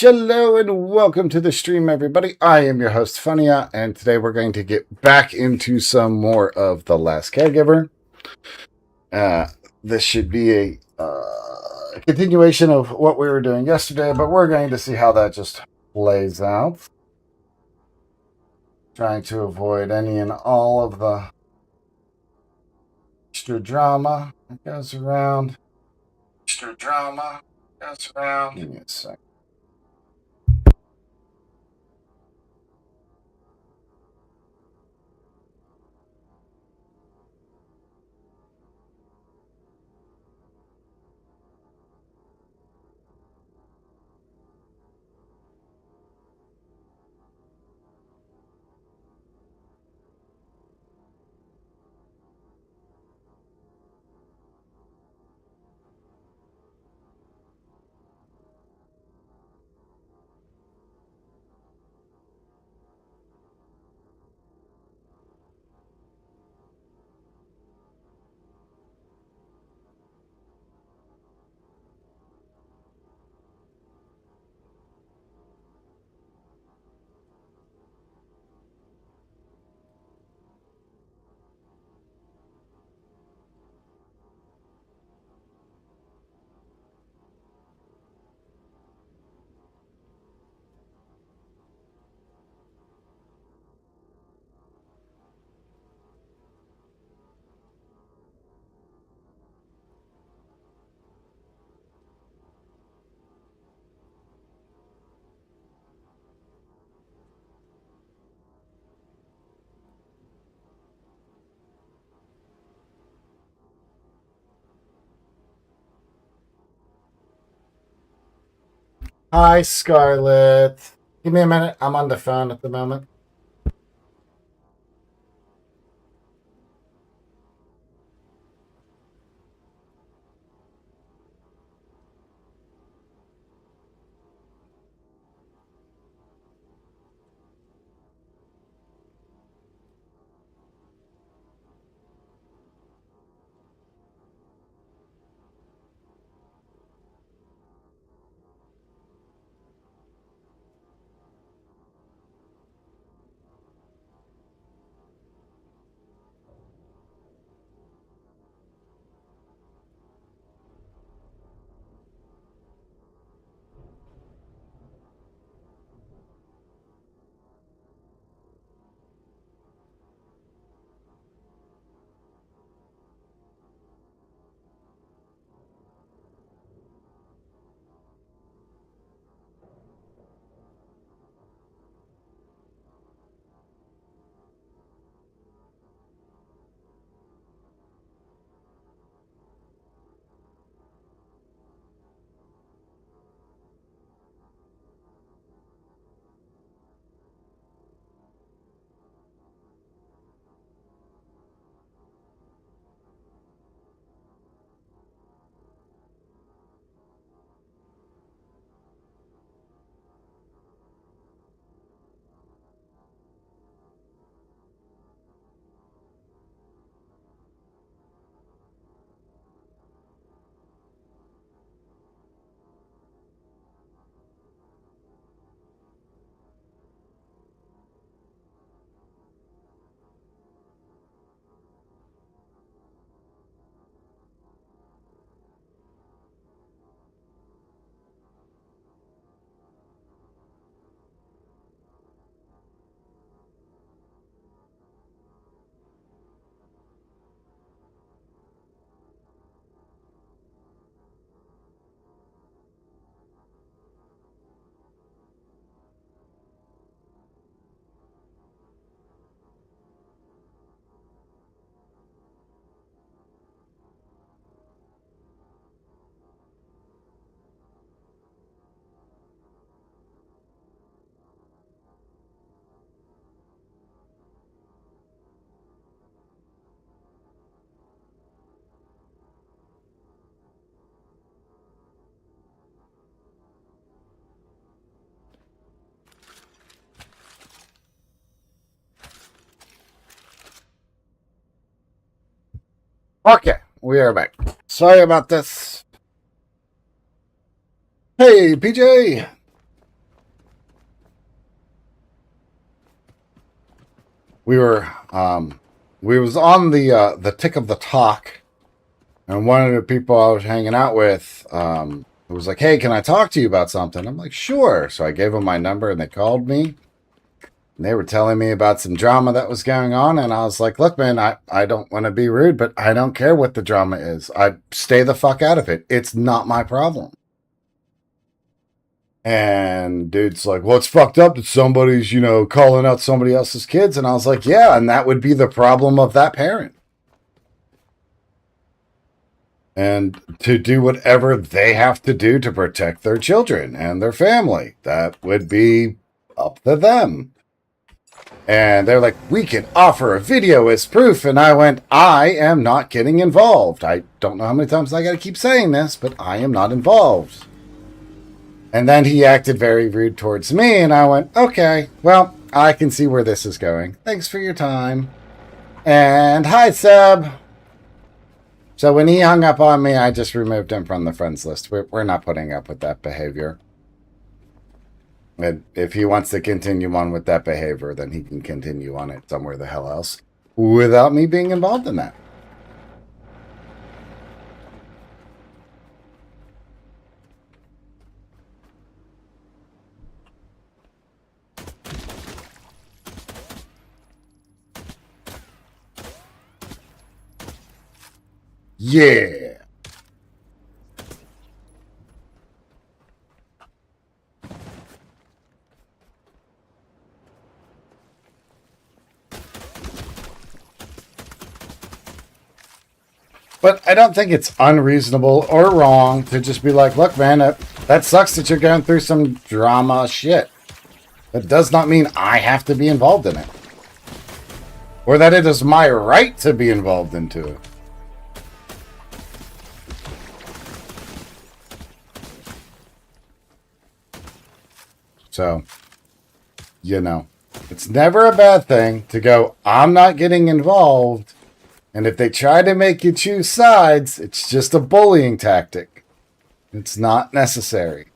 Hello and welcome to the stream, everybody. I am your host, Funia, and today we're going to get back into some more of The Last Caregiver. This should be a continuation of what we were doing yesterday, but we're going to see how that just plays out. Trying to avoid any and all of the extra drama that goes around. Give me a sec. Hi, Scarlett. Give me a minute. I'm on the phone at the moment. Okay, we are back. Sorry about this. Hey, PJ. we were we was on the tick of the talk, and one of the people I was hanging out with was like, "Hey, can I talk to you about something?" I'm like, "Sure." So I gave them my number, and they called me. And they were telling me about some drama that was going on, and I was like, "Look, man, I don't want to be rude, but I don't care what the drama is. I stay the fuck out of it. It's not my problem." And dude's like, "Well, it's fucked up that somebody's, calling out somebody else's kids." And I was like, "Yeah, and that would be the problem of that parent. And to do whatever they have to do to protect their children and their family, that would be up to them." And they're like, "We can offer a video as proof." And I went, "I am not getting involved. I don't know how many times I got to keep saying this, but I am not involved." And then he acted very rude towards me, and I went, "Okay, well, I can see where this is going. Thanks for your time." And hi, Seb. So when he hung up on me, I just removed him from the friends list. We're not putting up with that behavior. And if he wants to continue on with that behavior, then he can continue on it somewhere the hell else without me being involved in that. Yeah. But I don't think it's unreasonable or wrong to just be like, "Look, man, that sucks that you're going through some drama shit. That does not mean I have to be involved in it. Or that it is my right to be involved into it." So, it's never a bad thing to go, "I'm not getting involved." And if they try to make you choose sides, it's just a bullying tactic. It's not necessary.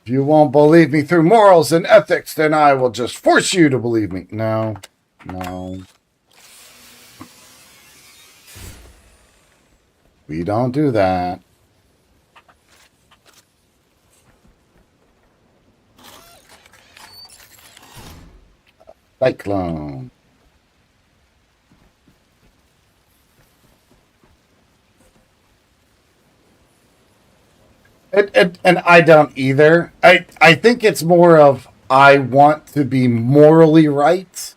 If you won't believe me through morals and ethics, then I will just force you to believe me. No. We don't do that. Cyclone. And I don't either. I think it's more of I want to be morally right.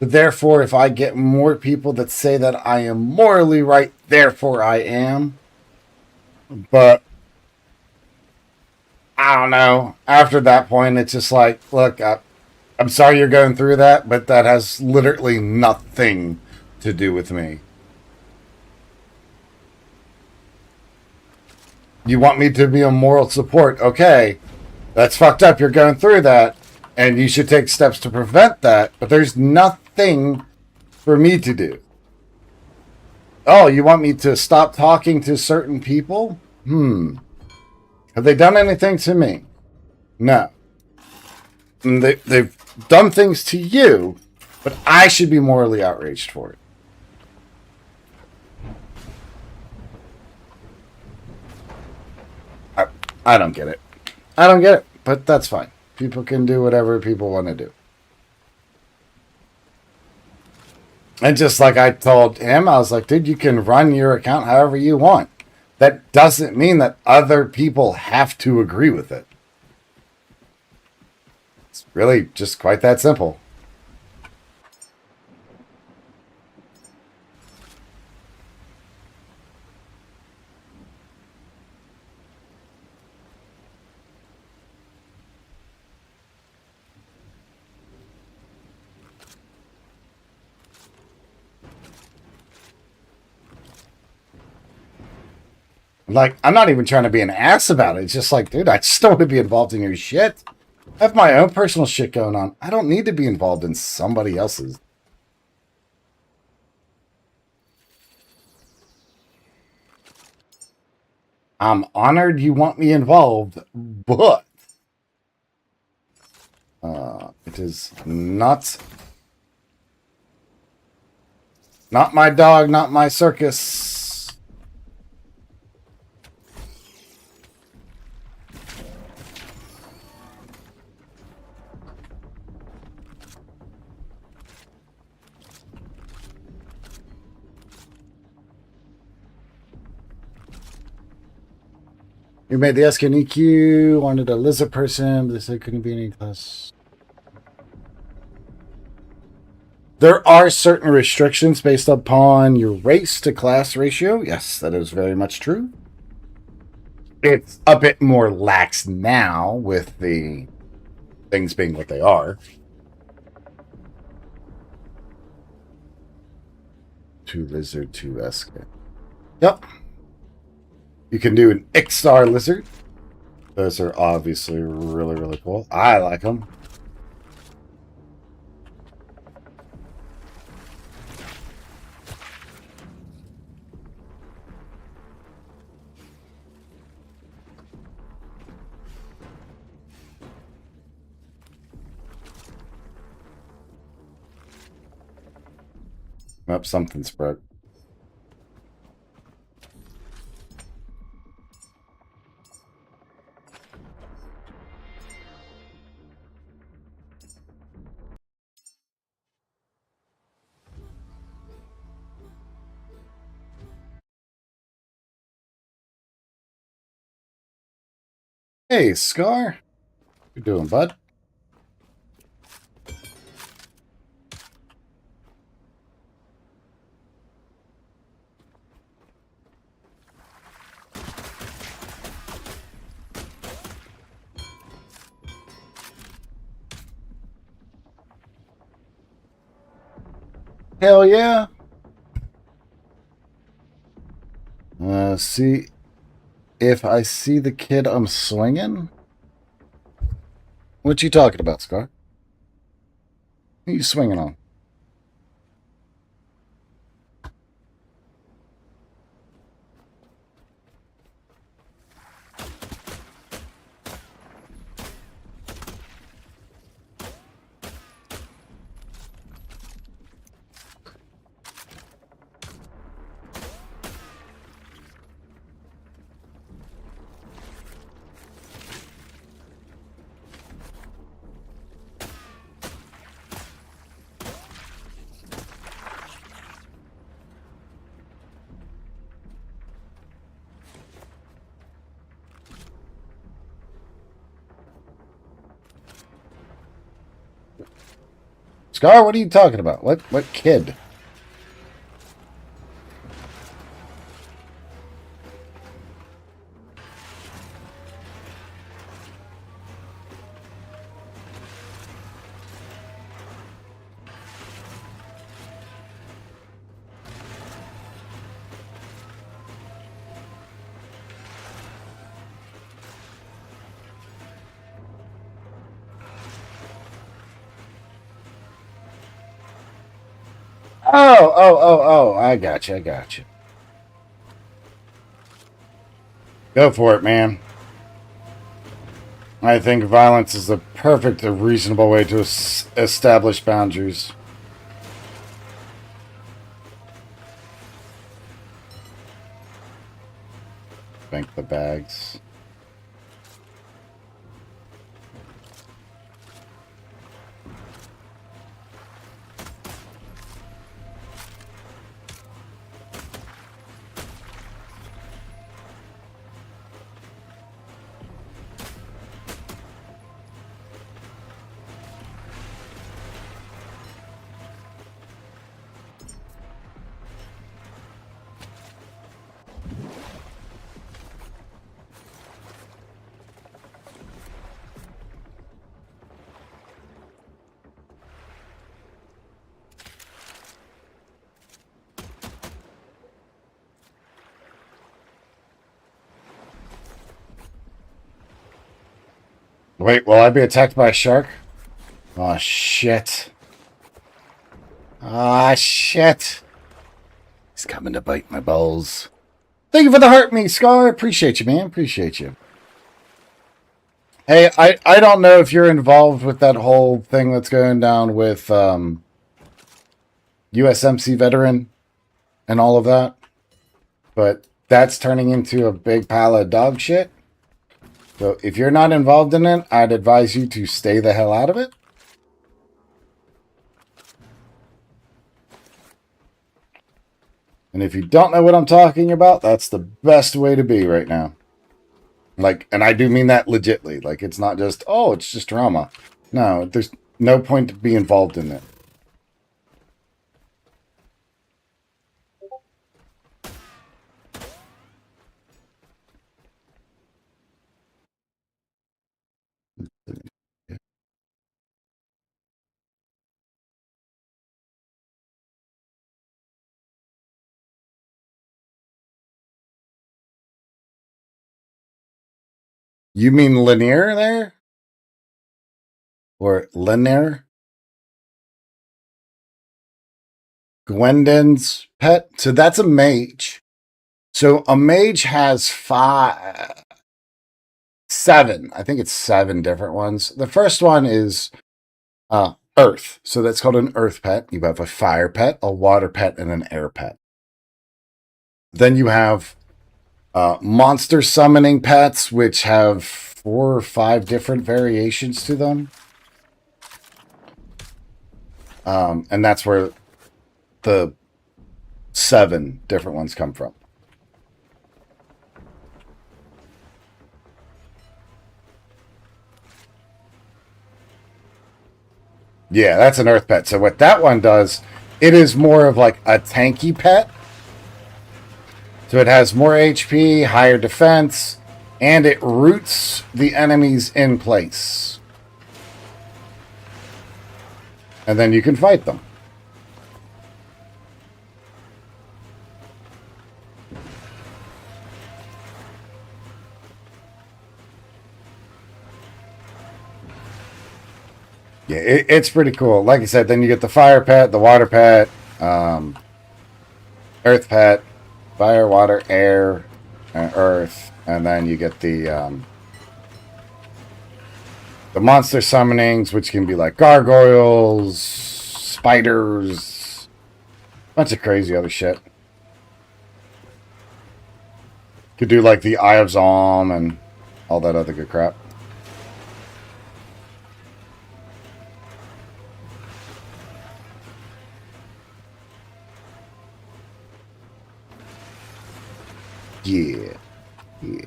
Therefore, if I get more people that say that I am morally right, therefore I am. But I don't know. After that point, it's just like, look, I'm sorry you're going through that, but that has literally nothing to do with me. You want me to be a moral support? Okay, that's fucked up. You're going through that, and you should take steps to prevent that. But there's nothing for me to do. Oh, you want me to stop talking to certain people? Have they done anything to me? No. They've done things to you, but I should be morally outraged for it. I don't get it. I don't get it, but that's fine. People can do whatever people want to do. And just like I told him, I was like, "Dude, you can run your account however you want. That doesn't mean that other people have to agree with it." It's really just quite that simple. Like, I'm not even trying to be an ass about it. It's just like, dude, I just don't want to be involved in your shit. I have my own personal shit going on. I don't need to be involved in somebody else's. I'm honored you want me involved, but It is not my dog, not my circus. You made the SKNEQ, wanted a lizard person, but they said couldn't be any class. There are certain restrictions based upon your race to class ratio. Yes, that is very much true. It's a bit more lax now with the things being what they are. Two lizard, two SK. Yep. You can do an XR lizard. Those are obviously really, really cool. I like them. Oh, something's broke. Hey, Scar. What you doing, bud? Hell yeah. See if I see the kid I'm swinging. What you talking about, Scar? Who you swinging on? Scar, what are you talking about? What kid? Oh, I got you. Go for it, man. I think violence is the perfect, reasonable way to establish boundaries. Bank the bags. Wait, will I be attacked by a shark? Oh, shit. Ah, shit. He's coming to bite my balls. Thank you for the heart, me, Scar. Appreciate you, man. Appreciate you. Hey, I don't know if you're involved with that whole thing that's going down with USMC veteran and all of that, but that's turning into a big pile of dog shit. So if you're not involved in it, I'd advise you to stay the hell out of it. And if you don't know what I'm talking about, that's the best way to be right now. Like, and I do mean that legitly. Like, it's not just, oh, it's just drama. No, there's no point to be involved in it. You mean linear there? Or linear? Gwendon's pet? So that's a mage. So a mage has seven. I think it's seven different ones. The first one is earth. So that's called an earth pet. You have a fire pet, a water pet, and an air pet. Then you have monster summoning pets, which have 4 or 5 different variations to them. And that's where the 7 different ones come from. Yeah, that's an earth pet. So what that one does, it is more of like a tanky pet. So it has more HP, higher defense, and it roots the enemies in place. And then you can fight them. Yeah, it's pretty cool. Like I said, then you get the fire pet, the water pet, earth pet, fire, water, air, and earth, and then you get the monster summonings, which can be like gargoyles, spiders, bunch of crazy other shit. Could do like the Eye of Zom and all that other good crap. Yeah. Yeah.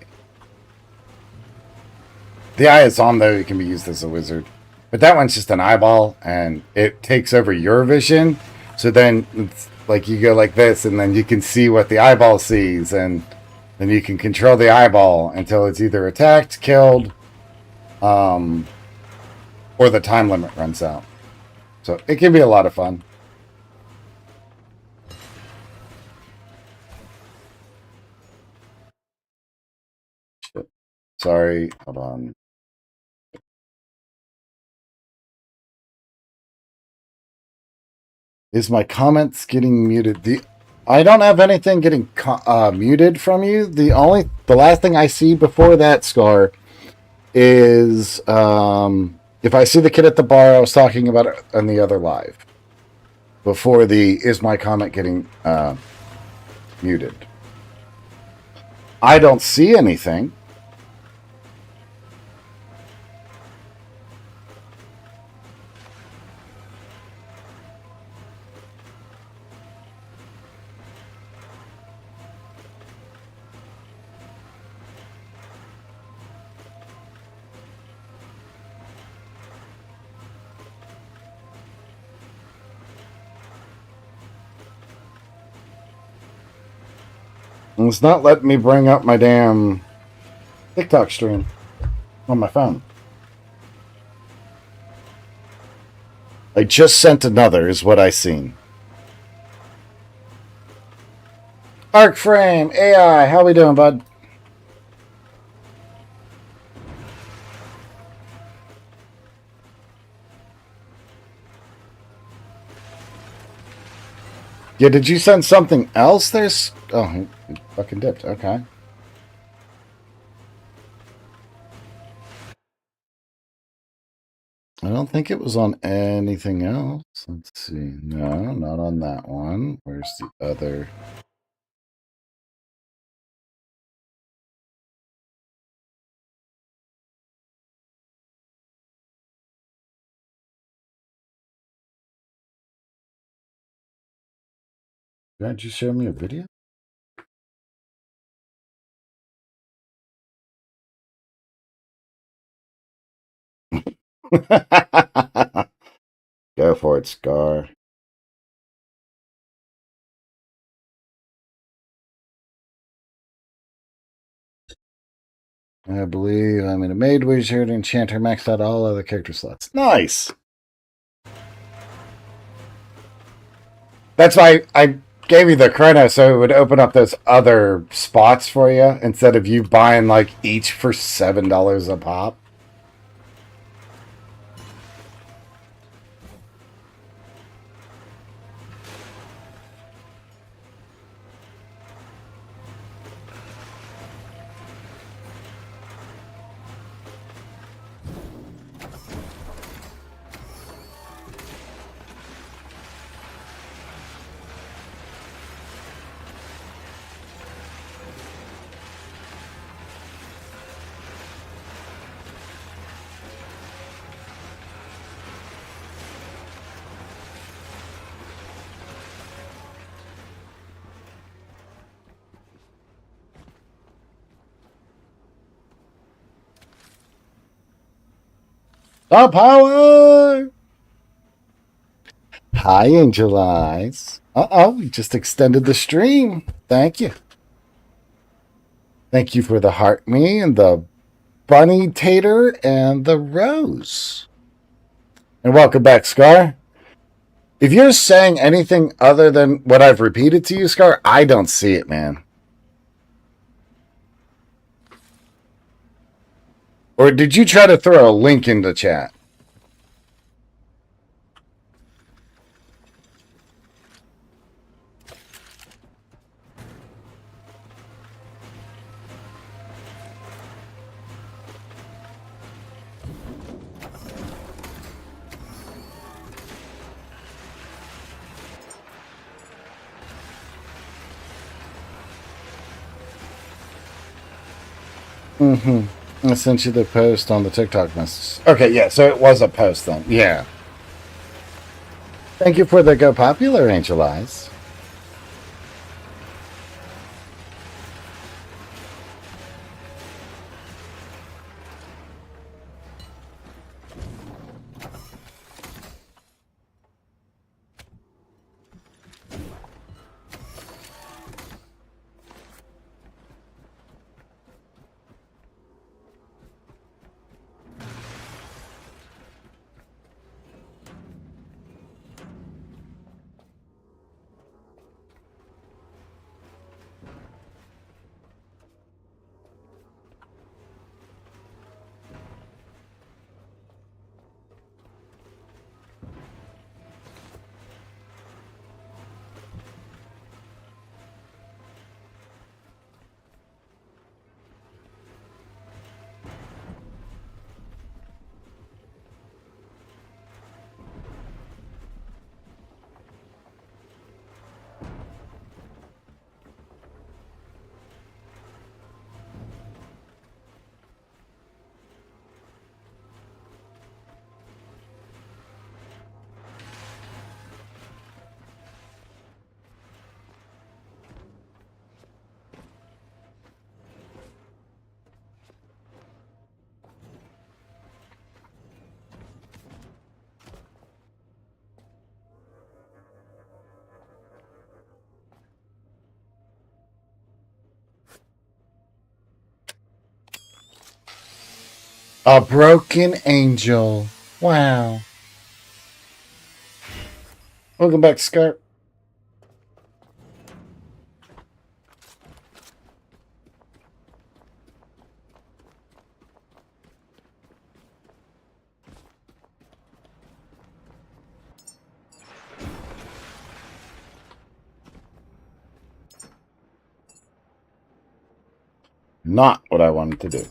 The Eye of Zom, though, it can be used as a wizard. But that one's just an eyeball, and it takes over your vision. So then, it's like you go like this, and then you can see what the eyeball sees, and then you can control the eyeball until it's either attacked, killed, or the time limit runs out. So it can be a lot of fun. Sorry, hold on. Is my comments getting muted? I don't have anything getting muted from you. The last thing I see before that, Scar, is if I see the kid at the bar I was talking about it on the other live. Before the is my comment getting muted? I don't see anything. And it's not letting me bring up my damn TikTok stream on my phone. I just sent another, is what I seen. Arc Frame AI, how we doing, bud? Yeah, did you send something else? There's oh, it fucking dipped. Okay. I don't think it was on anything else. Let's see. No, not on that one. Where's the other? Did you show me a video? Go for it, Scar. I believe I'm in a made wizard enchanter maxed out all other character slots. Nice. That's why I gave you the chrono so it would open up those other spots for you instead of you buying like each for $7 a pop. The power! Hi, Angel Eyes. Uh-oh, we just extended the stream. Thank you. Thank you for the heart me and the bunny tater and the rose. And welcome back, Scar. If you're saying anything other than what I've repeated to you, Scar, I don't see it, man. Or did you try to throw a link in the chat? Mm-hmm. I sent you the post on the TikTok message. Okay, yeah, so it was a post then. Yeah. Thank you for the Go Popular, Angel Eyes. A broken angel. Wow. Welcome back, Scar. Not what I wanted to do.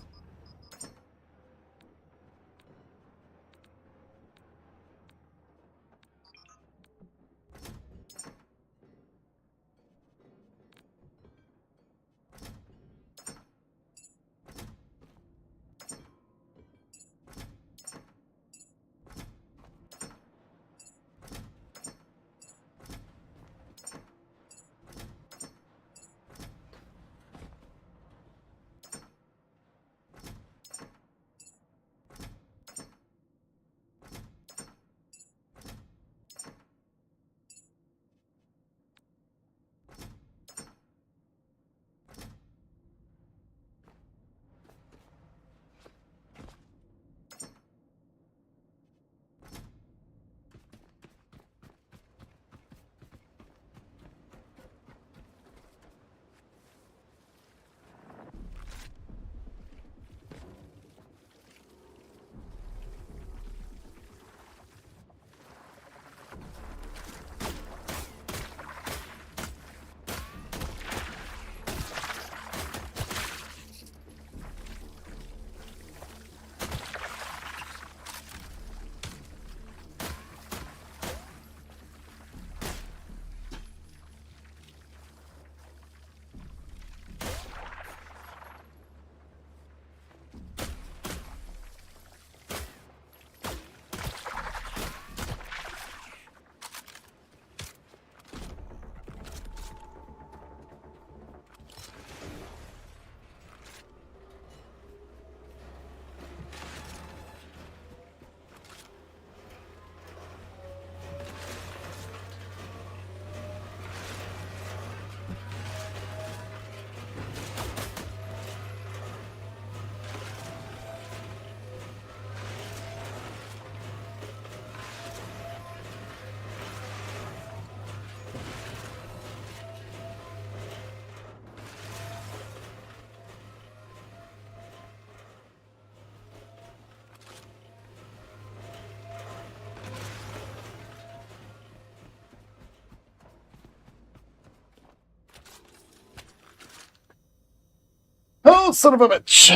son of a bitch.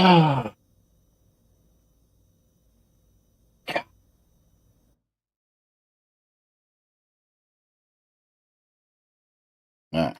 Yeah.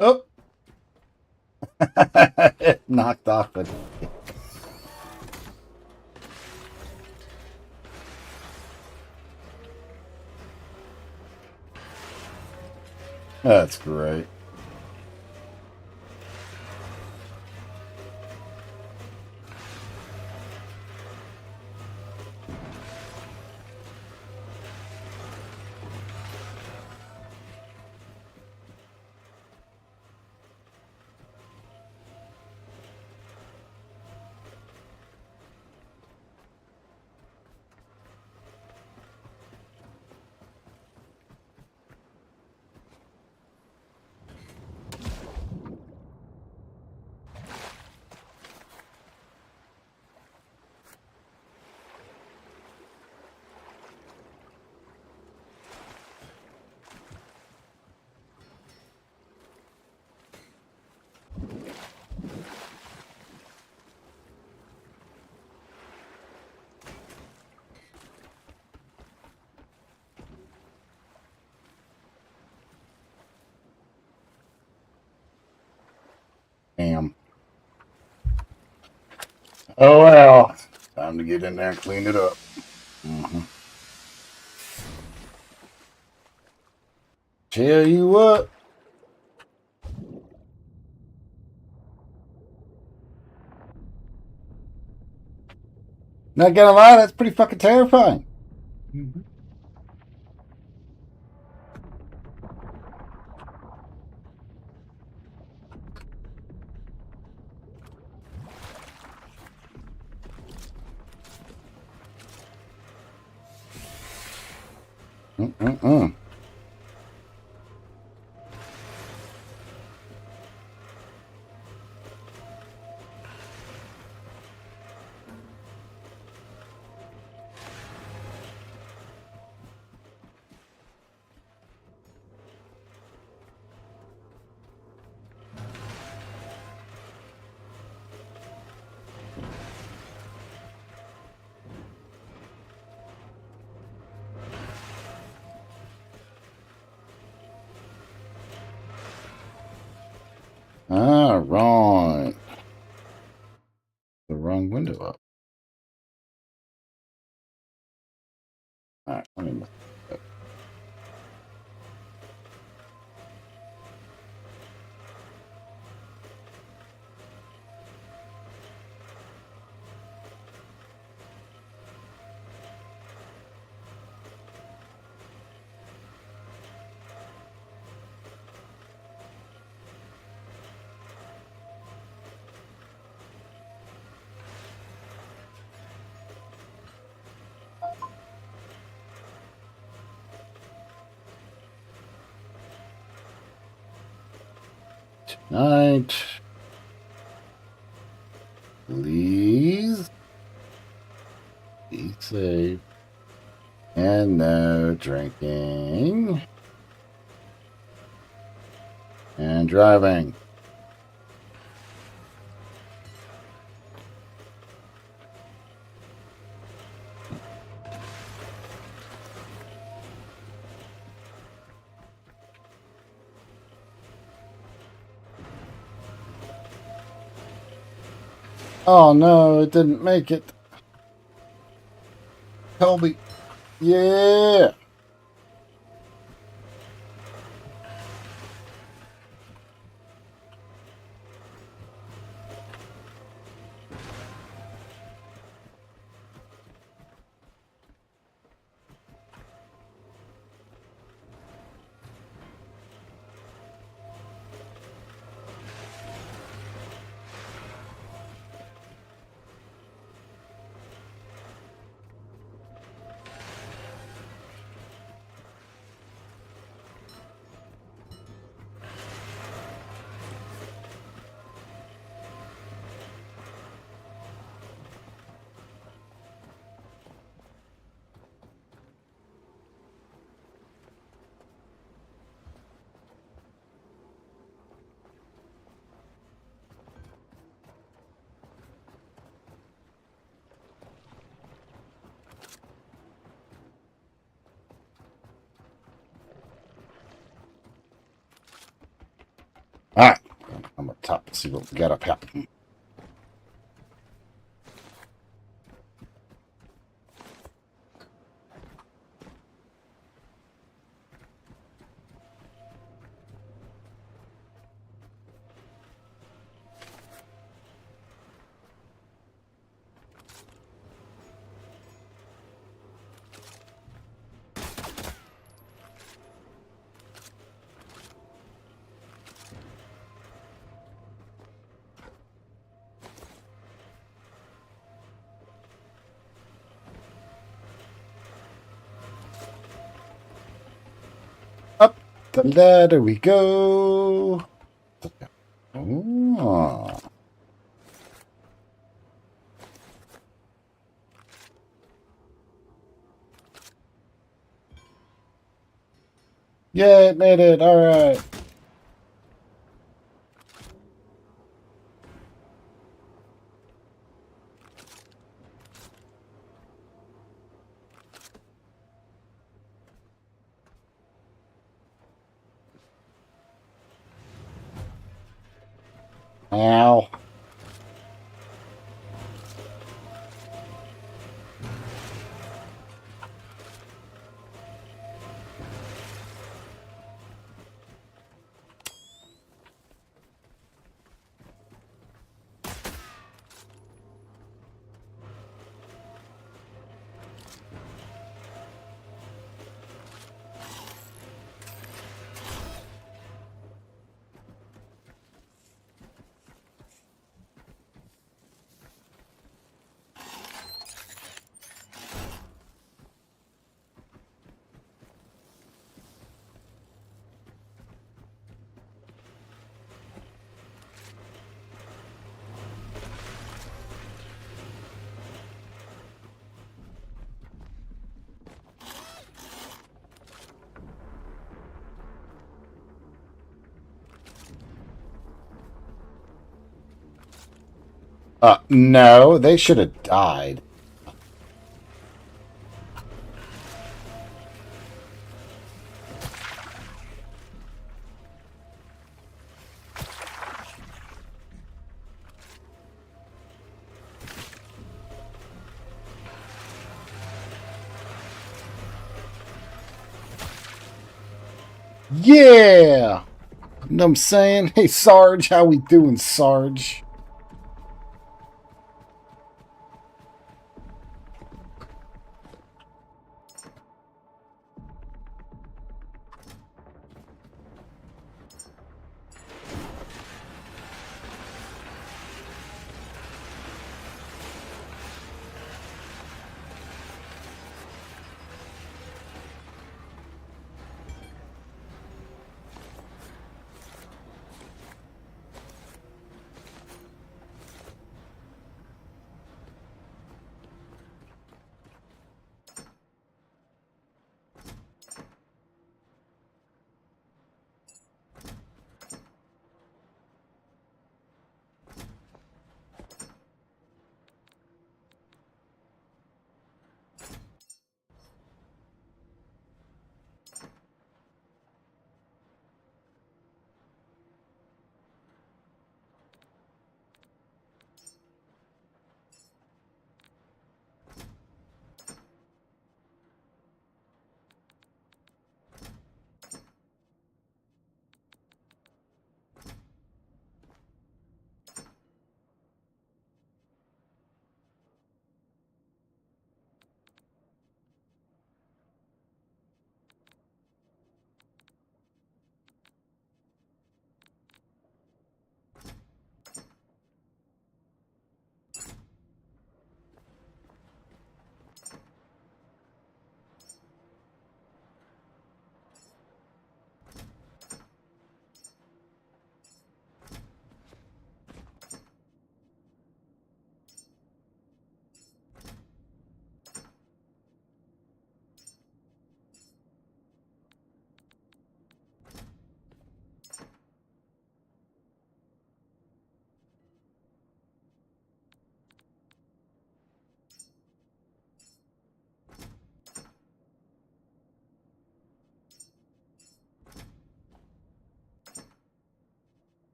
Oh, knocked off, but that's great. Damn. Oh well. Time to get in there and clean it up. Mm-hmm. Tell you what. Not gonna lie, that's pretty fucking terrifying. Mm-hmm. Mm-mm-mm. All right. The wrong window up. All right, let me move that. Night. Please be safe. And no drinking. And driving. Oh no, it didn't make it. Colby. Yeah. All right. I'm up top. Let's see what we got up here. Up the ladder we go. Oh. Yeah, it made it. All right. Ow. No, they should have died. Yeah. You know what I'm saying? Hey, Sarge, how we doing, Sarge?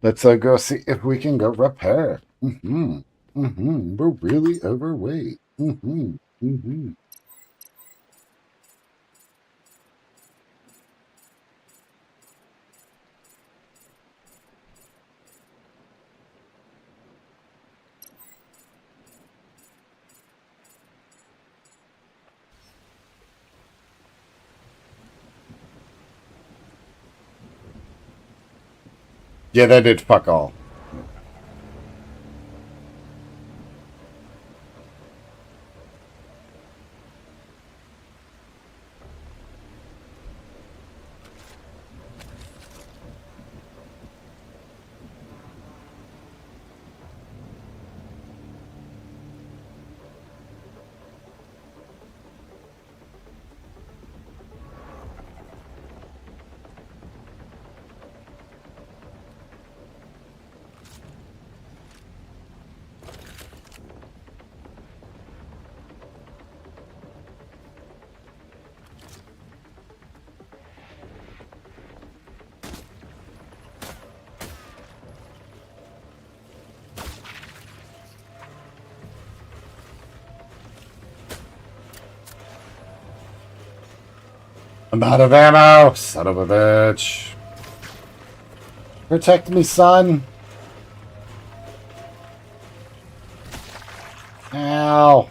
Let's go see if we can go repair. We're really overweight. Yeah, that did fuck all. I'm out of ammo, son of a bitch. Protect me, son. Ow.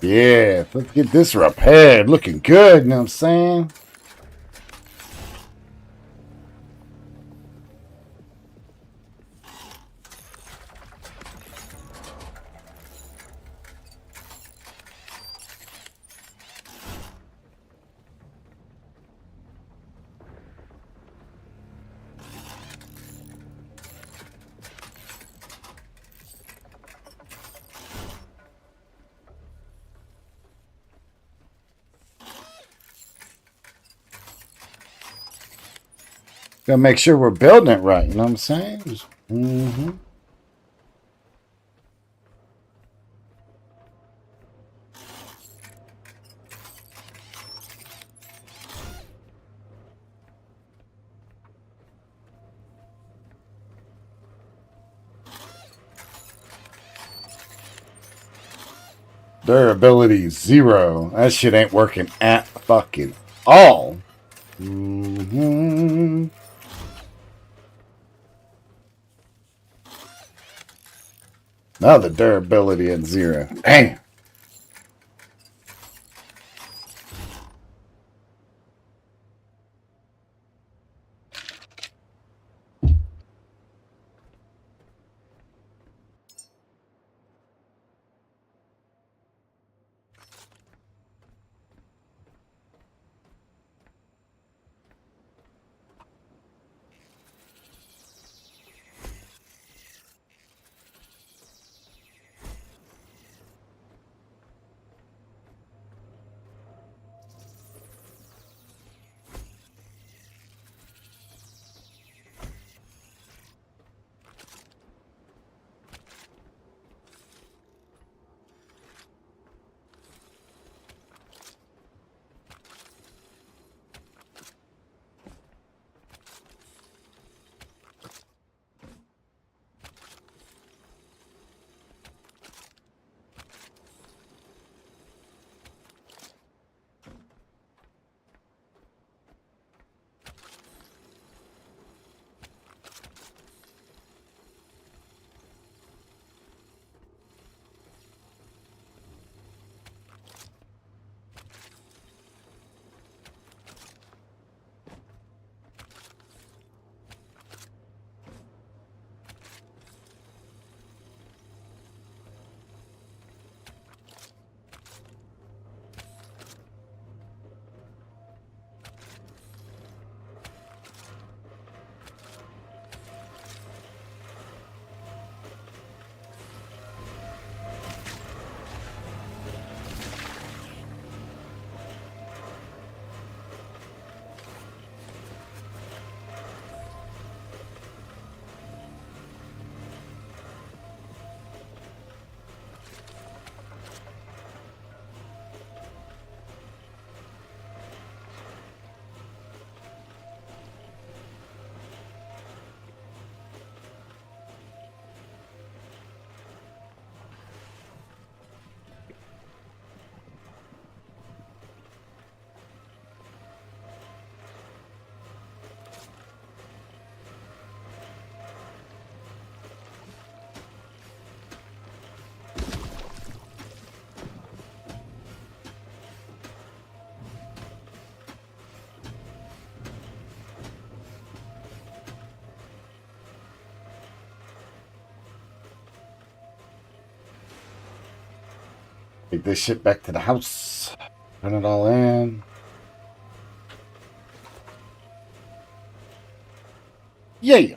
Yeah, let's get this repaired. Looking good, you know what I'm saying? Gotta make sure we're building it right, you know what I'm saying? Durability 0. That shit ain't working at fucking all. Now the durability at 0. Dang. Take this shit back to the house. Turn it all in. Yeah.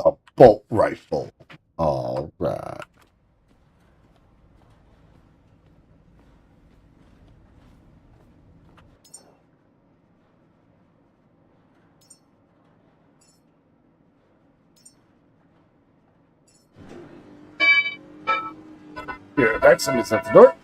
A bolt rifle. All right. Yeah, that's somebody's at the door.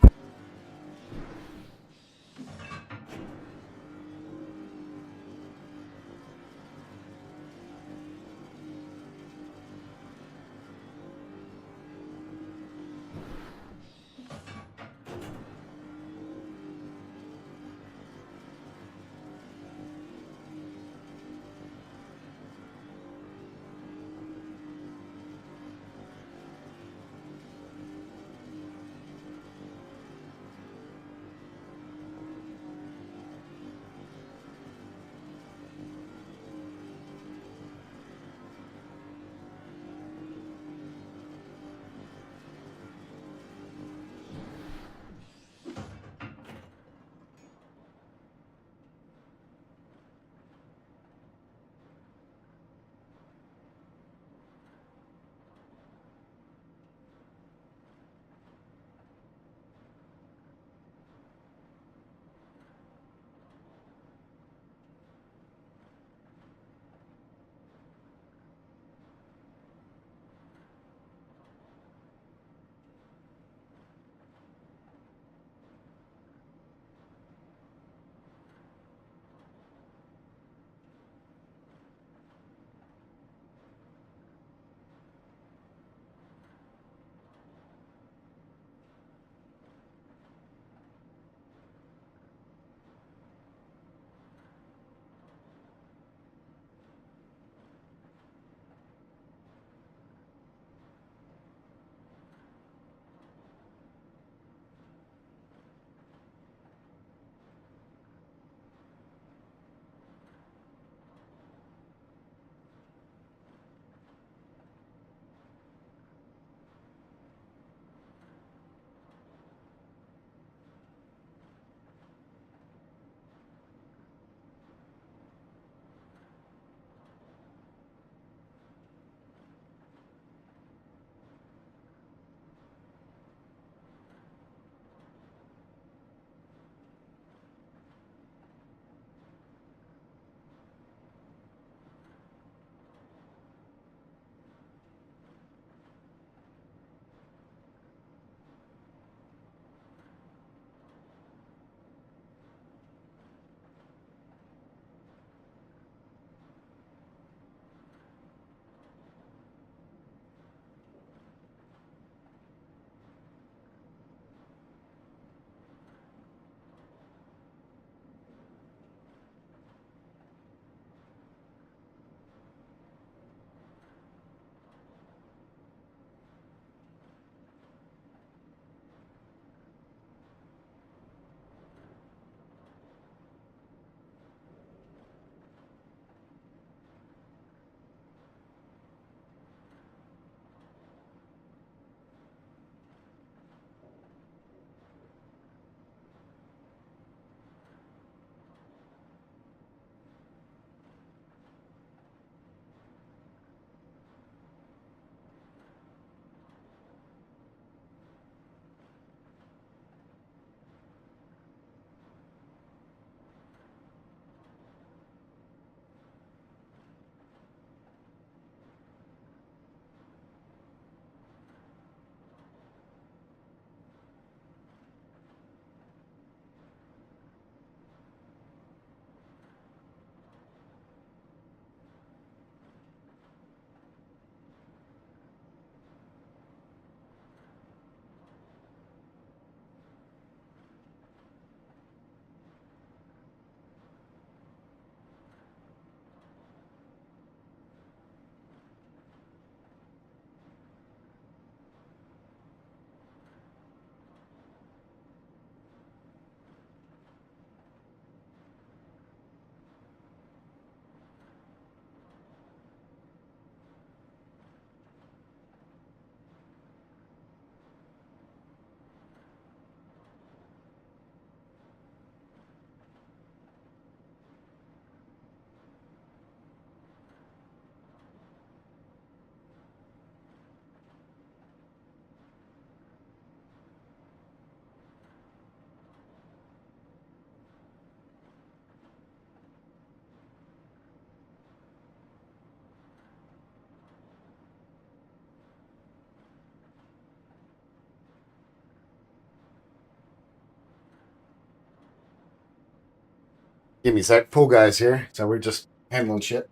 Give me a sec. Pool guys here. So we're just handling shit.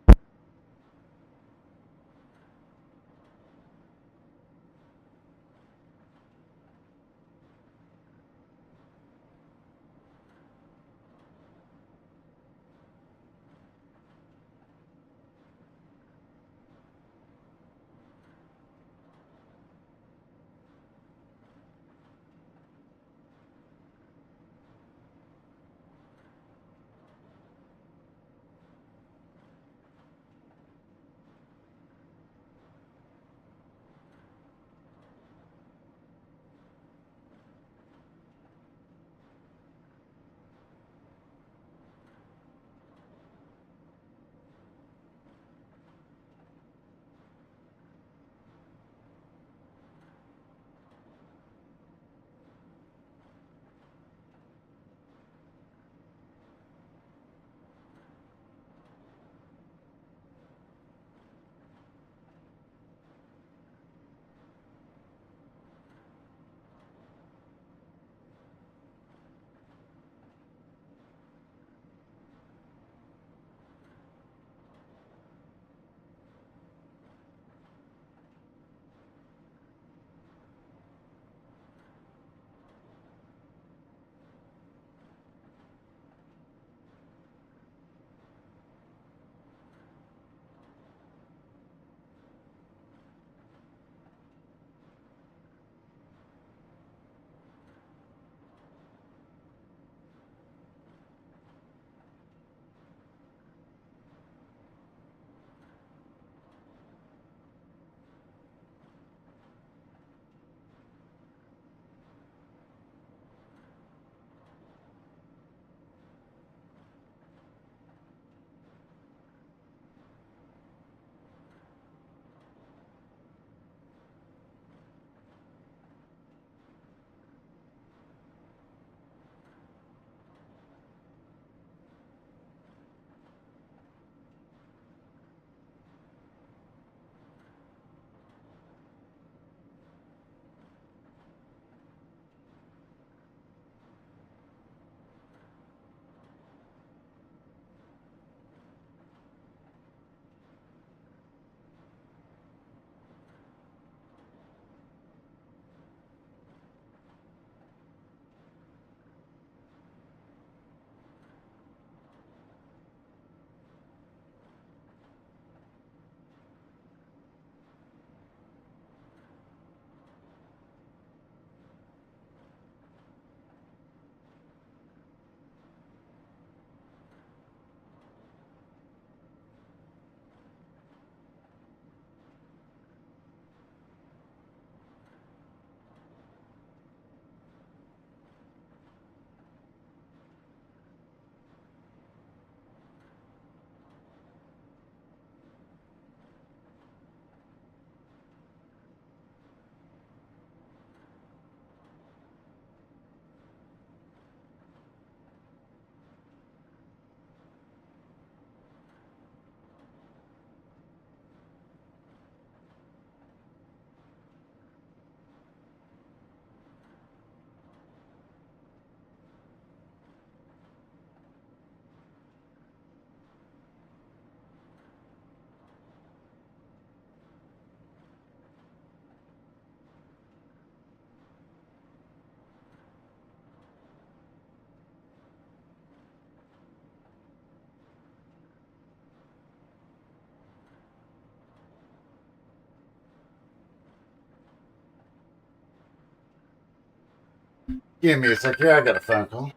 Give me a sec here. I got a phone call.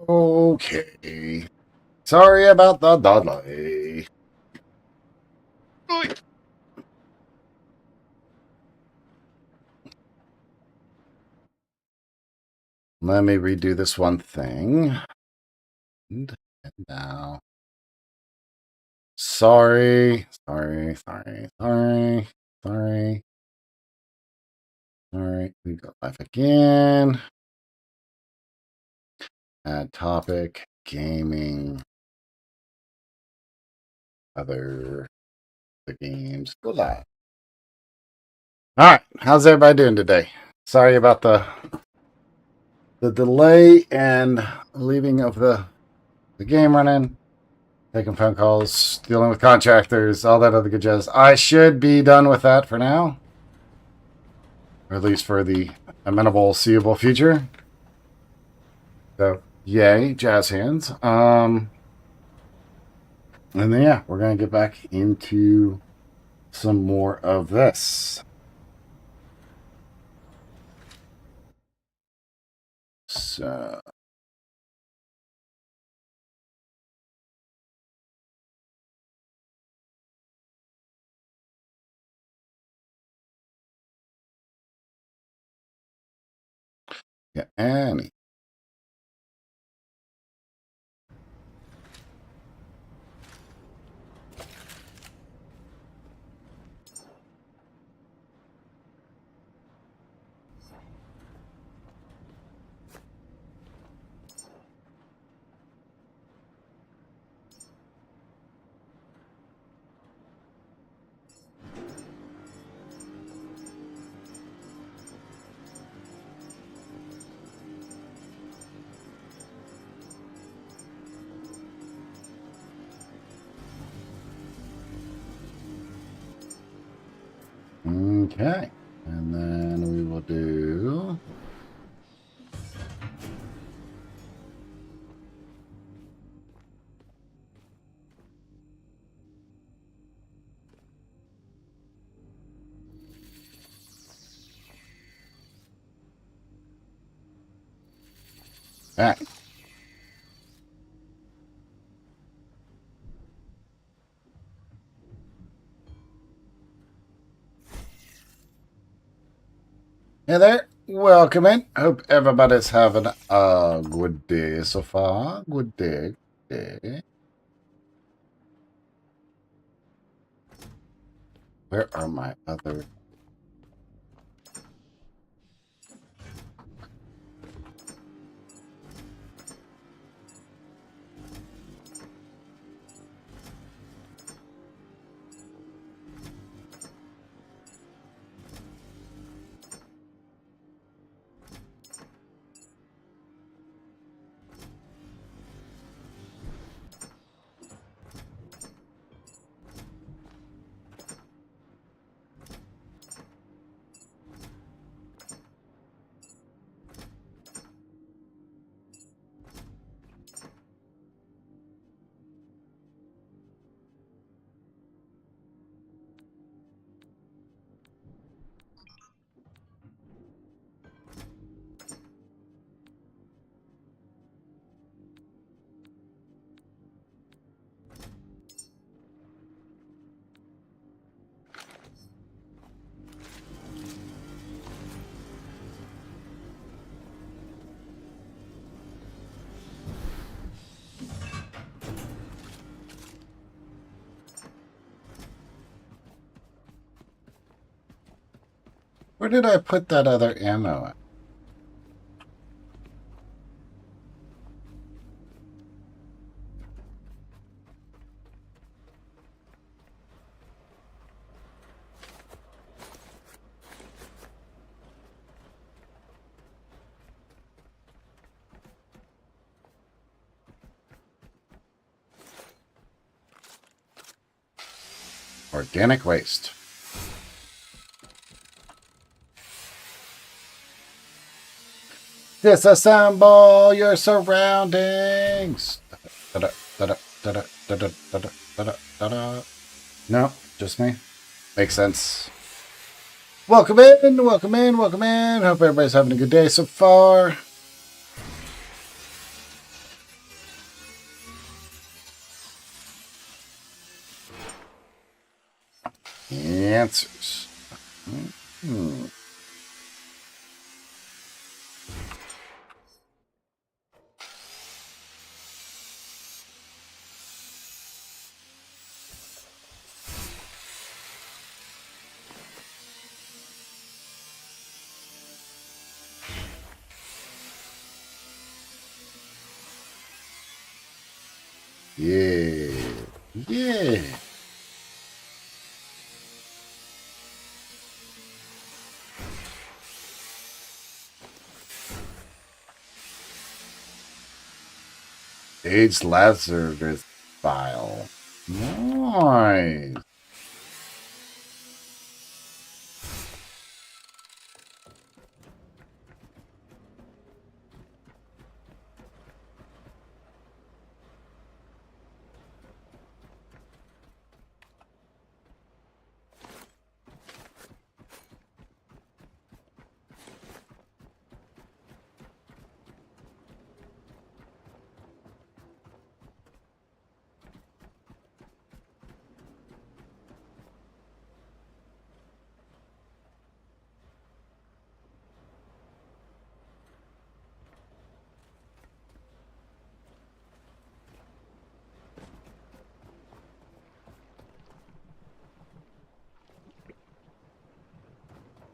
Okay. Sorry about the delay. Let me redo this one thing. And now. Sorry. Sorry. We go live again. Add topic. Gaming. Other the games. Go live. Alright. How's everybody doing today? Sorry about the delay and leaving of the game running. Taking phone calls, dealing with contractors, all that other good jazz. I should be done with that for now. Or at least for the amenable, seeable future. So, yay, jazz hands. And then, yeah, we're going to get back into some more of this. So... yeah, Annie. Okay. And then we will do... Back. Hey there, welcome in. Hope everybody's having a good day so far. Good day. Where are my other... Where did I put that other ammo at? Organic waste. Disassemble your surroundings. No, just me. Makes sense. Welcome in. Hope everybody's having a good day so far. Answers. Hmm. Yeah. Yeah. Aged Lazarus file. Nice.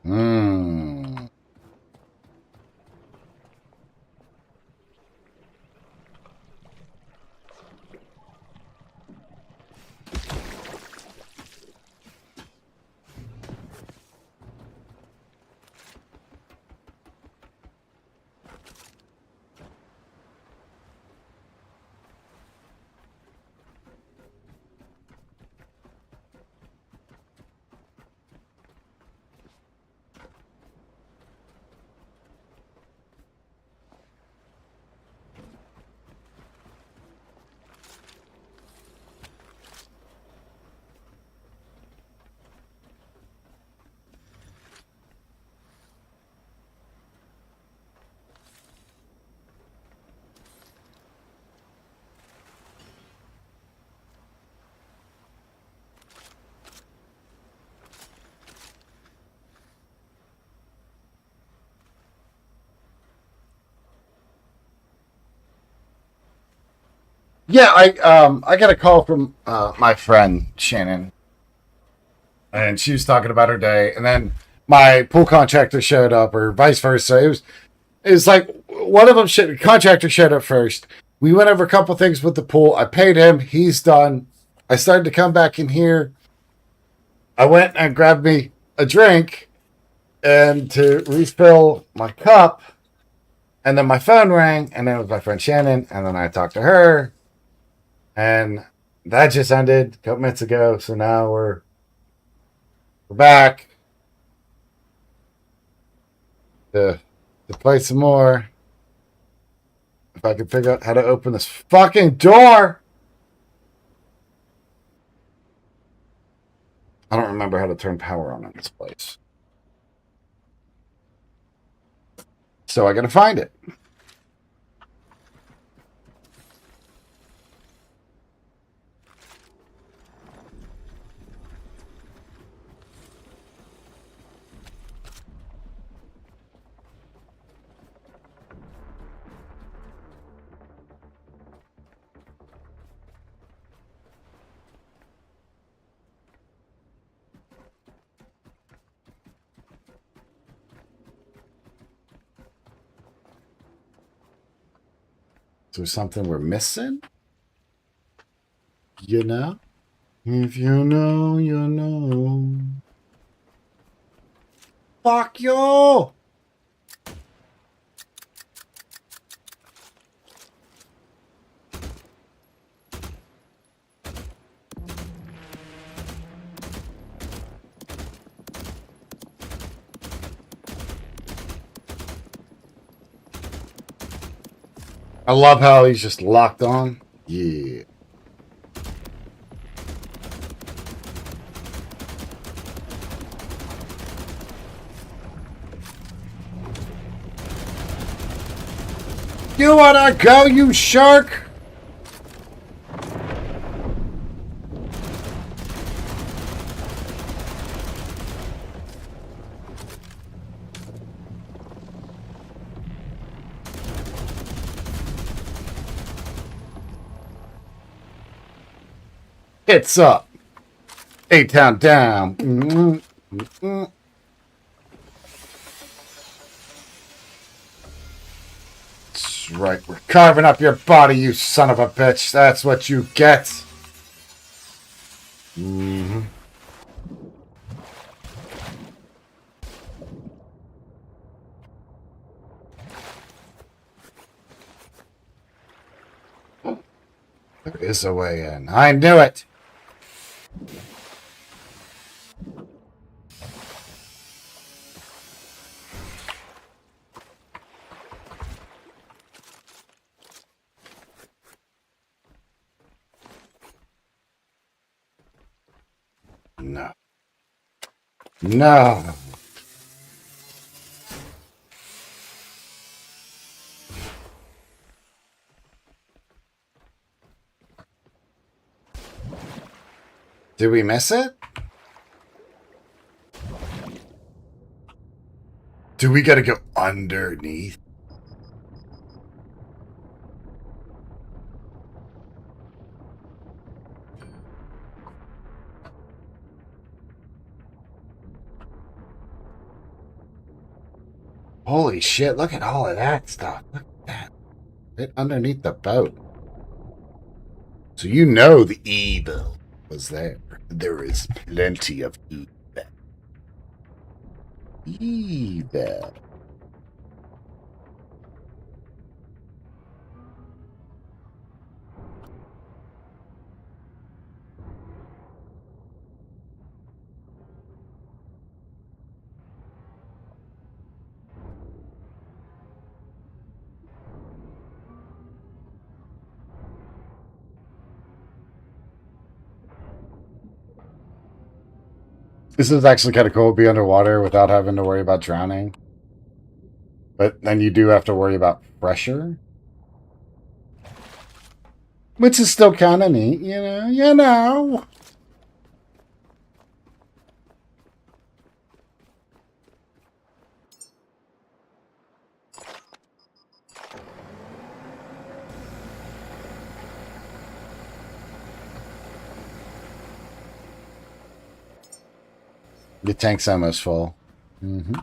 Hmm. Yeah, I got a call from my friend Shannon, and she was talking about her day, and then my pool contractor showed up, or vice versa. It was like one of them contractor showed up first. We went over a couple things with the pool. I paid him. He's done. I started to come back in here. I went and grabbed me a drink and to refill my cup. And then my phone rang, and then it was my friend Shannon, and then I talked to her, and that just ended a couple minutes ago. So now we're back to play some more. If I can figure out how to open this fucking door. I don't remember how to turn power on in this place. So I gotta find it. Is there something we're missing? You know? If you know, you know. Fuck you! I love how he's just locked on. Yeah. You wanna go, you shark? Hits up. A-Town down. Mm-hmm. That's right. We're carving up your body, you son of a bitch. That's what you get. Mm-hmm. There is a way in. I knew it. No. No. Did we miss it? Do we gotta go underneath? Holy shit, look at all of that stuff. Look at that. Right underneath the boat. So you know the evil was there. There is plenty of evil. Evil. This is actually kind of cool, be underwater without having to worry about drowning. But then you do have to worry about pressure. Which is still kind of neat, you know? You know. The tank's almost full. Mm-hmm.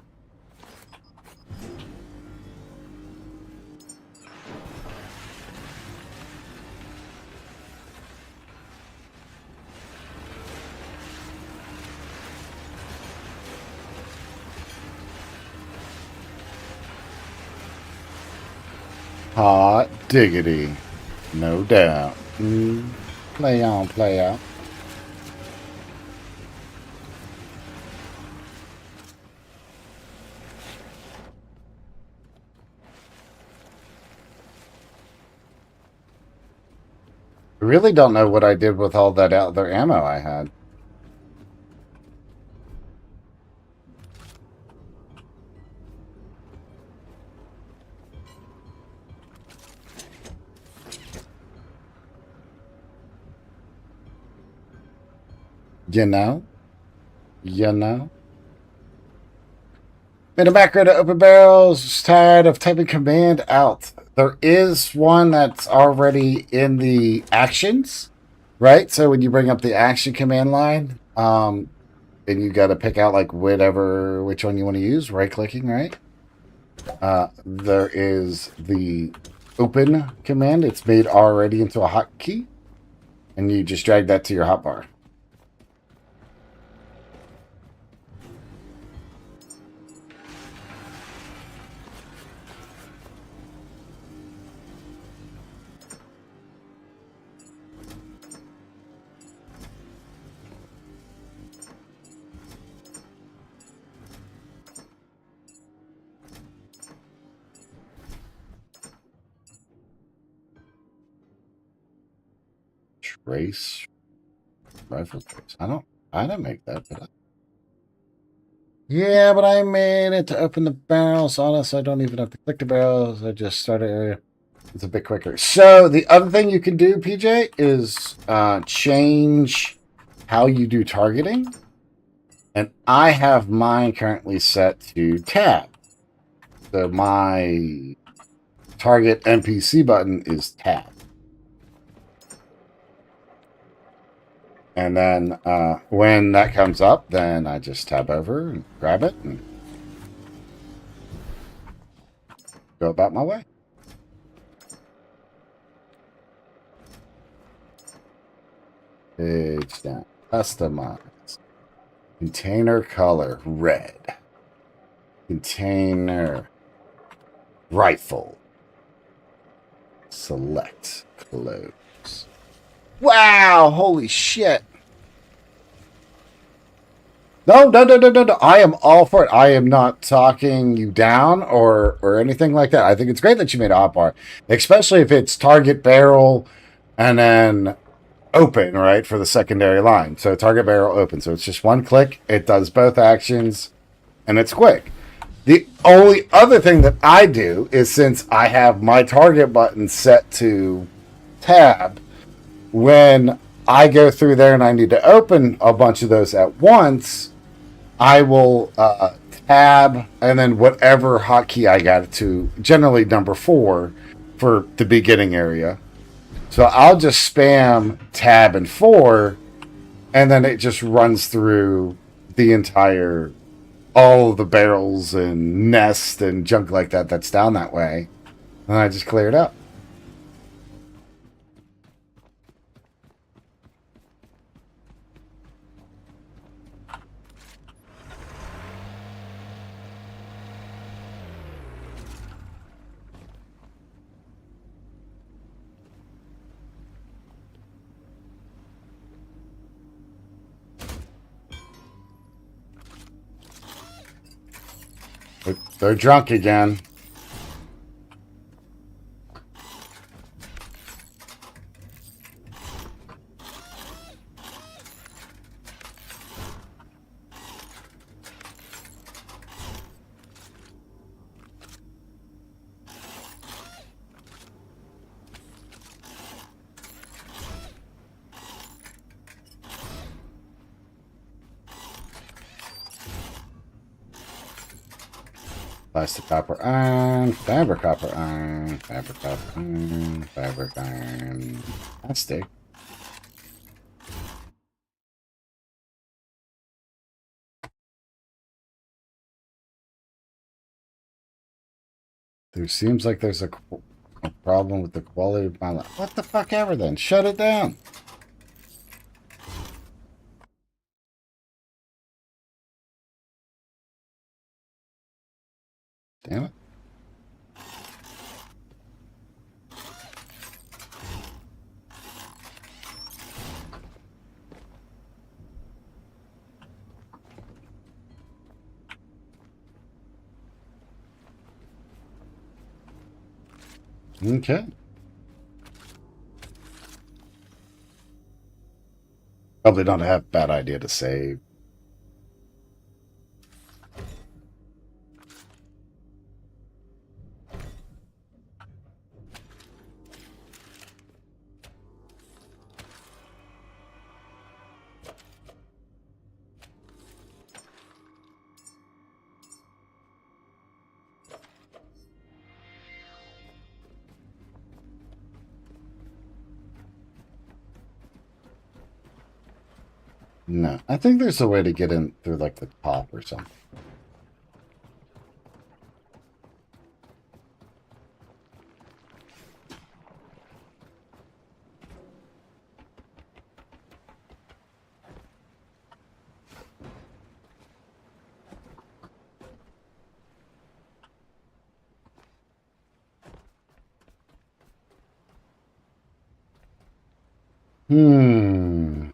Hot diggity. No doubt. Play on, play out. I really don't know what I did with all that other ammo I had. You know? You know? Made a macro to open barrels. Just tired of typing command out. There is one that's already in the actions, right? So when you bring up the action command line, and you got to pick out like which one you want to use, right clicking, right? There is the open command. It's made already into a hotkey, and you just drag that to your hotbar. Trace rifle trace. I didn't make that, but yeah, but I made it to open the barrels. Honestly, I don't even have to click the barrels. I just started area. It's a bit quicker. So the other thing you can do, PJ, is change how you do targeting. And I have mine currently set to tab. So my target NPC button is tab. And then when that comes up, then I just tab over and grab it and go about my way. Page down. Customize. Container color, red. Container, rifle. Select, close. Wow, holy shit. No. I am all for it. I am not talking you down or anything like that. I think it's great that you made a hotbar, especially if it's target barrel and then open, right, for the secondary line. So target barrel open. So it's just one click. It does both actions, and it's quick. The only other thing that I do is since I have my target button set to tab, when I go through there and I need to open a bunch of those at once, I will tab and then whatever hotkey I got it to, generally number 4 for the beginning area. So I'll just spam tab and 4, and then it just runs through the entire, all of the barrels and nest and junk like that that's down that way. And I just clear it up. They're drunk again. Plastic copper iron, fabric copper iron, fabric copper iron, fabric iron, plastic. There seems like there's a problem with the quality of my life. What the fuck ever then? Shut it down. Damn it. Okay. Probably not a bad idea to save. No, I think there's a way to get in through like the top or something. Hmm.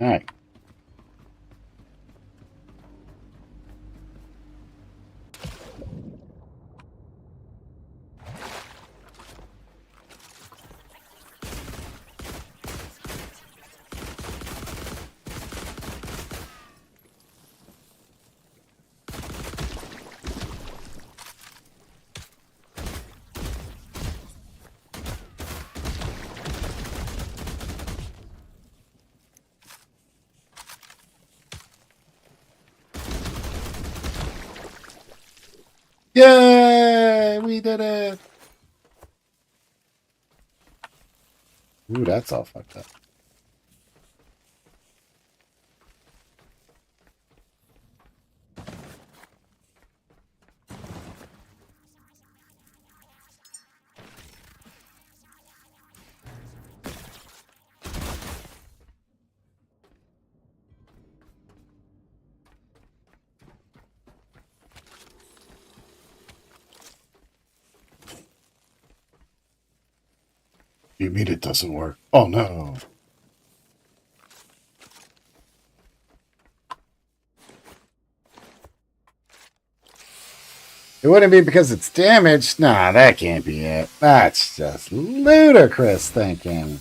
All right. Yay! We did it! Ooh, that's all fucked up. You mean it doesn't work? Oh no. It wouldn't be because it's damaged? Nah, that can't be it. That's just ludicrous thinking.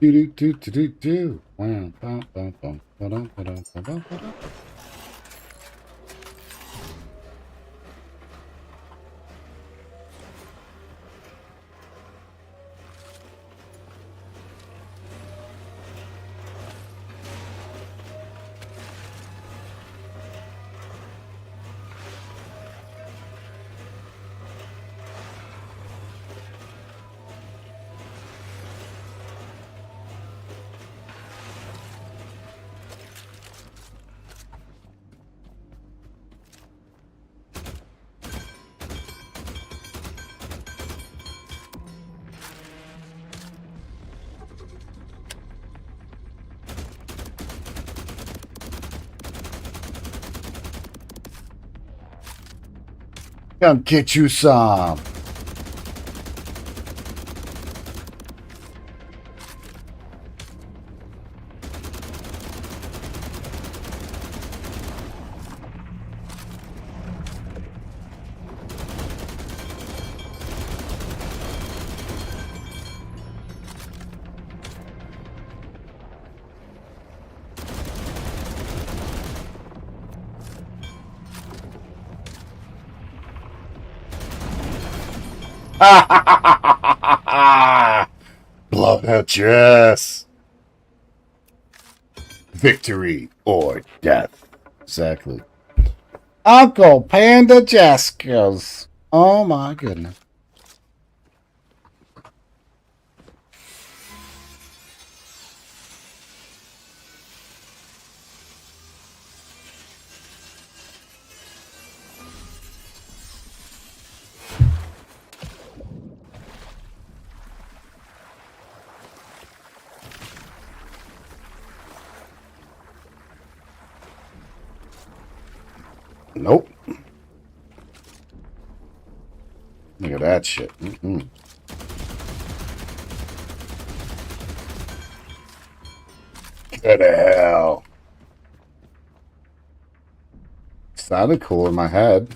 Do do do do do do. Come get you some. Blow out your ass. Victory or death. Exactly. Uncle Panda Jasco's. Oh my goodness. Nope. Look at that shit. Mm-mm. Go to hell. Sounded cool in my head.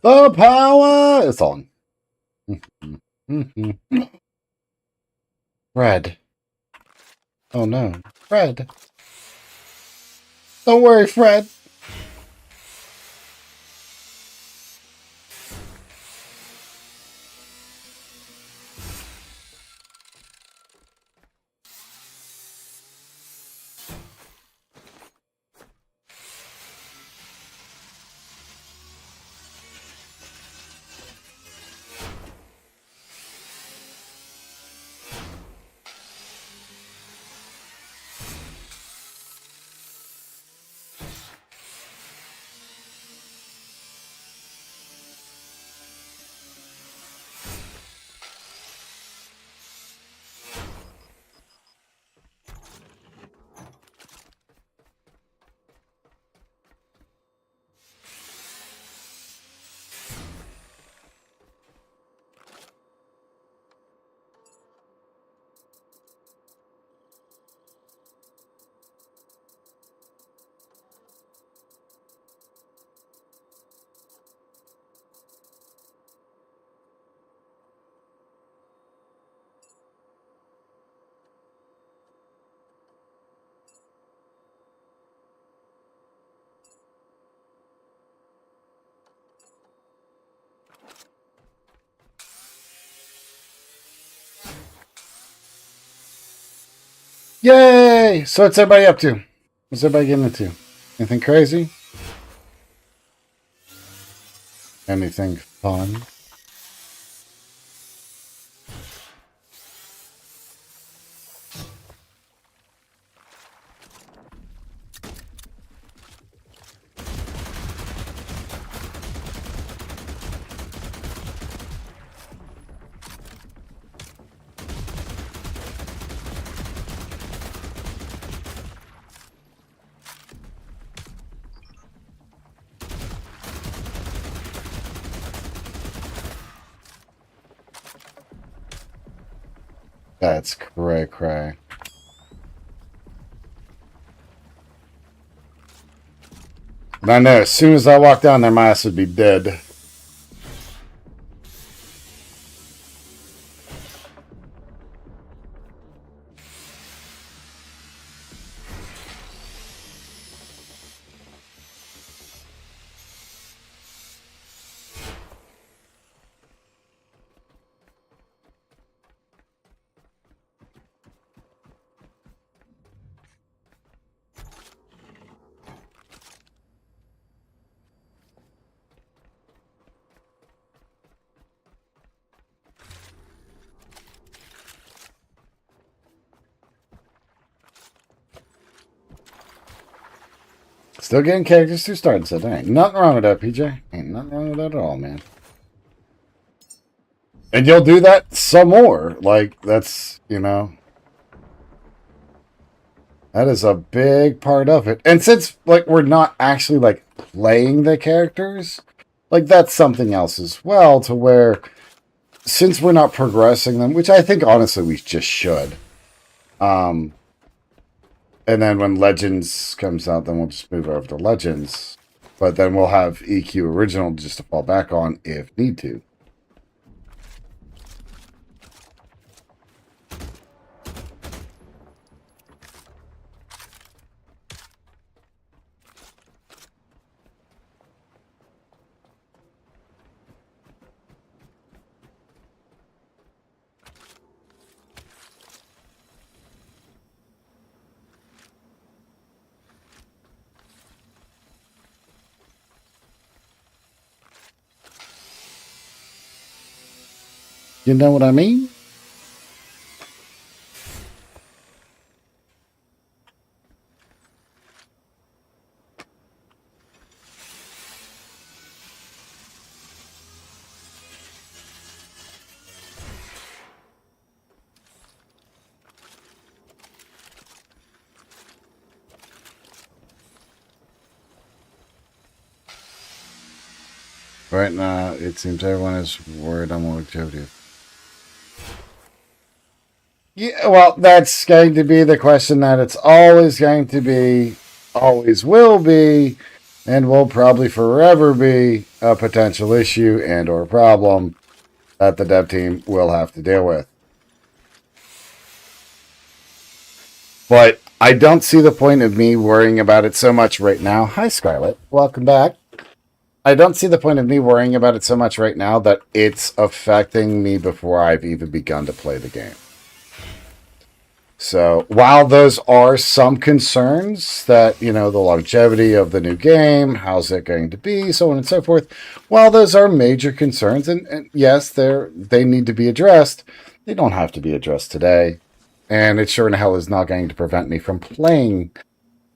The power is on. Fred. Oh no. Fred. Don't worry, Fred. Yay! So what's everybody up to? What's everybody getting into? Anything crazy? Anything fun? That's cray. And I know as soon as I walk down there, my ass would be dead. Still getting characters to start, so there ain't nothing wrong with that, PJ. Ain't nothing wrong with that at all, man. And you'll do that some more. Like, that's, that is a big part of it. And since, like, we're not actually, like, playing the characters, like, that's something else as well, to where, since we're not progressing them, which I think, honestly, we just should, and then when Legends comes out, then we'll just move over to Legends. But then we'll have EQ Original just to fall back on if need to. You know what I mean? Right now, it seems everyone is worried I'm longevity. Yeah, well, that's going to be the question that it's always going to be, always will be, and will probably forever be a potential issue and or problem that the dev team will have to deal with. But I don't see the point of me worrying about it so much right now. Hi, Scarlett. Welcome back. I don't see the point of me worrying about it so much right now that it's affecting me before I've even begun to play the game. So while those are some concerns that, the longevity of the new game, how's it going to be, so on and so forth, while those are major concerns, and yes, they need to be addressed, they don't have to be addressed today. And it sure in hell is not going to prevent me from playing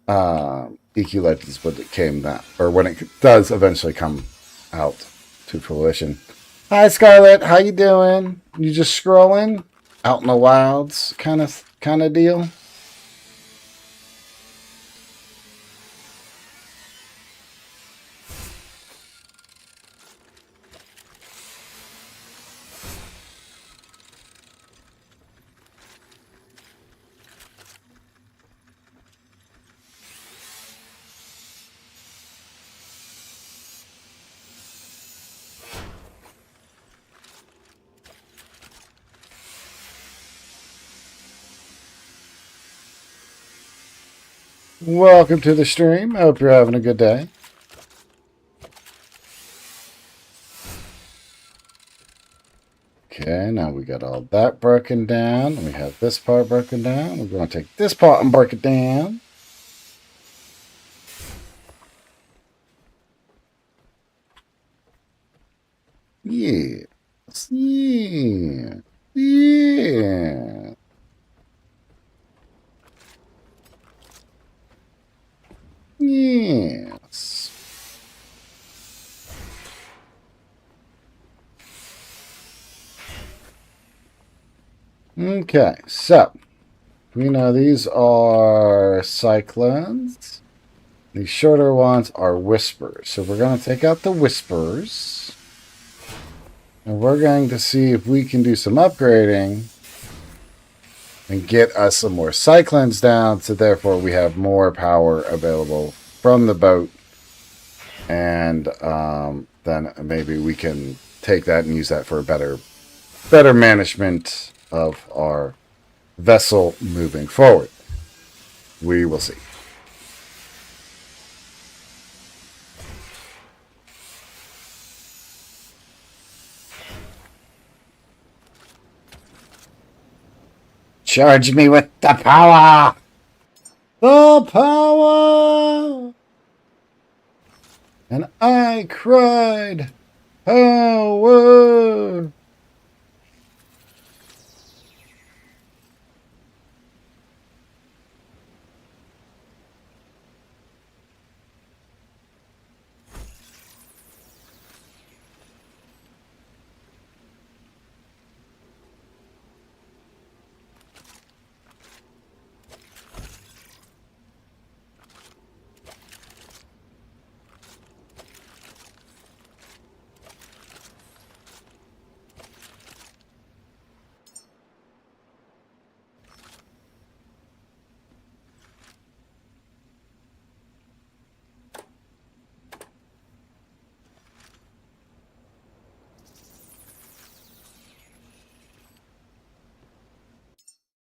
EQ Legends when it does eventually come out to fruition. Hi, Scarlett. How you doing? You just scrolling out in the wilds, kind of deal. Welcome to the stream. I hope you're having a good day. Okay, now we got all that broken down. We have this part broken down. We're going to take this part and break it down. Yes. Yeah. Yeah. Yes. Okay, so we know these are cyclones. These shorter ones are whispers. So we're going to take out the whispers. And we're going to see if we can do some upgrading and get us some more cyclones down. So therefore we have more power available from the boat. And then maybe we can take that and use that for a better management of our vessel moving forward. We will see. Charge me with the power! The power! And I cried, power!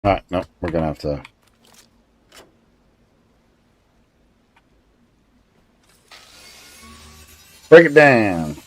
Alright, no, we're gonna have to break it down.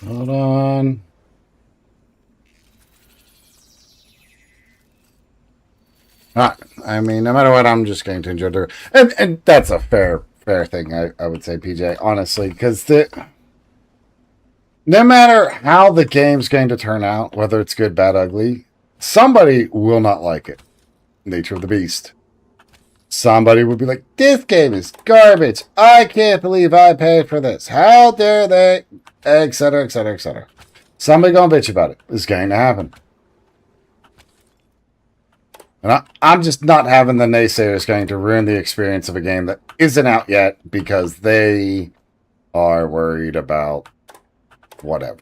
Hold on. I mean, no matter what, I'm just going to enjoy it. And that's a fair thing, I would say, PJ, honestly, because no matter how the game's going to turn out, whether it's good, bad, ugly, somebody will not like it. Nature of the beast. Somebody would be like, this game is garbage. I can't believe I paid for this. How dare they? Etc., etc., etc. Somebody gonna bitch about it. It's going to happen. And I'm just not having the naysayers going to ruin the experience of a game that isn't out yet because they are worried about whatever.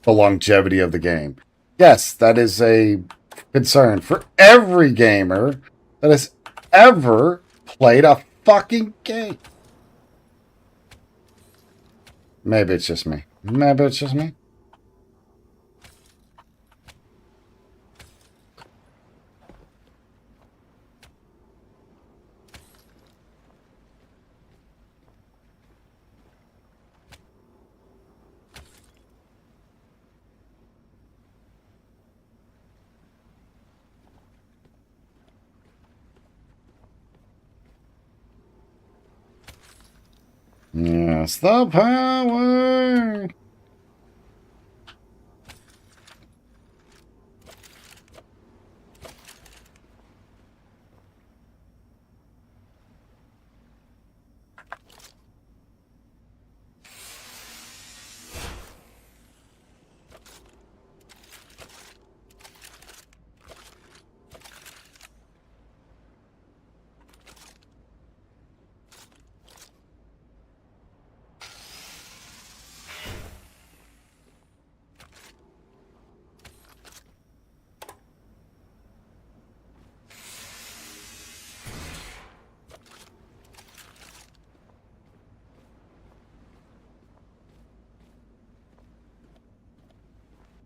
The longevity of the game. Yes, that is a concern for every gamer that has ever played a fucking game. Maybe it's just me. Maybe it's just me. Yes, the power.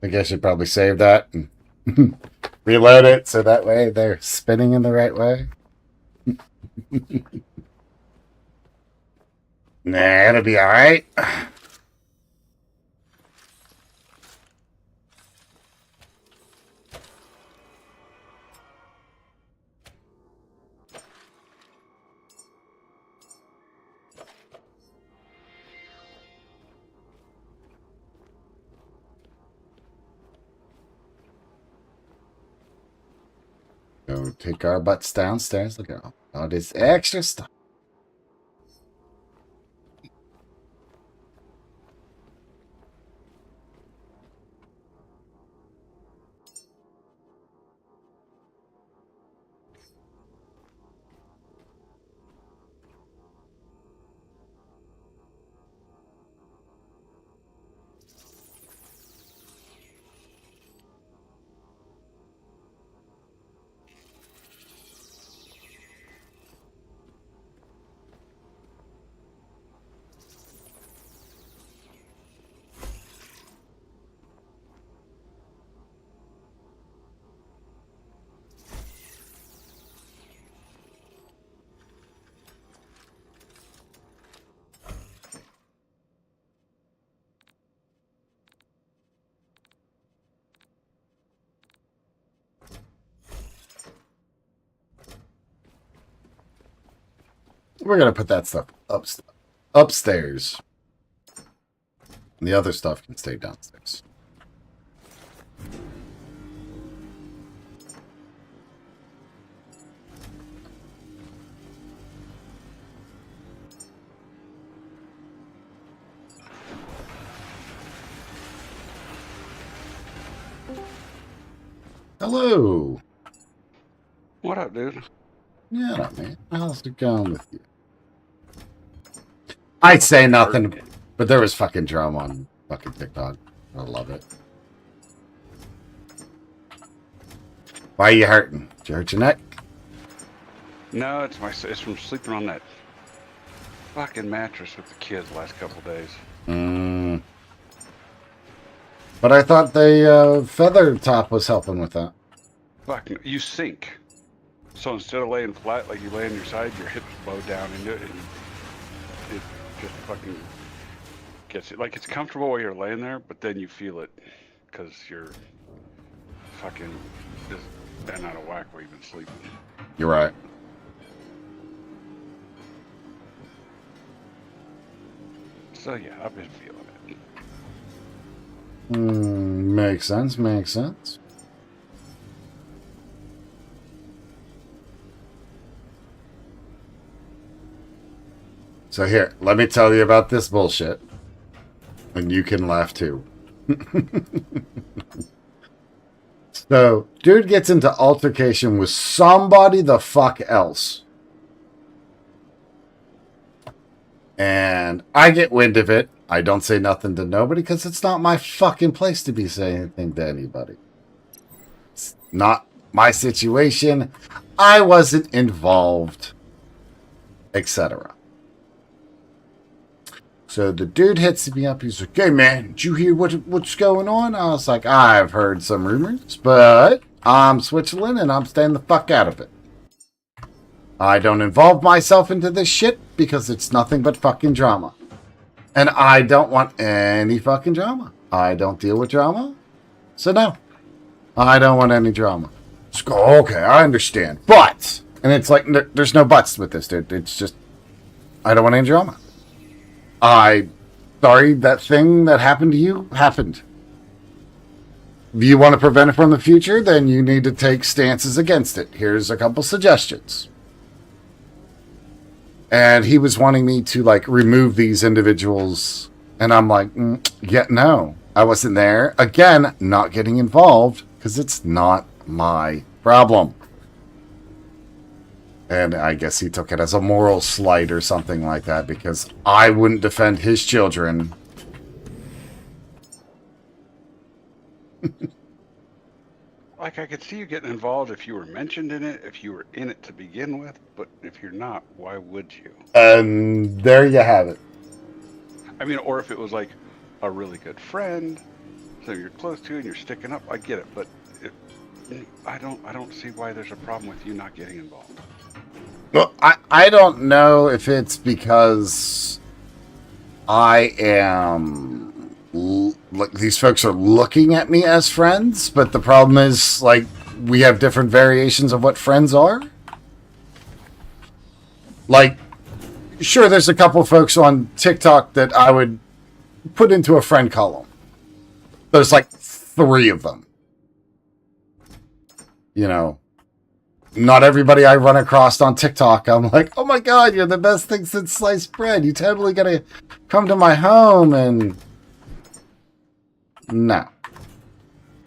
I guess I should probably save that and reload it so that way they're spinning in the right way. Nah, it'll be alright. Go take our butts downstairs. Look at all this extra stuff. We're gonna put that stuff upstairs. And the other stuff can stay downstairs. Hello. What up, dude? Yeah, man. How's it going with you? I'd say nothing, but there was fucking drama on fucking TikTok. I love it. Why are you hurting? Did you hurt your neck? No, it's from sleeping on that fucking mattress with the kids the last couple of days. But I thought the feather top was helping with that. Fucking, you sink. So instead of laying flat like you lay on your side, your hips bow down into it, and it just fucking gets it. Like, it's comfortable while you're laying there, but then you feel it because you're fucking just bent out of whack while you've been sleeping. You're right. So yeah, I've been feeling it. Makes sense. Makes sense. So here, let me tell you about this bullshit. And you can laugh too. So, dude gets into altercation with somebody the fuck else. And I get wind of it. I don't say nothing to nobody because it's not my fucking place to be saying anything to anybody. It's not my situation. I wasn't involved, etc. So the dude hits me up. He's like, "Hey man, did you hear what's going on?" I was like, "I've heard some rumors, but I'm Switzerland and I'm staying the fuck out of it. I don't involve myself into this shit because it's nothing but fucking drama. And I don't want any fucking drama. I don't deal with drama. So no, I don't want any drama." Just go, "Okay, I understand. But," and it's like, there's no buts with this, dude. It's just, I don't want any drama. Sorry, that thing that happened to you happened. If you want to prevent it from the future, then you need to take stances against it. Here's a couple suggestions. And he was wanting me to, like, remove these individuals. And I'm like, yeah, no, I wasn't there. Again, not getting involved because it's not my problem. And I guess he took it as a moral slight or something like that because I wouldn't defend his children. Like, I could see you getting involved if you were mentioned in it, if you were in it to begin with, but if you're not, why would you? And there you have it. I mean, or if it was like a really good friend, so you're close to and you're sticking up, I get it, but I don't see why there's a problem with you not getting involved. Well, I don't know if it's because I am, like, these folks are looking at me as friends, but the problem is, like, we have different variations of what friends are. Like, sure, there's a couple folks on TikTok that I would put into a friend column. There's like 3 of them. You know, not everybody I run across on TikTok, I'm like, "Oh my God, you're the best thing since sliced bread. You totally gotta come to my home." And no.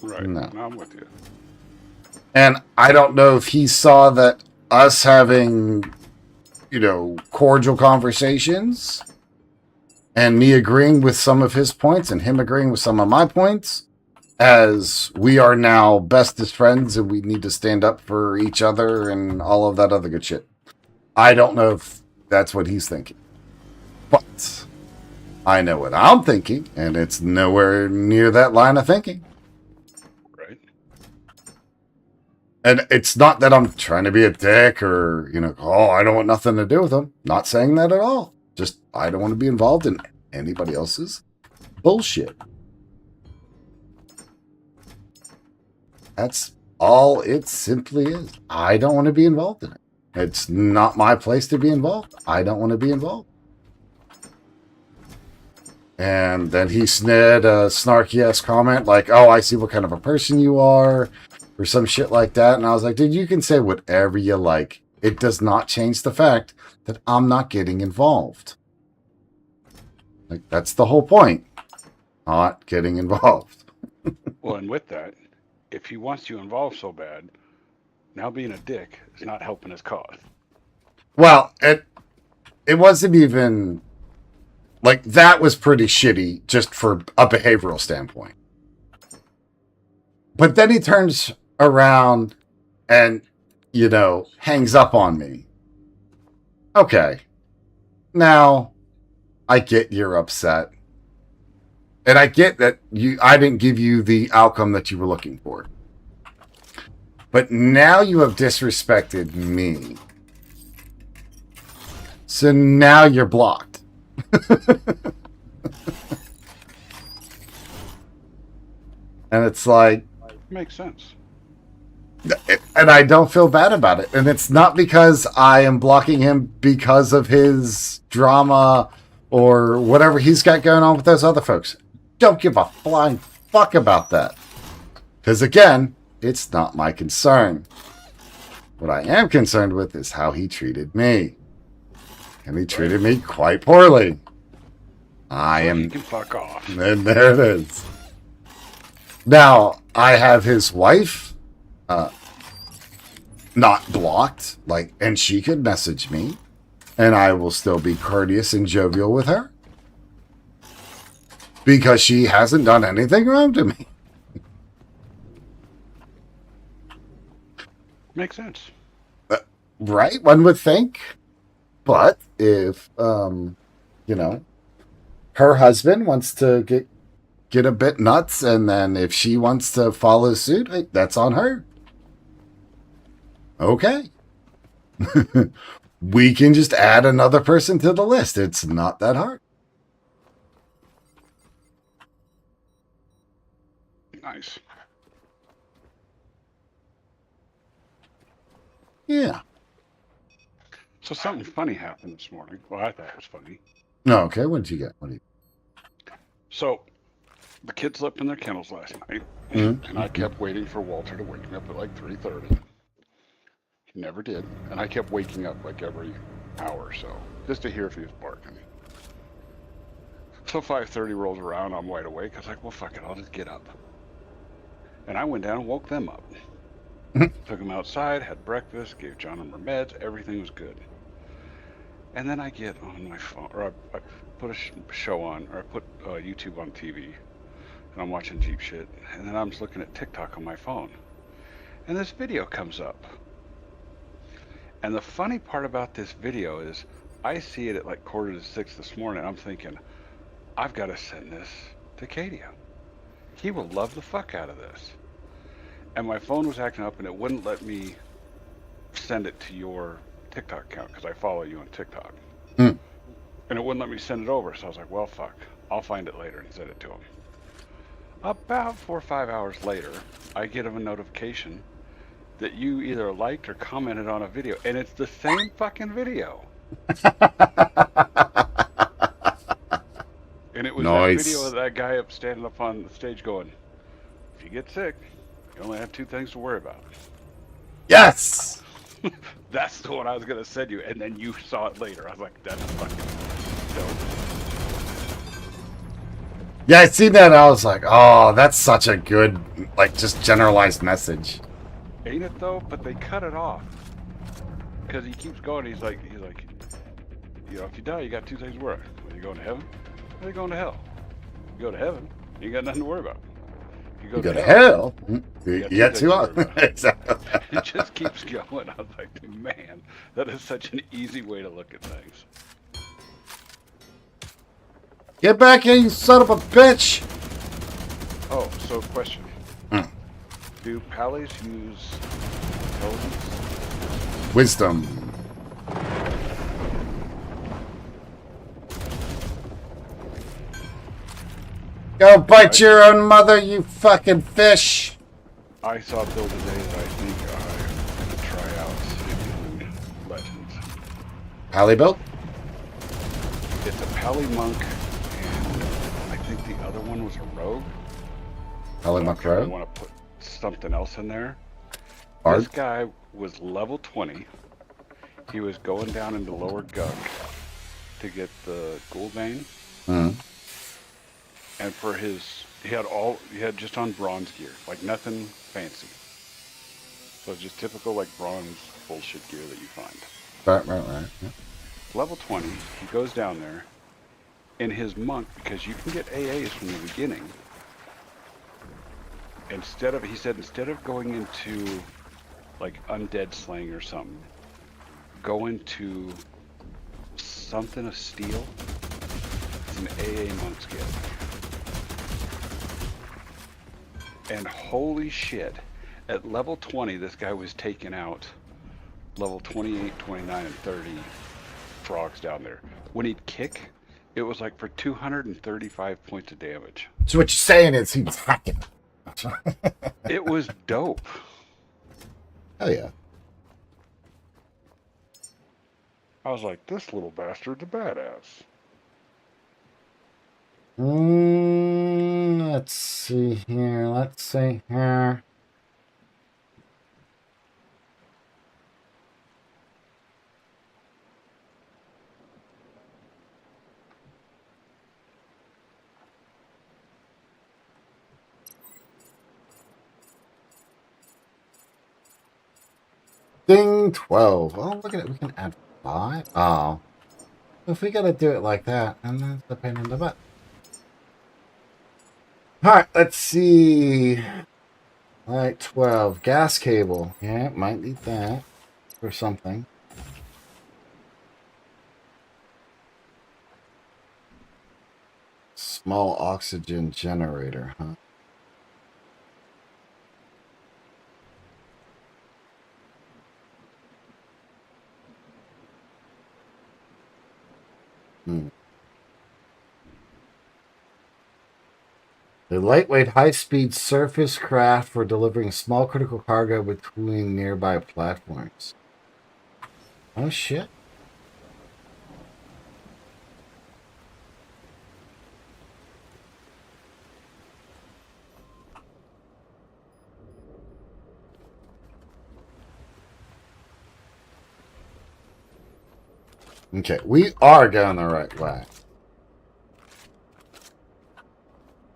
Right. No. I'm with you. And I don't know if he saw that us having, you know, cordial conversations and me agreeing with some of his points and him agreeing with some of my points, as we are now bestest friends and we need to stand up for each other and all of that other good shit. I don't know if that's what he's thinking. But I know what I'm thinking, and it's nowhere near that line of thinking. Right. And it's not that I'm trying to be a dick or, you know, "Oh, I don't want nothing to do with him." Not saying that at all. Just, I don't want to be involved in anybody else's bullshit. That's all it simply is. I don't want to be involved in it. It's not my place to be involved. I don't want to be involved. And then he snid a snarky-ass comment like, "Oh, I see what kind of a person you are," or some shit like that. And I was like, "Dude, you can say whatever you like. It does not change the fact that I'm not getting involved." Like, that's the whole point. Not getting involved. Well, and with that, if he wants you involved so bad, now being a dick is not helping his cause. Well, it wasn't even, like, that was pretty shitty just for a behavioral standpoint. But then he turns around and, you know, hangs up on me. Okay. Now, I get you're upset. And I get that I didn't give you the outcome that you were looking for. But now you have disrespected me. So now you're blocked. And it's like, Makes sense. and I don't feel bad about it. And it's not because I am blocking him because of his drama or whatever he's got going on with those other folks. Don't give a flying fuck about that. Because again, it's not my concern. What I am concerned with is how he treated me. And he treated me quite poorly. You can fuck off. And there it is. Now, I have his wife not blocked, and she could message me, and I will still be courteous and jovial with her. Because she hasn't done anything wrong to me. Makes sense. Right? One would think. But if, her husband wants to get a bit nuts, and then if she wants to follow suit, that's on her. Okay. We can just add another person to the list. It's not that hard. Nice. Yeah. So something funny happened this morning. Well, I thought it was funny. No, okay. What did you get? So the kids slept in their kennels last night, Mm-hmm. and I kept waiting for Walter to wake me up at like 3:30. He never did, and I kept waking up like every hour or so just to hear if he was barking. So 5:30 rolls around, I'm wide awake. I was like, well, fuck it, I'll just get up. And I went down and woke them up. Took them outside, had breakfast, gave John and her meds, everything was good. And then I get on my phone, or I put a show on, or I put YouTube on TV, and I'm watching Jeep shit, and then I'm just looking at TikTok on my phone. And this video comes up. And the funny part about this video is, I see it at like 5:45 this morning, I'm thinking, I've got to send this to Kadia. He will love the fuck out of this. And my phone was acting up, and it wouldn't let me send it to your TikTok account because I follow you on TikTok. And it wouldn't let me send it over, so I was like, well, fuck. I'll find it later and send it to him. About 4 or 5 hours later, I get him a notification that you either liked or commented on a video, and it's the same fucking video. And it was Nice. that video of that guy standing up on the stage going, if you get sick, you only have 2 things to worry about. Yes! That's the one I was going to send you, and then you saw it later. I was like, that's fucking dope. Yeah, I seen that, and I was like, oh, that's such a good, just generalized message. Ain't it though? But they cut it off. Because he keeps going, he's like, if you die, you got 2 things to worry. Are you going to heaven? Or are you going to hell? You go to heaven, you got nothing to worry about. You go to hell. You got 2 options. Exactly. It just keeps going. I was like, man, that is such an easy way to look at things. Get back here, you son of a bitch! Oh, so question. Do pallies use intelligence? Wisdom. Go bite your own mother, you fucking fish! I saw a build today that I think I'm going to try out in Legends. Pally build? It's a pally monk, and I think the other one was a rogue. Pally monk I rogue? want to put something else in there. Bard? This guy was level 20. He was going down into lower gunk to get the ghoul vein. And for his, he had just on bronze gear, like nothing fancy. So it's just typical like bronze bullshit gear that you find. Right. Yeah. Level 20, he goes down there. In his monk, because you can get AAs from the beginning. He said instead of going into like undead slaying or something, go into something of steel. It's an AA monk skill. And holy shit, at level 20, this guy was taking out level 28, 29, and 30 frogs down there. When he'd kick, it was like for 235 points of damage. So what you're saying is he was hacking. much. It was dope. Hell yeah. I was like, this little bastard's a badass. Let's see here. Let's see here. Ding 12. Oh, look at it. We can add 5. Oh. If we gotta do it like that, and that's the pain in the butt. Alright, let's see. Alright, 12. Gas cable. Yeah, might need that for something. Small oxygen generator, huh? A lightweight, high-speed surface craft for delivering small critical cargo between nearby platforms. Oh, shit. Okay, we are going the right way.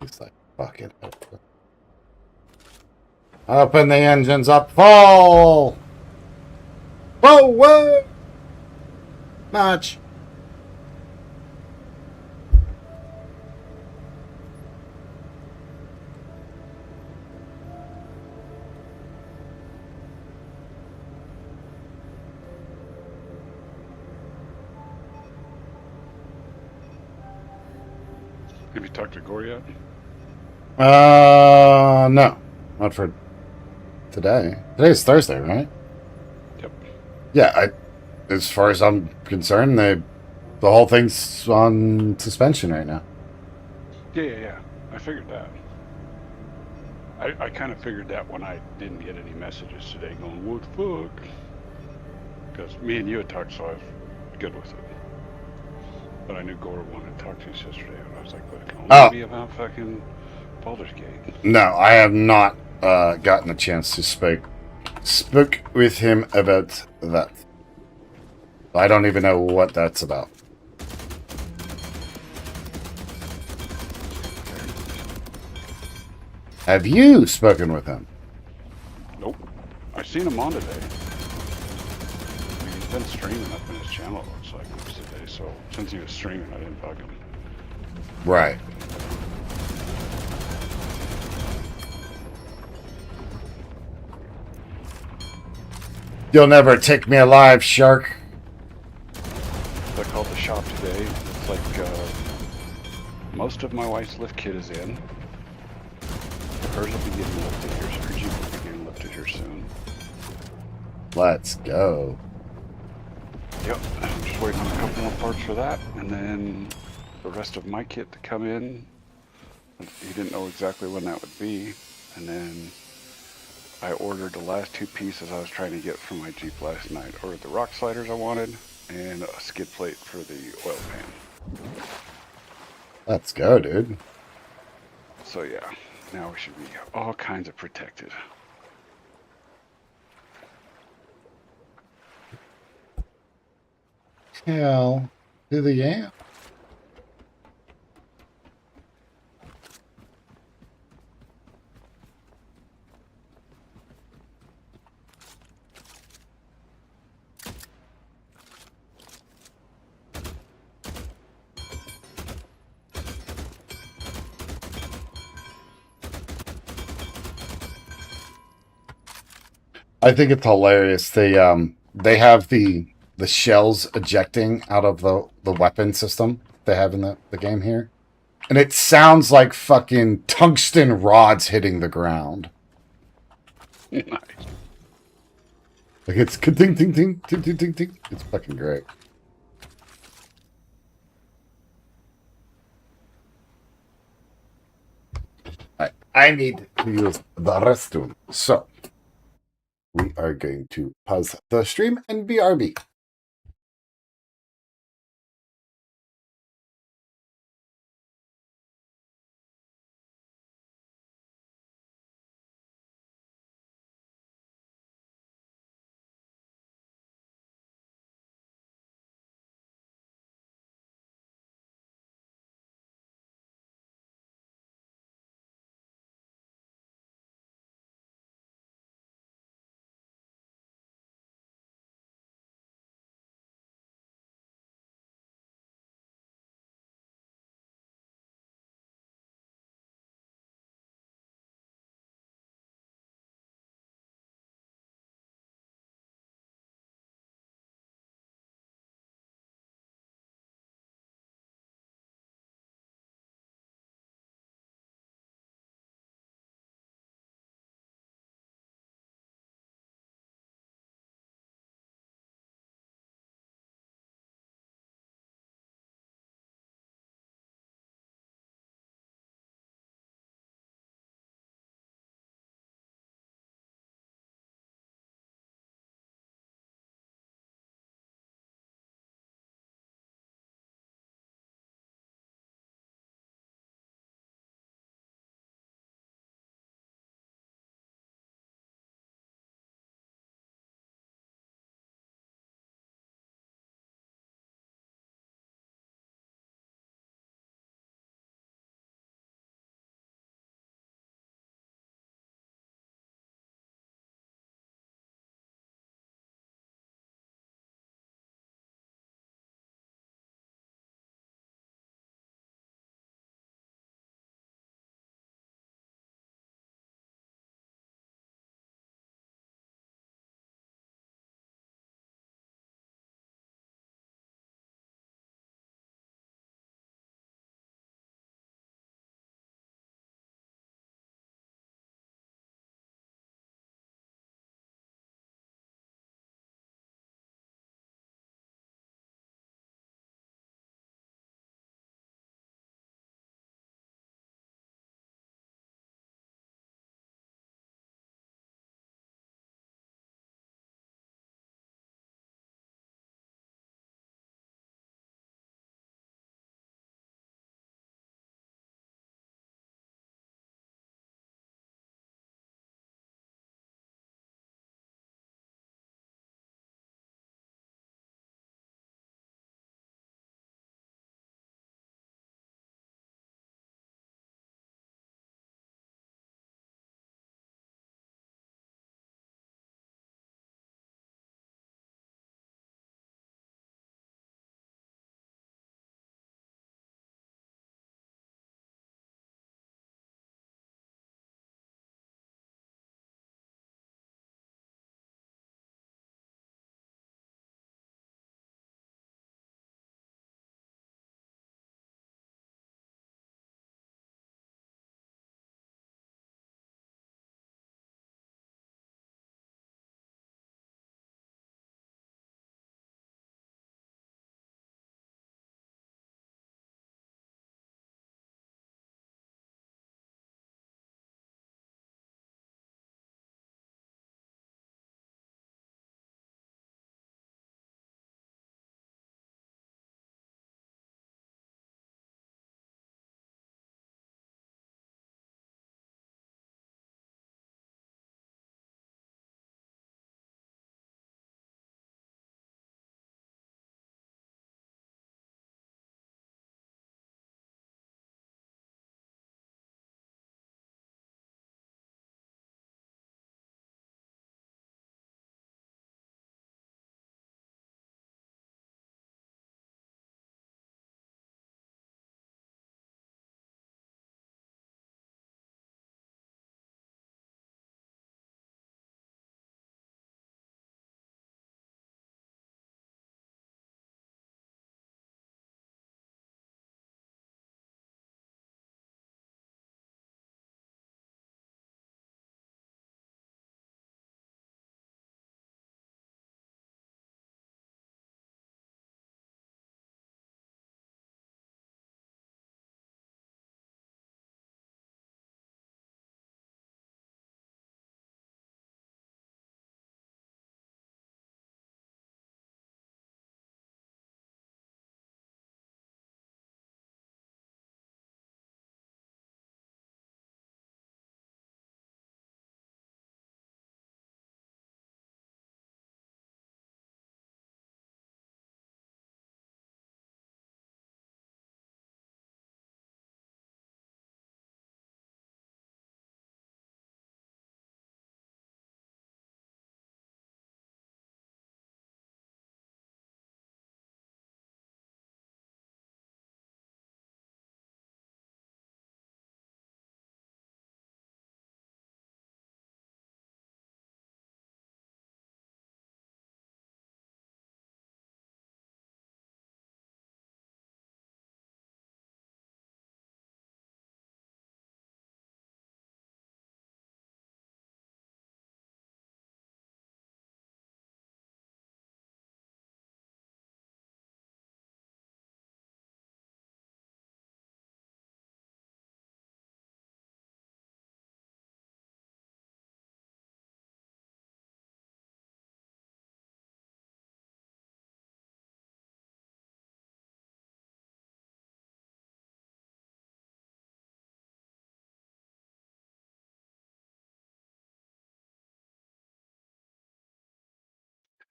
He's like, fuck it. Open the engines up. Fall! Whoa, whoa! March. Have you talked to Gore yet? No. Not for today. Today's Thursday, right? Yep. Yeah, as far as I'm concerned, the whole thing's on suspension right now. Yeah. I figured that. I kind of figured that when I didn't get any messages today going, what the fuck? Because me and you had talked, so I was good with it. But I knew Gore wanted to talk to us yesterday, and I was like, but it can only be about fucking Baldur's Gate. No, I have not gotten a chance to speak with him about that. I don't even know what that's about. Have you spoken with him? Nope. I seen him on today. He's been streaming up in his channel, it looks like, most today, so since he was streaming, I didn't bug him. Right. You'll never take me alive, shark. I called the shop today. It's like most of my wife's lift kit is in. Hers will be getting lifted here. Her Jeep will be getting lifted here soon. Let's go. Yep. I'm just waiting on a couple more parts for that, and then the rest of my kit to come in. He didn't know exactly when that would be, and then I ordered the last 2 pieces I was trying to get from my Jeep last night. Ordered the rock sliders I wanted, and a skid plate for the oil pan. Let's go, dude. So yeah, now we should be all kinds of protected. Hell to the yeah. I think it's hilarious. They have the shells ejecting out of the weapon system they have in the game here. And it sounds like fucking tungsten rods hitting the ground. Nice. Like it's ting ting ting ting ting ting ting. It's fucking great. I need to use the restroom. So we are going to pause the stream and BRB.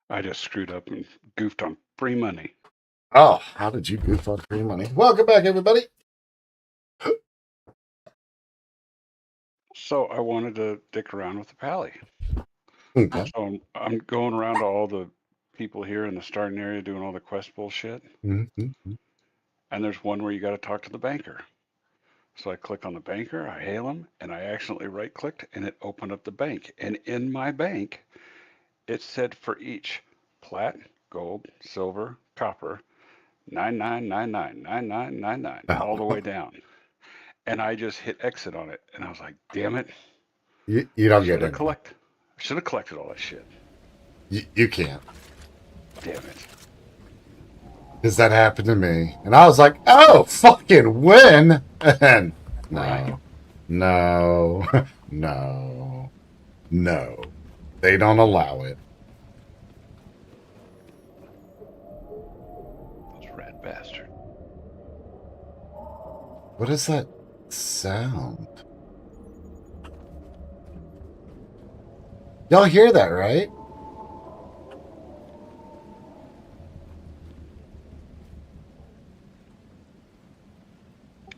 I just screwed up and goofed on free money. Oh, how did you goof on free money? Welcome back, everybody. So I wanted to dick around with the Pally. Okay. So I'm going around to all the people here in the starting area doing all the quest bullshit. Mm-hmm. And there's one where you got to talk to the banker. So I click on the banker, I hail him, and I accidentally right clicked and it opened up the bank. And in my bank, it said for each plat, gold, silver, copper, 99999999 all the way down. And I just hit exit on it. And I was like, damn it. You I don't get should have anything. collected all that shit. You can't. Damn it. Because that happened to me. And I was like, oh, fucking win. And Right. no, no, no, no. They don't allow it. Those rat bastard. What is that sound? Y'all hear that, right?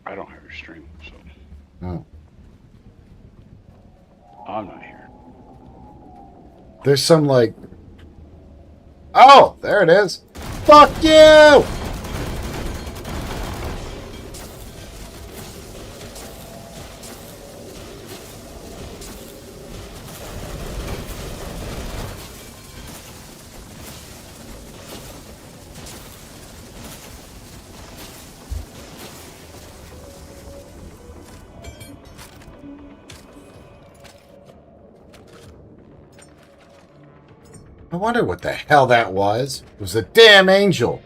I don't have your stream, so Oh. I'm not here. There's some like, oh, there it is. Fuck you! I wonder what the hell that was. It was a damn angel.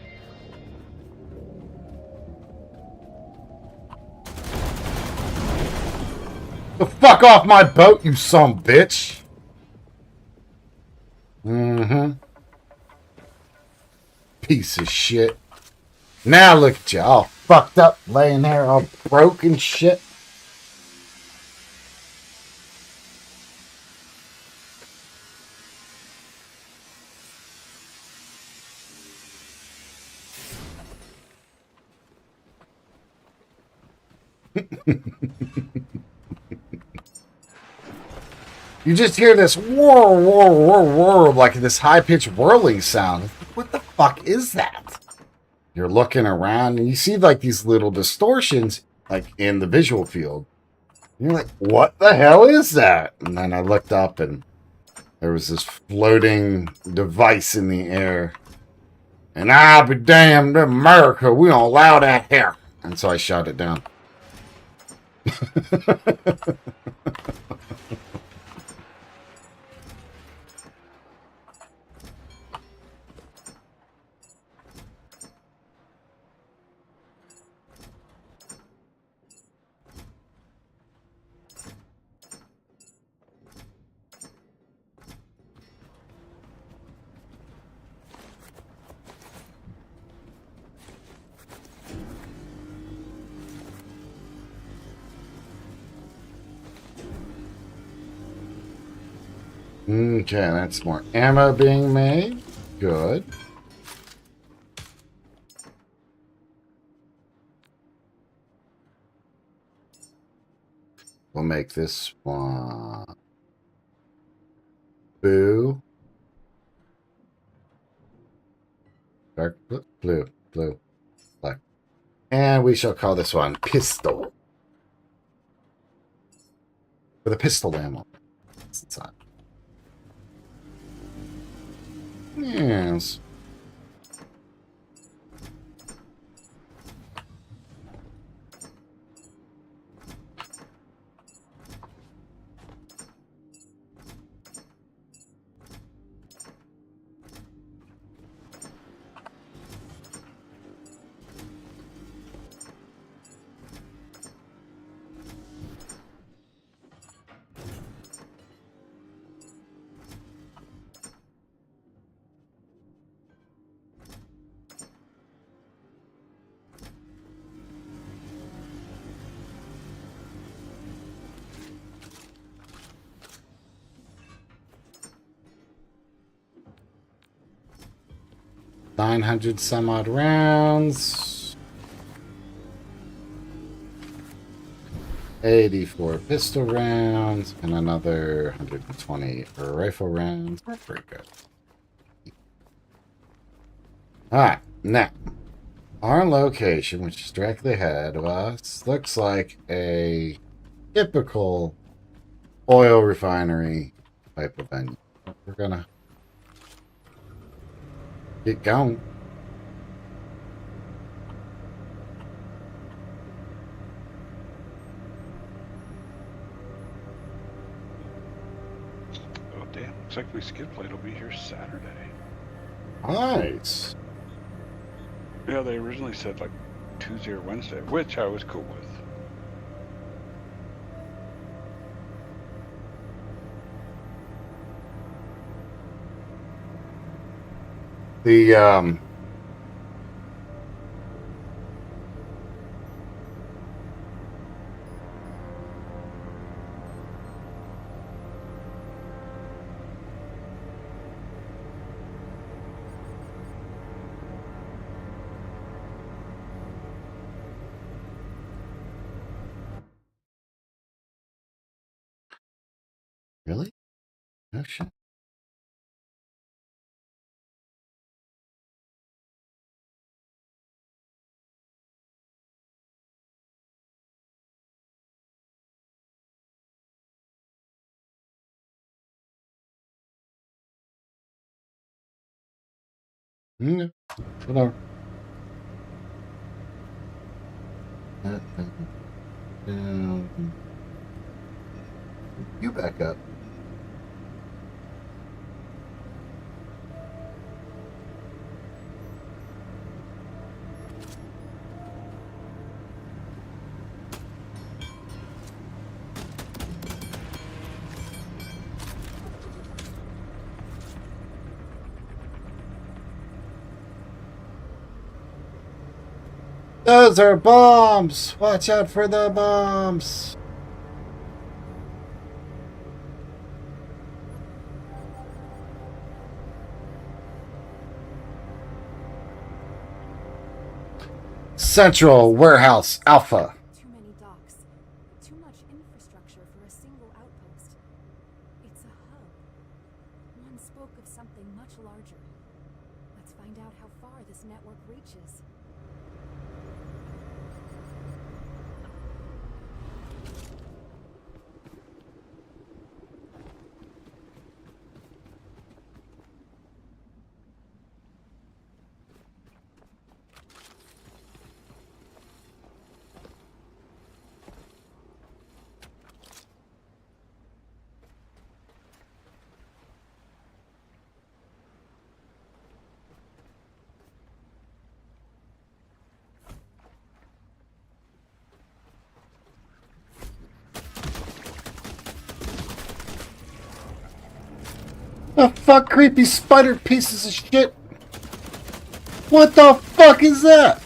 The fuck off my boat, you some bitch. Mm-hmm. Piece of shit. Now look at you, all fucked up, laying there all broken shit. You just hear this whir, whir, whir, whir, like this high-pitched whirling sound. What the fuck is that? You're looking around and you see like these little distortions like in the visual field. You're like, what the hell is that? And then I looked up and there was this floating device in the air. And I'll be damned, America, we don't allow that here. And so I shot it down. Okay, that's more ammo being made. Good. We'll make this one. Blue. Dark blue, blue, black. And we shall call this one pistol. With a pistol ammo. That's inside. Yes. 900 some odd rounds. 84 pistol rounds and another 120 rifle rounds. That's pretty good. Alright, now our location, which is directly ahead of us, looks like a typical oil refinery type of venue. We're gonna get going. Oh, damn. Looks like my skid plate will be here Saturday. Nice. Yeah, they originally said like Tuesday or Wednesday, which I was cool with. The really? No shit. Mm, whatever. You back up. Those are bombs! Watch out for the bombs! Central Warehouse Alpha. Too many docks. Too much infrastructure for a single outpost. It's a hub. One spoke of something much larger. Let's find out how far this network reaches. The fuck, creepy spider pieces of shit! What the fuck is that?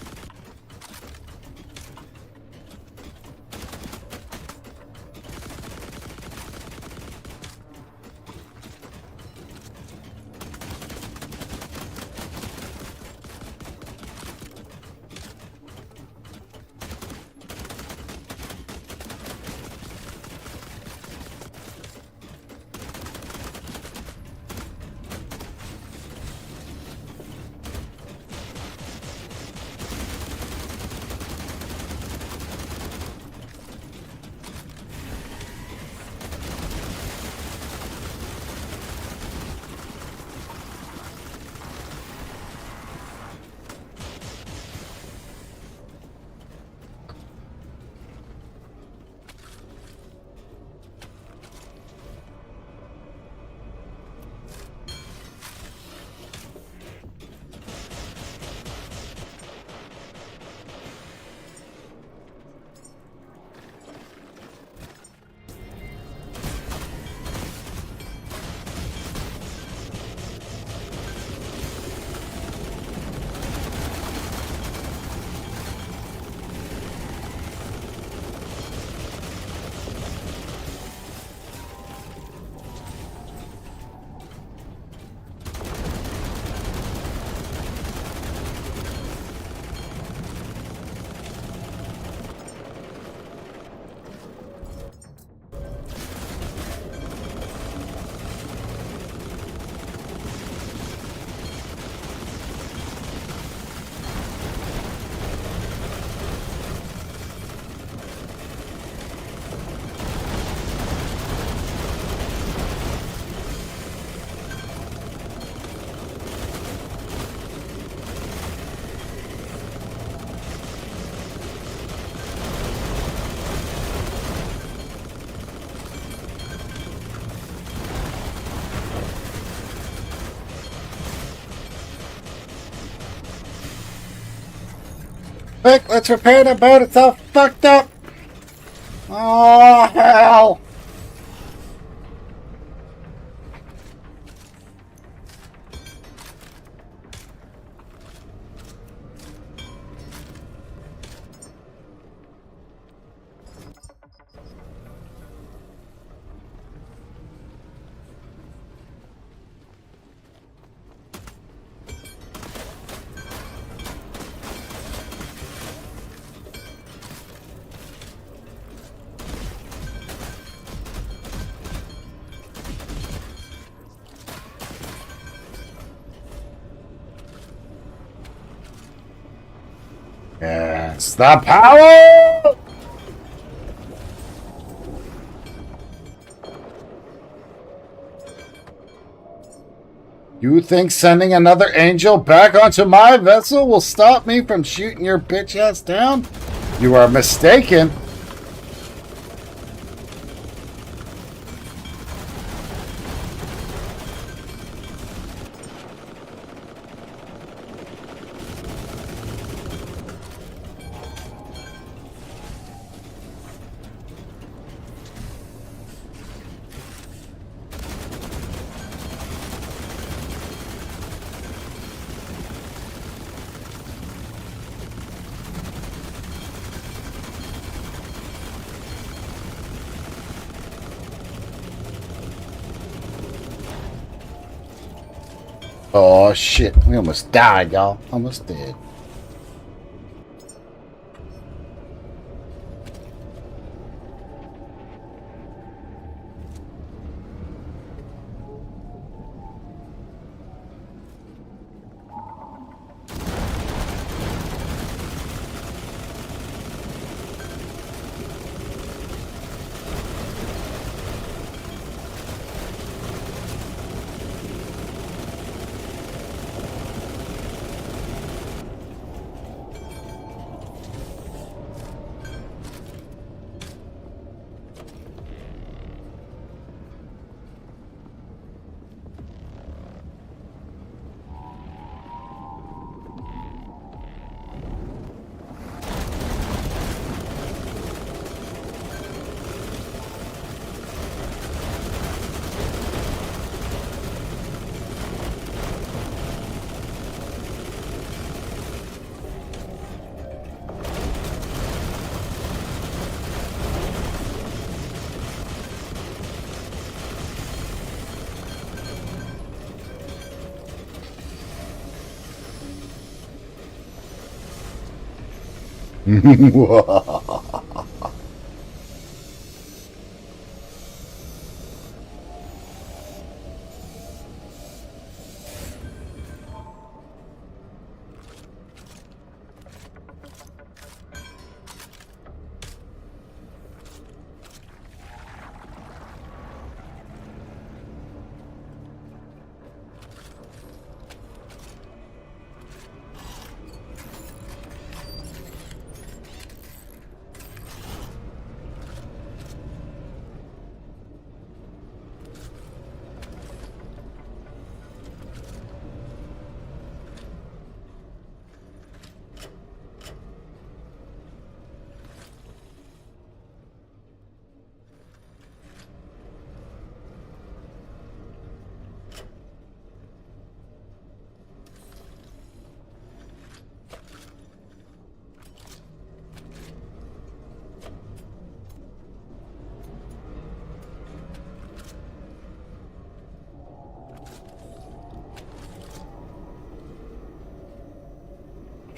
Quick, let's repair the boat. It's all fucked up. Oh, hell. Yes, the power! You think sending another angel back onto my vessel will stop me from shooting your bitch ass down? You are mistaken. Oh shit, we almost died, y'all. Almost dead.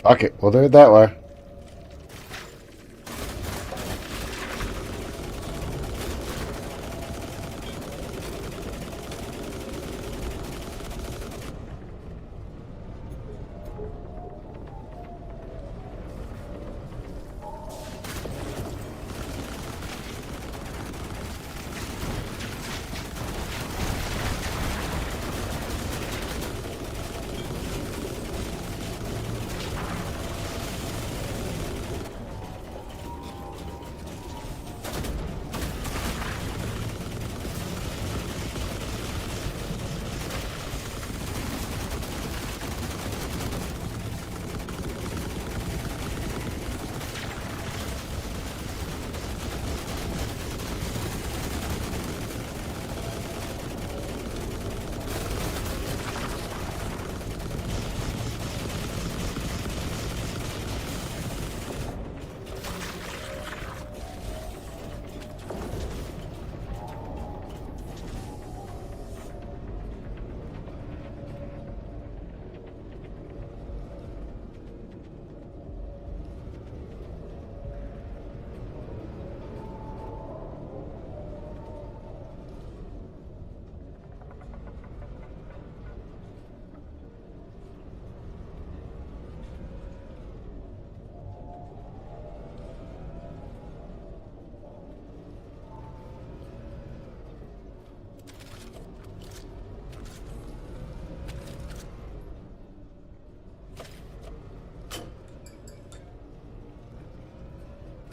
Fuck it, we'll do it that way.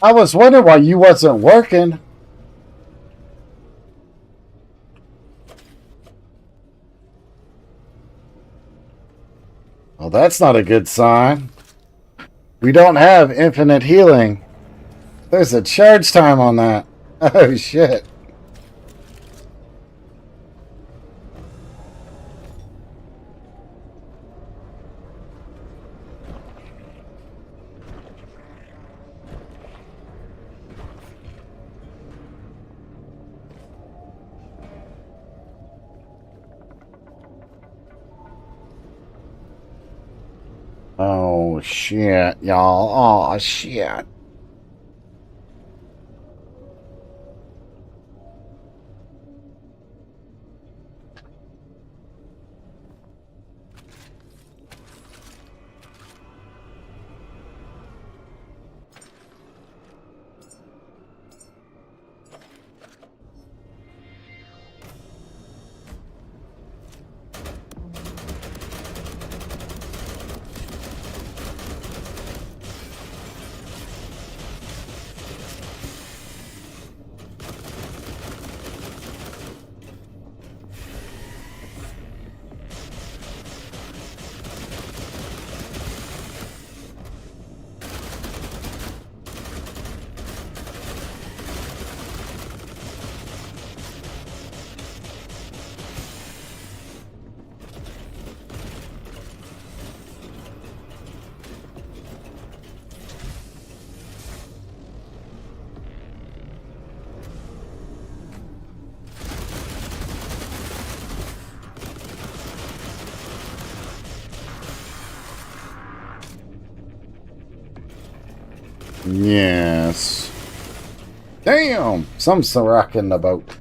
I was wondering why you wasn't working. Well, that's not a good sign. We don't have infinite healing. There's a charge time on that. Oh, shit. Oh, shit, y'all. Oh, shit. Yes. Damn! Some Sirac in the boat.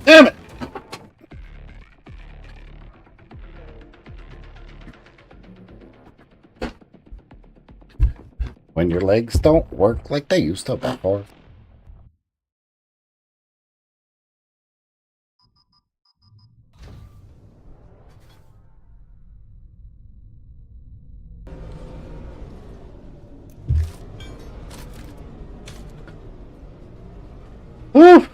Damn it! When your legs don't work like they used to before. Woo!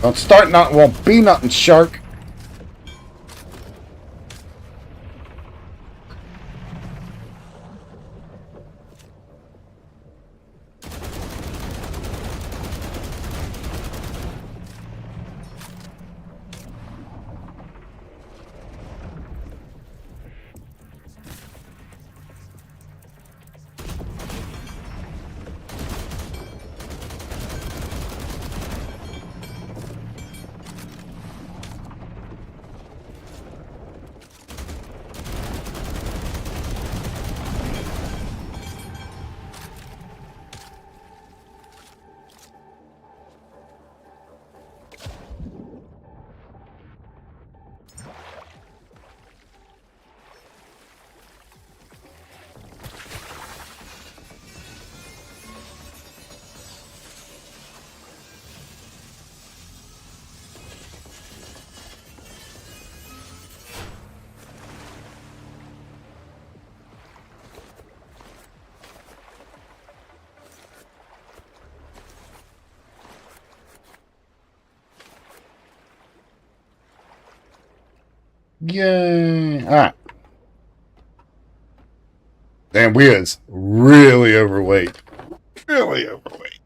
Don't start nothing, won't be nothing, shark. Yay. Alright. Damn, we is really overweight. Really overweight.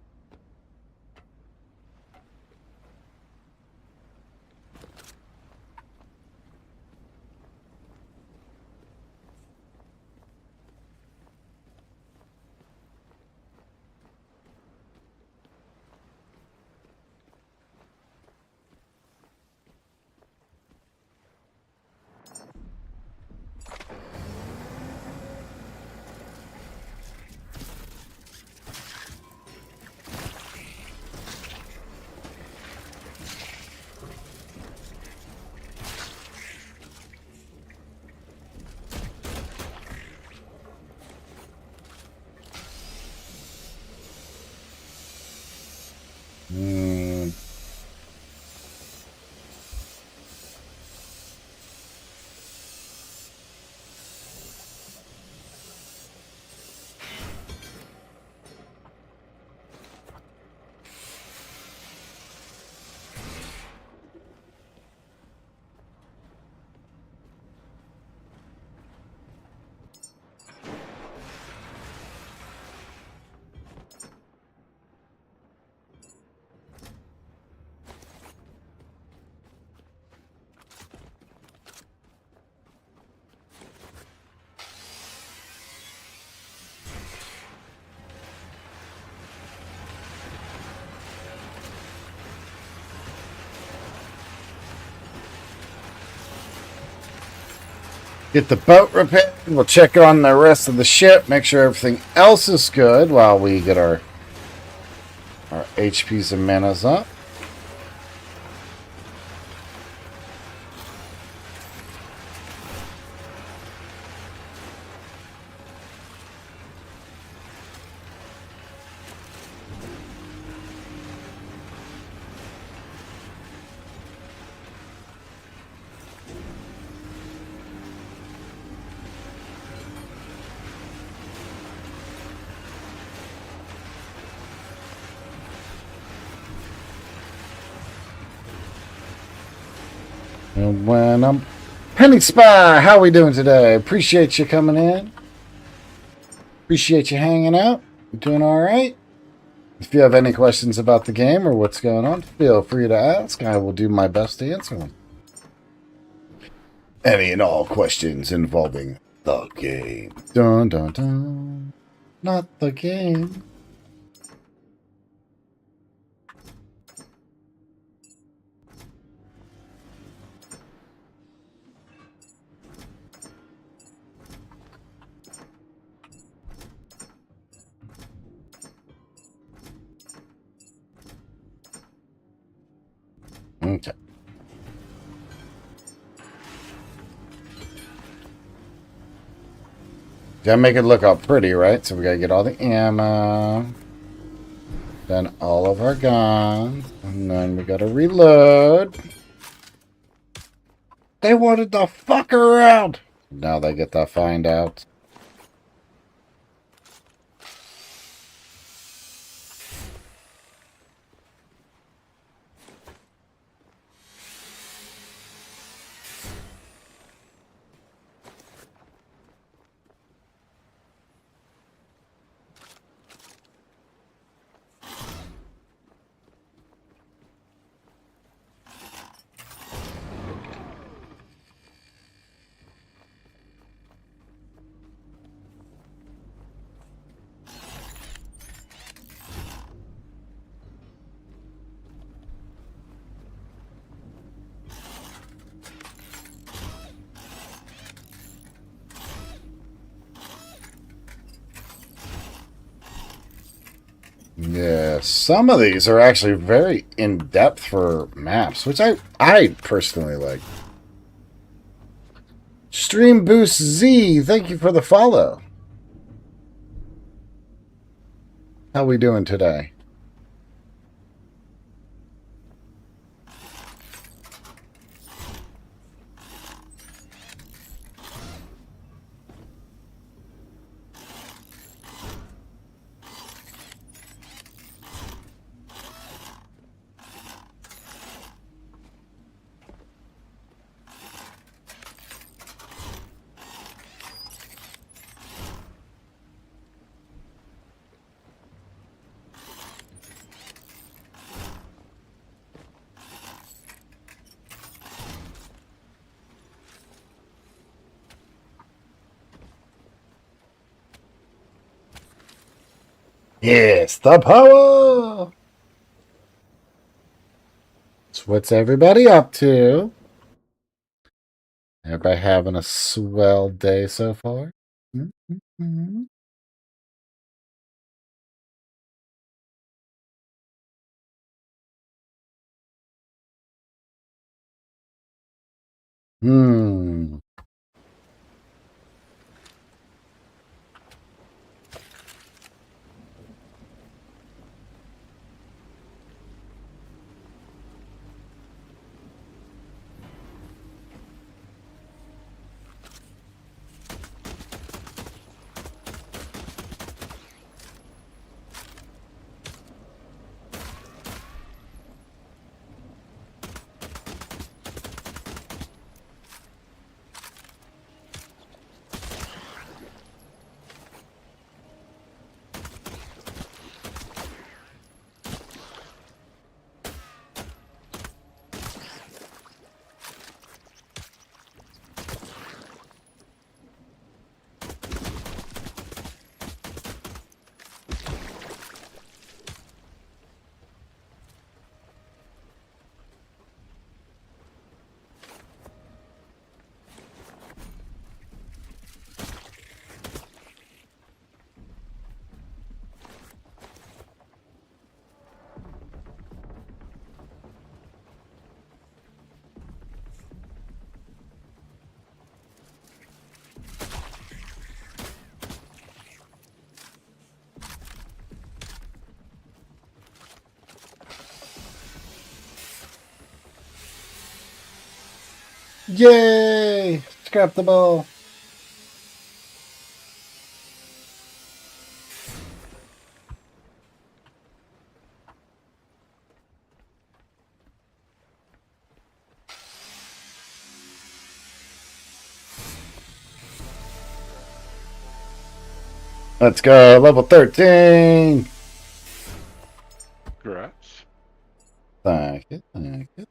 Get the boat repaired. We'll check on the rest of the ship. Make sure everything else is good while we get our HPs and manas up. And when I'm Penny Spy, how we doing today? Appreciate you coming in. Appreciate you hanging out. You doing all right? If you have any questions about the game or what's going on, feel free to ask. I will do my best to answer them. Any and all questions involving the game. Dun dun dun. Not the game. Okay. Gotta make it look all pretty, right? So we gotta get all the ammo. Then all of our guns. And then we gotta reload. They wanted to fuck around. Now they get to find out. Yeah, some of these are actually very in-depth for maps, which I personally like. Stream Boost Z, thank you for the follow. How we doing today? Yes, the power! So what's everybody up to? Everybody having a swell day so far? Mm-hmm. Hmm. Yay! Scrap the ball. Let's go. Level 13. Congrats. Thank you. Thank you.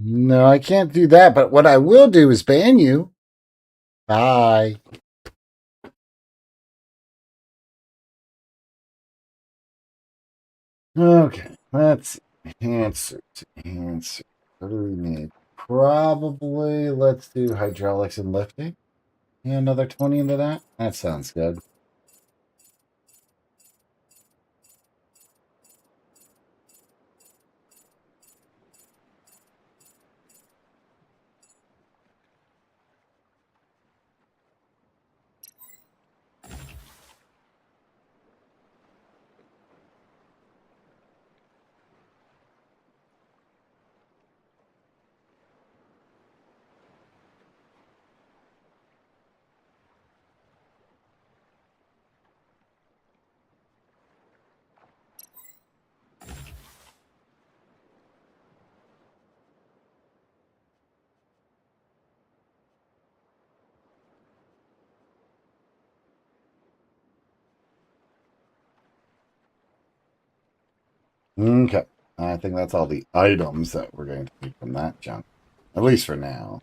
No, I can't do that. But what I will do is ban you. Bye. Okay. Let's answer. Answer. What do we need? Probably let's do hydraulics and lifting. Yeah, another 20 into that. That sounds good. Okay. I think that's all the items that we're going to need from that junk. At least for now.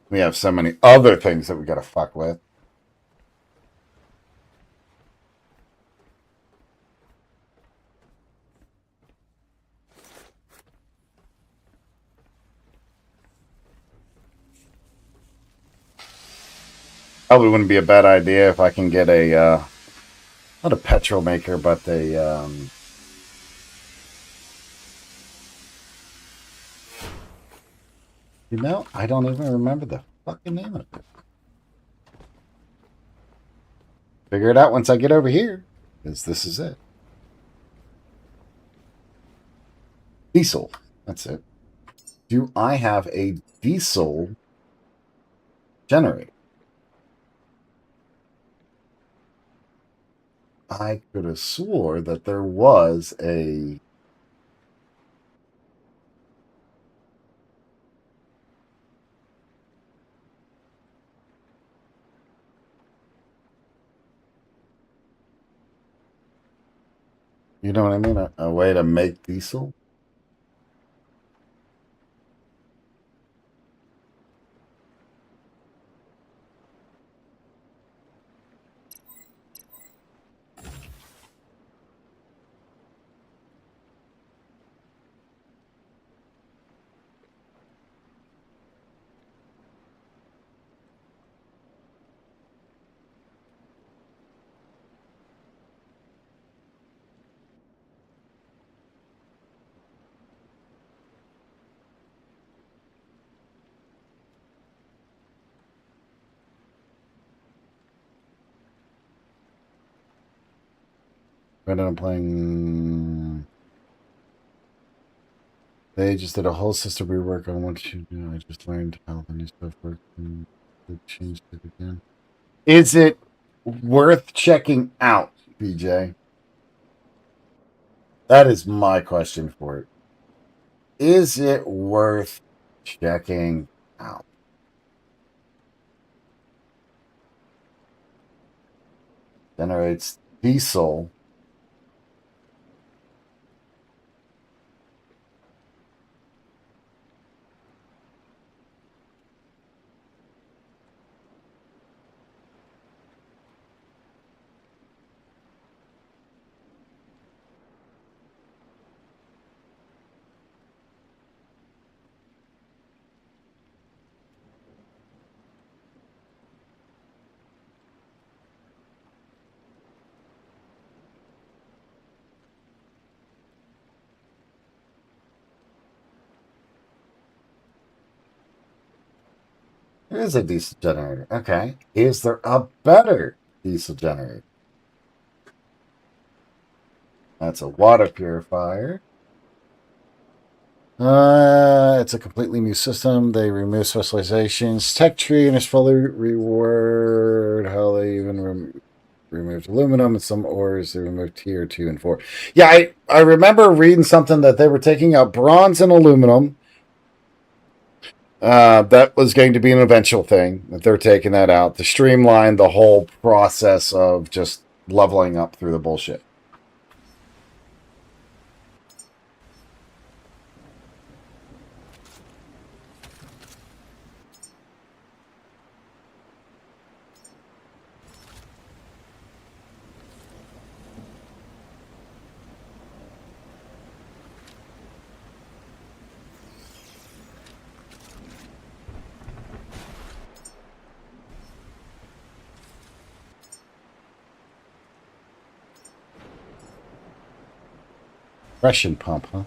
We have so many other things that we gotta fuck with. Probably wouldn't be a bad idea if I can get a not a petrol maker, but a you know, I don't even remember the fucking name of it. Figure it out once I get over here, because this is it. Diesel. That's it. Do I have a diesel generator? I could have swore that there was a. You know what I mean? A way to make diesel? Right now I'm playing. They just did a whole system rework on what you do. I just learned how the new stuff works and they changed it again. Is it worth checking out, BJ? That is my question for it. Is it worth checking out? Generates diesel. There is a diesel generator. Okay. Is there a better diesel generator? That's a water purifier. It's a completely new system. They remove specializations. Tech tree and it's fully reward. How they even removed aluminum and some ores. They removed tier 2 and 4. Yeah, I remember reading something that they were taking out bronze and aluminum. That was going to be an eventual thing that they're taking that out to streamline the whole process of just leveling up through the bullshit. Compression pump, huh?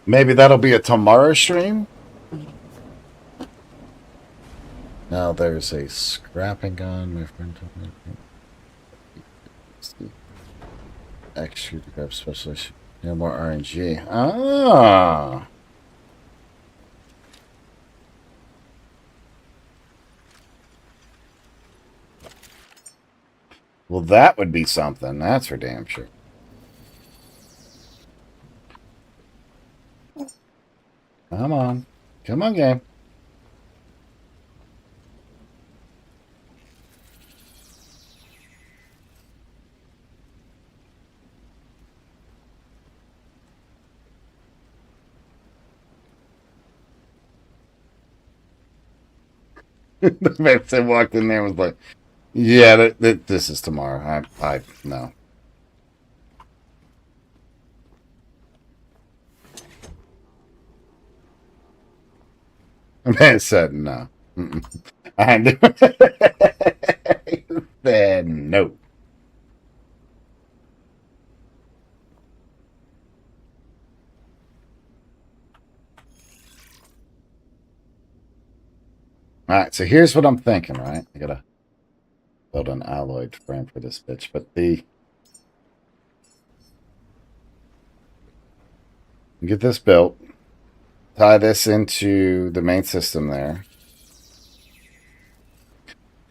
Maybe that'll be a tomorrow stream. Now there's a scrapping gun. My friend told me. Extra to grab specialist. No more RNG. Ah. Well, that would be something. That's for damn sure. Come on. Come on, game. The man walked in there and was like, yeah, this is tomorrow. I no. The man said no. And said no. All right, so here's what I'm thinking, right? I gotta build an alloyed frame for this bitch, but get this built, tie this into the main system there,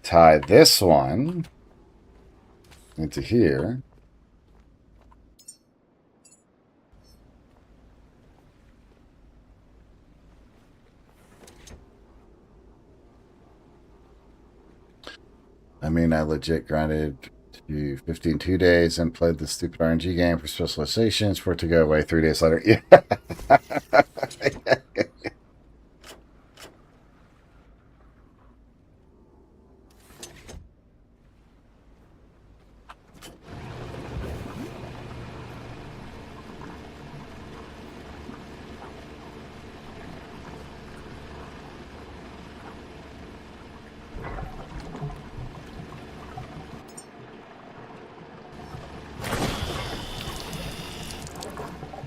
tie this one into here. I mean, I legit grinded to 15 2 days and played the stupid RNG game for specializations for it to go away 3 days later. Yeah.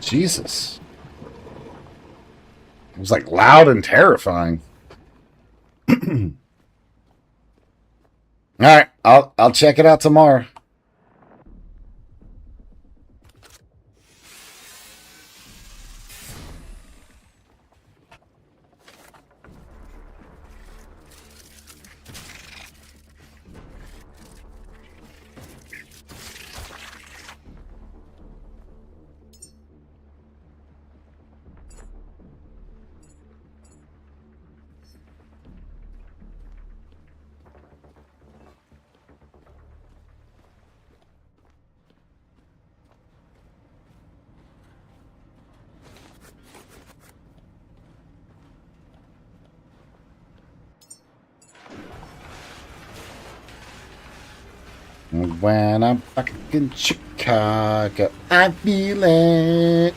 Jesus. It was like loud and terrifying. All right, I'll check it out tomorrow. When I'm back in Chicago, I feel it.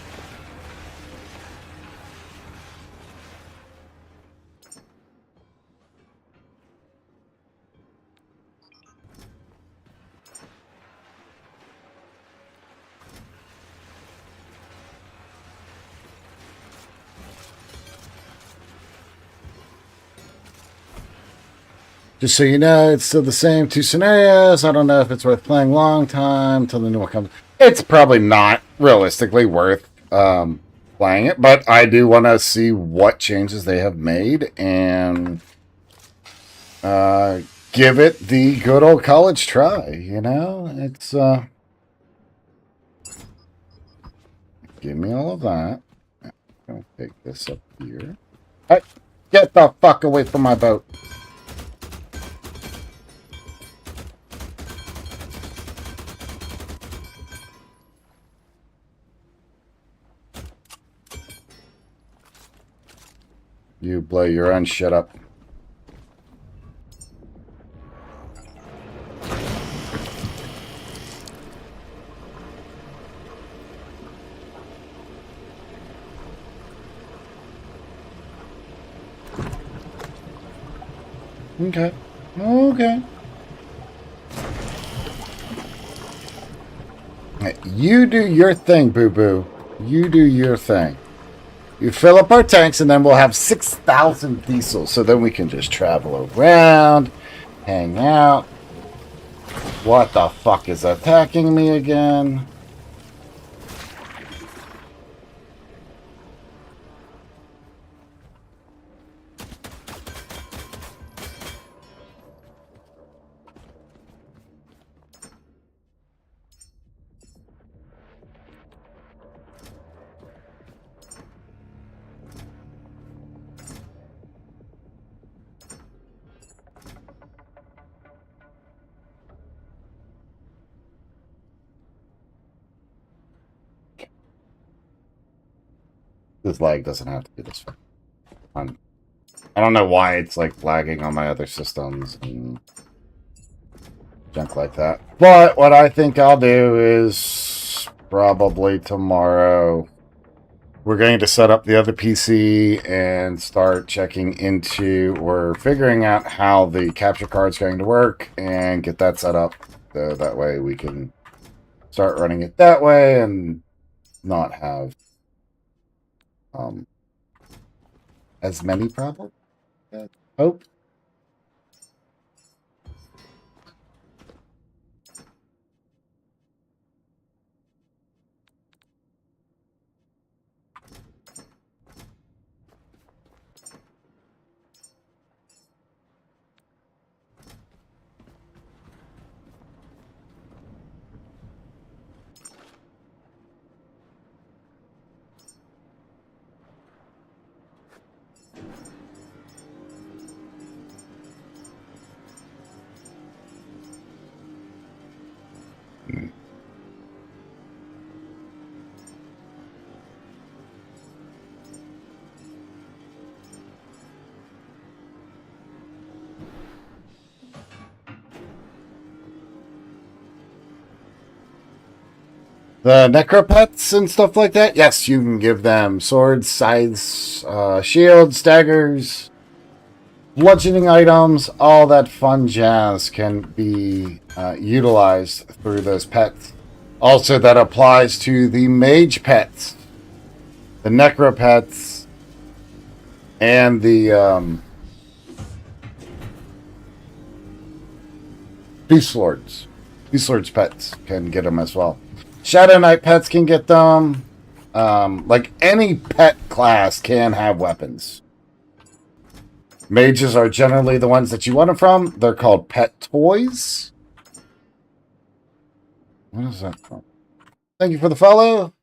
Just so you know, it's still the same two scenarios. I don't know if it's worth playing long time till the new one comes. It's probably not realistically worth playing it, but I do want to see what changes they have made and give it the good old college try. You know, it's give me all of that. I'm gonna take this up here. Hey, get the fuck away from my boat. You blow your own shit up. Okay. Okay. Hey, you do your thing, boo-boo. You do your thing. You fill up our tanks, and then we'll have 6,000 diesel, so then we can just travel around, hang out. What the fuck is attacking me again? This lag doesn't have to be this fun. I don't know why it's like lagging on my other systems and junk like that. But what I think I'll do is probably tomorrow we're going to set up the other PC and start checking into or figuring out how the capture card's going to work and get that set up. So that way we can start running it that way and not have as many problems. I hope. The necropets and stuff like that, yes, you can give them swords, scythes, shields, daggers, bludgeoning items, all that fun jazz can be utilized through those pets. Also, that applies to the mage pets, the necropets, and the beast lords. Beast lords pets can get them as well. Shadow Knight pets can get them. Like any pet class can have weapons. Mages are generally the ones that you want them from. They're called pet toys. What is that from? Thank you for the follow.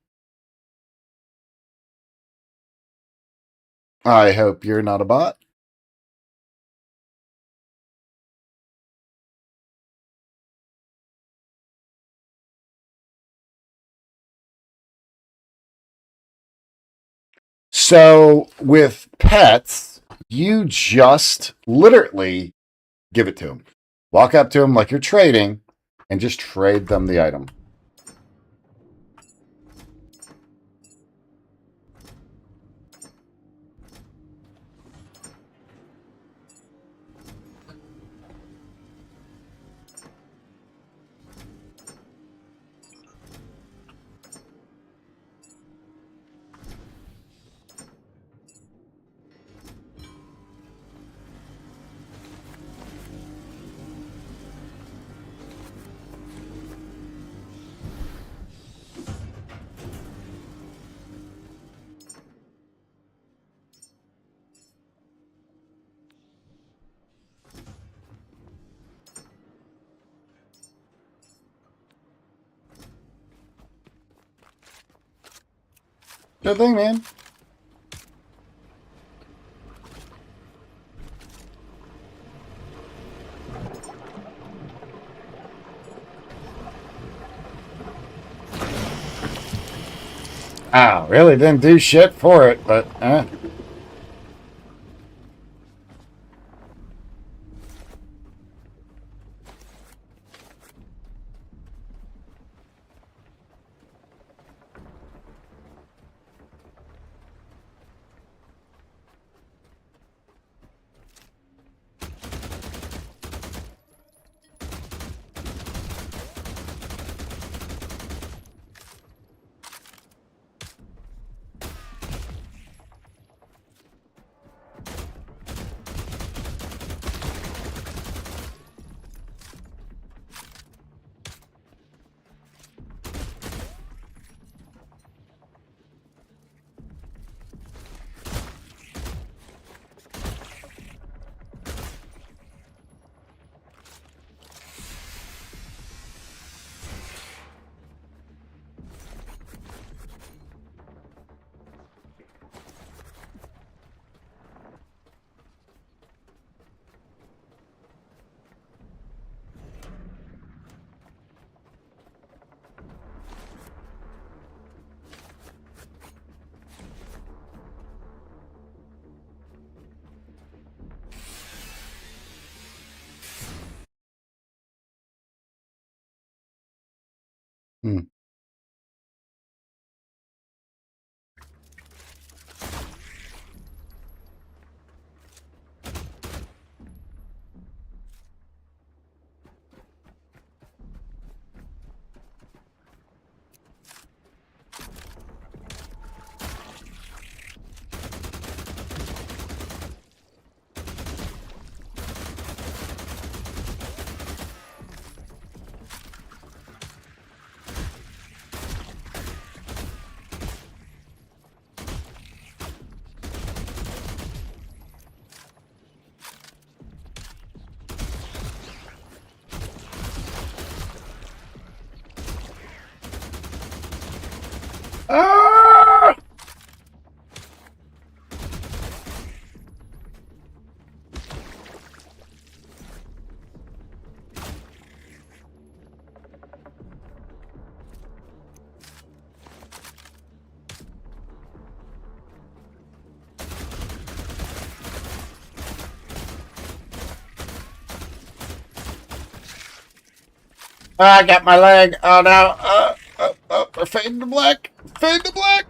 I hope you're not a bot. So with pets, you just literally give it to them. Walk up to them like you're trading and just trade them the item. Good thing, man. Wow, really didn't do shit for it, but hmm. Ah! I got my leg. Oh no. We're fading to black. Fade to black.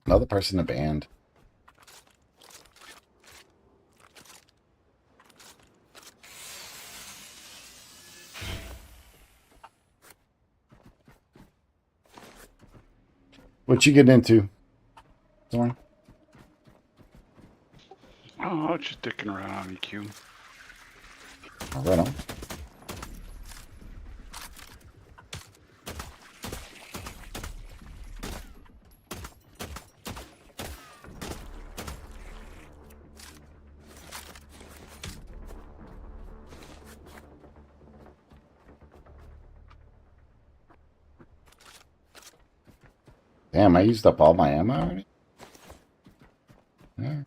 Another person in the band. What you getting into, Thorn? Oh, just dicking around on EQ. Oh, right on. Damn, I used up all my ammo already? Yeah.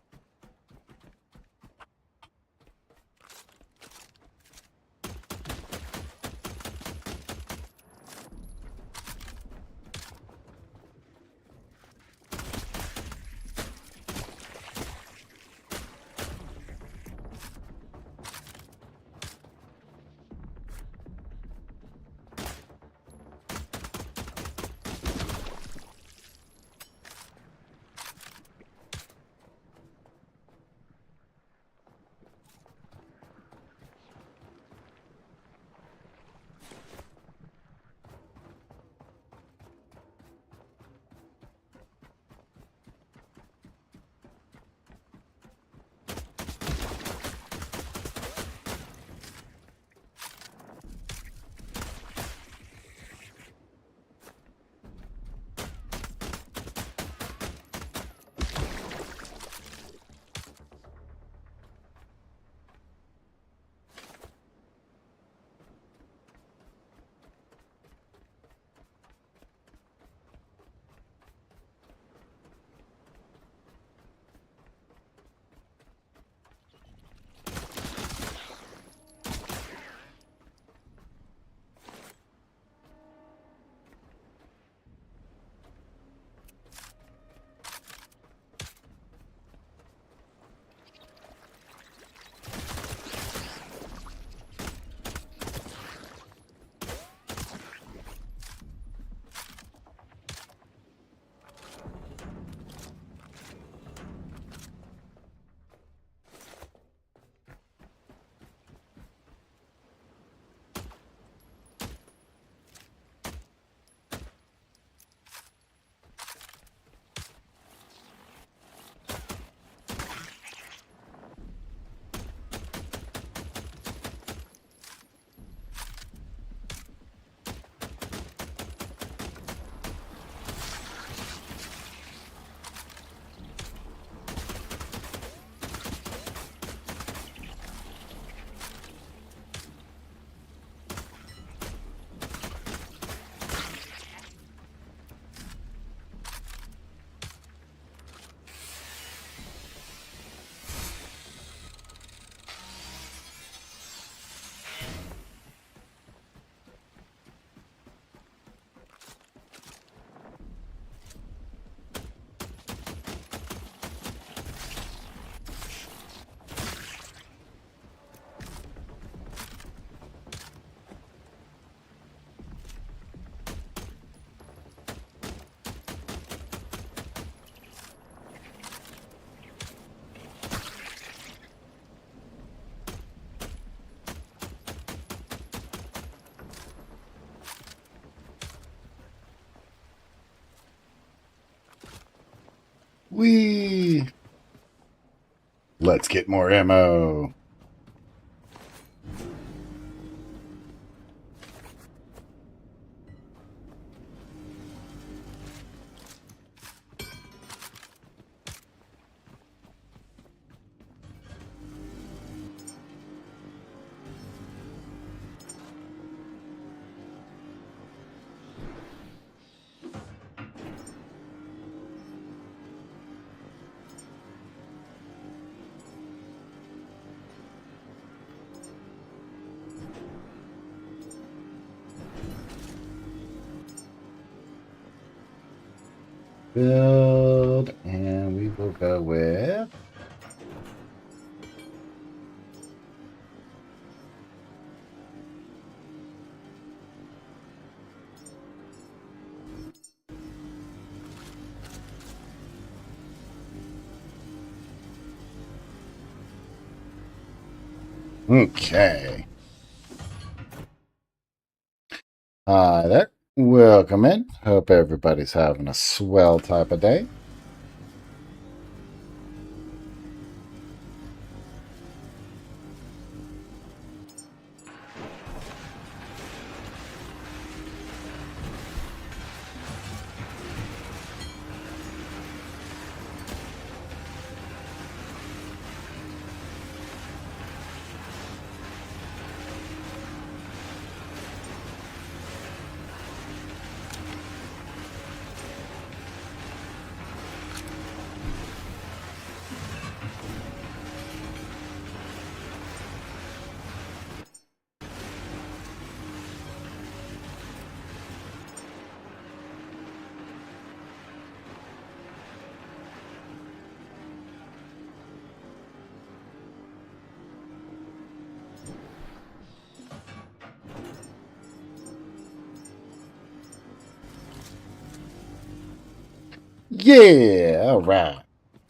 Whee! Let's get more ammo. Build, and we will go with okay. Hi there. Welcome in. Hope everybody's having a swell type of day. Yeah, all right.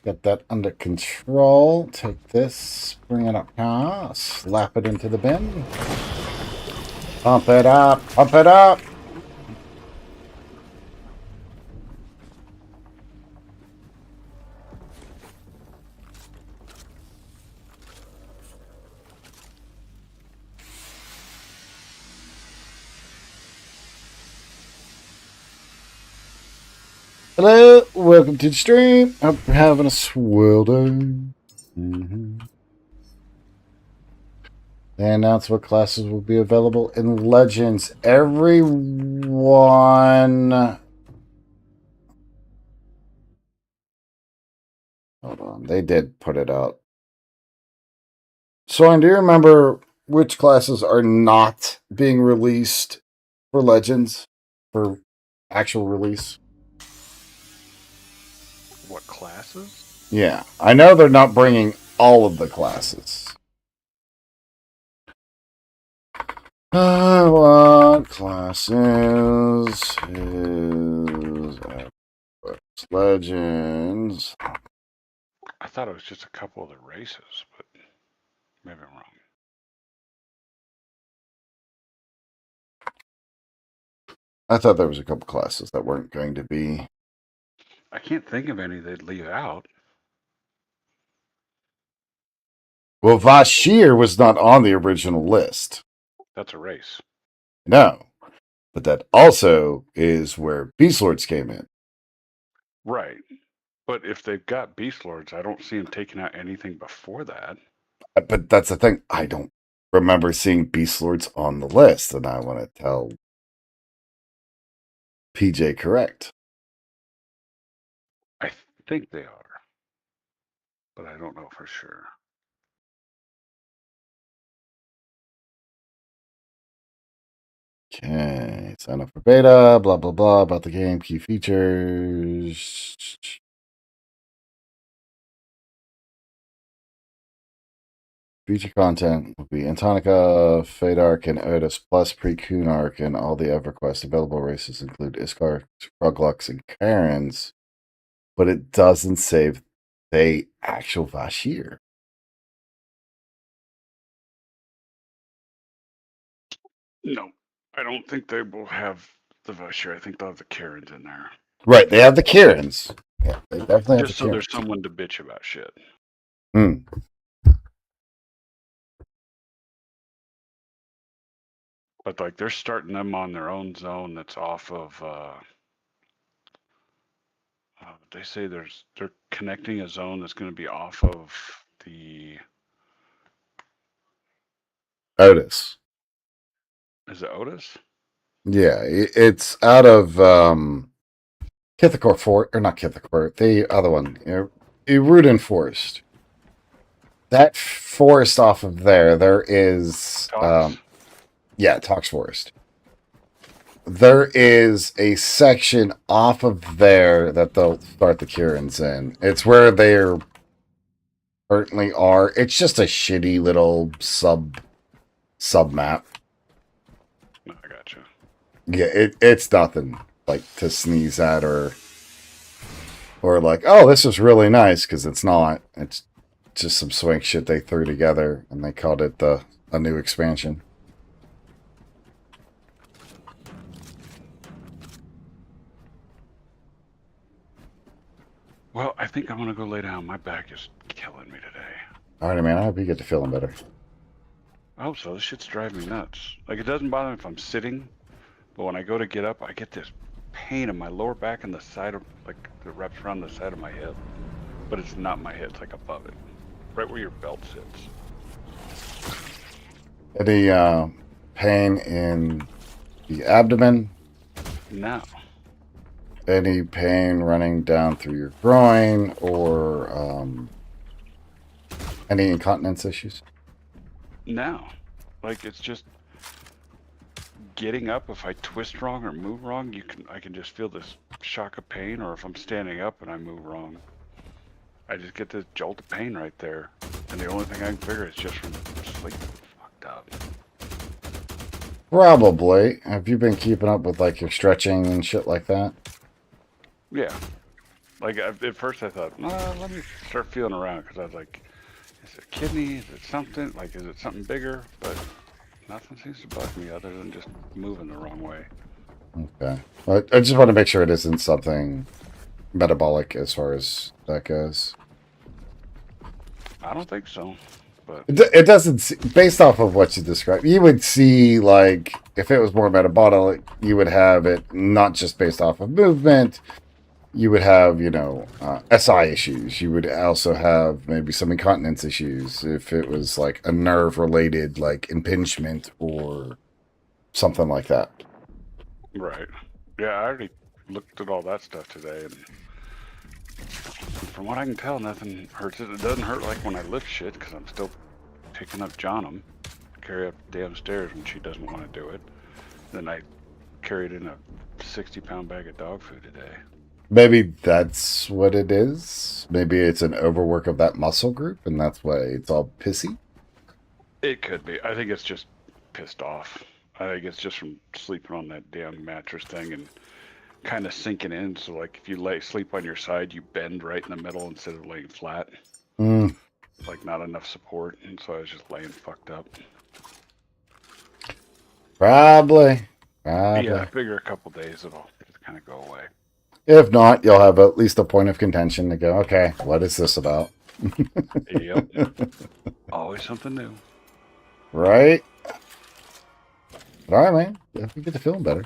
Got that under control. Take this, bring it up here, slap it into the bin. Pump it up, pump it up. Hello, welcome to the stream. Hope you're having a swell day. They announced what classes will be available in Legends. Everyone. Hold on, they did put it out. So, do you remember which classes are not being released for Legends for actual release? What classes? Yeah, I know they're not bringing all of the classes. What classes is Everquest Legends? I thought it was just a couple of the races, but maybe I'm wrong. I thought there was a couple classes that weren't going to be. I can't think of any they'd leave out. Well, Vashir was not on the original list. That's a race. No. But that also is where Beast Lords came in. Right. But if they've got Beast Lords, I don't see them taking out anything before that. But that's the thing. I don't remember seeing Beast Lords on the list, and I want to tell PJ correct. I think they are, but I don't know for sure. Okay, sign up for beta, blah, blah, blah, about the game, key features. Feature content will be Antonica, Fadark, and Otis, plus pre-Kunark, and all the EverQuest available races include Iskar, Ruglux, and Karens, but it doesn't save the actual Vashir. No, I don't think they will have the Vashir. I think they'll have the Karens in there. Right, they have the Karens. Yeah, they definitely have Just the so Karens. there's someone to bitch about shit. Hmm. But like they're starting them on their own zone that's off of they say they're connecting a zone that's going to be off of the Otis. is it Otis? Yeah, it's out of Kithakor Fort, or not Kithakor, the other one, Rudin Forest. That forest off of there is Talks? yeah, Tox Forest. There is a section off of there that they'll start the Kurans in. It's where they're currently are. It's just a shitty little sub map. No, I gotcha. Yeah, it's nothing like to sneeze at or like, oh, this is really nice, because it's not. It's just some swing shit they threw together and they called it a new expansion. think I'm gonna go lay down. My back is killing me today. Alrighty, man. I hope you get to feeling better. I hope so. This shit's driving me nuts. Like, it doesn't bother me if I'm sitting, but when I go to get up, I get this pain in my lower back and the side of, like, that wraps around the side of my hip. But it's not my hip, it's like above it. Right where your belt sits. Any pain in the abdomen? No. Any pain running down through your groin or any incontinence issues? No. Like, it's just getting up. If I twist wrong or move wrong, I can just feel this shock of pain, or if I'm standing up and I move wrong, I just get this jolt of pain right there. And the only thing I can figure is just from sleep. Fucked up. Probably. Have you been keeping up with like your stretching and shit like that? Yeah. Like, at first I thought, let me start feeling around, because I was like, is it a kidney? Is it something? Like, is it something bigger? But nothing seems to bug me other than just moving the wrong way. Okay. Well, I just want to make sure it isn't something metabolic as far as that goes. I don't think so, but It doesn't, based off of what you described, you would see, like, if it was more metabolic, you would have it not just based off of movement. You would have, SI issues. You would also have maybe some incontinence issues if it was like a nerve-related, like impingement or something like that. right. Yeah, I already looked at all that stuff today, and from what I can tell, nothing hurts. It doesn't hurt like when I lift shit, because I'm still picking up John'em, carry up the damn stairs when she doesn't want to do it. Then I carried in a 60-pound bag of dog food today. Maybe that's what it is. Maybe it's an overwork of that muscle group, and that's why it's all pissy. It could be. I think it's just pissed off. I think it's just from sleeping on that damn mattress thing and kind of sinking in. So, like, if you sleep on your side, you bend right in the middle instead of laying flat. Like, not enough support, and so I was just laying fucked up. Probably. Yeah, I figure a couple days it'll just kind of go away. If not, you'll have at least a point of contention to go, okay, what is this about? Yep. Always something new. Right? All right, man. Yeah, we get to feeling better.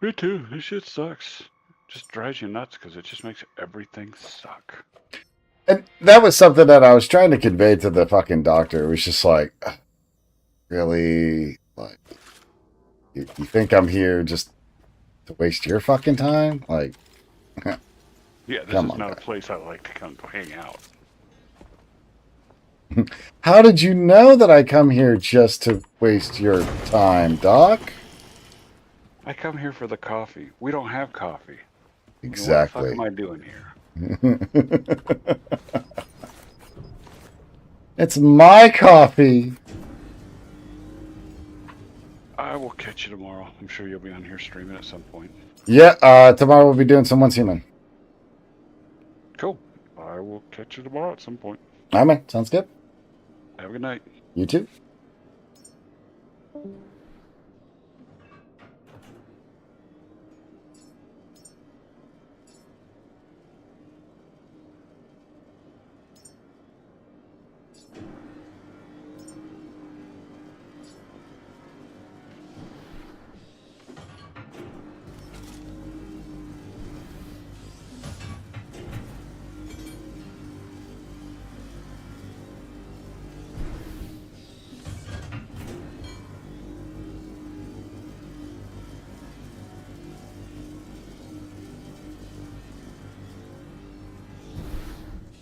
Me too. This shit sucks. Just drives you nuts because it just makes everything suck. And that was something that I was trying to convey to the fucking doctor. It was just like, really? Like, you think I'm here just to waste your fucking time? Like, yeah, this is not a place I like to come to hang out. How did you know that I come here just to waste your time, Doc? I come here for the coffee. We don't have coffee. Exactly. What the fuck am I doing here? It's my coffee. I will catch you tomorrow. I'm sure you'll be on here streaming at some point. Yeah, tomorrow we'll be doing some Once Human. Cool. I will catch you tomorrow at some point. All right, man. Sounds good. Have a good night. You too.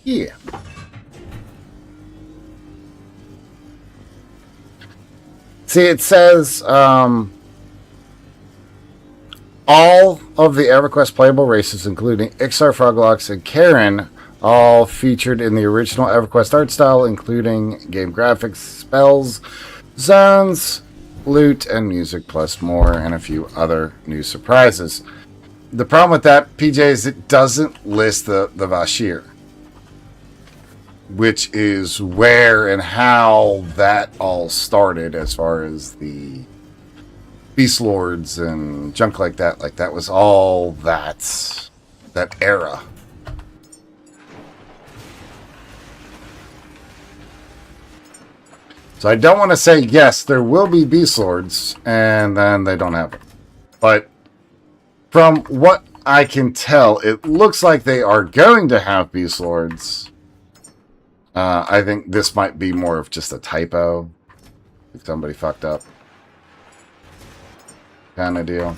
Yeah. See, it says all of the Everquest playable races, including Ixar, Froglox, and Karen, all featured in the original Everquest art style, including game graphics, spells, zones, loot, and music, plus more, and a few other new surprises. The problem with that, PJ, is it doesn't list the Vashir, which is where and how that all started as far as the Beast Lords and junk like that. Like, that was all that era. So I don't want to say, yes, there will be beast lords, and then they don't have it. But from what I can tell, it looks like they are going to have beast lords. I think this might be more of just a typo. Somebody fucked up. Kind of deal.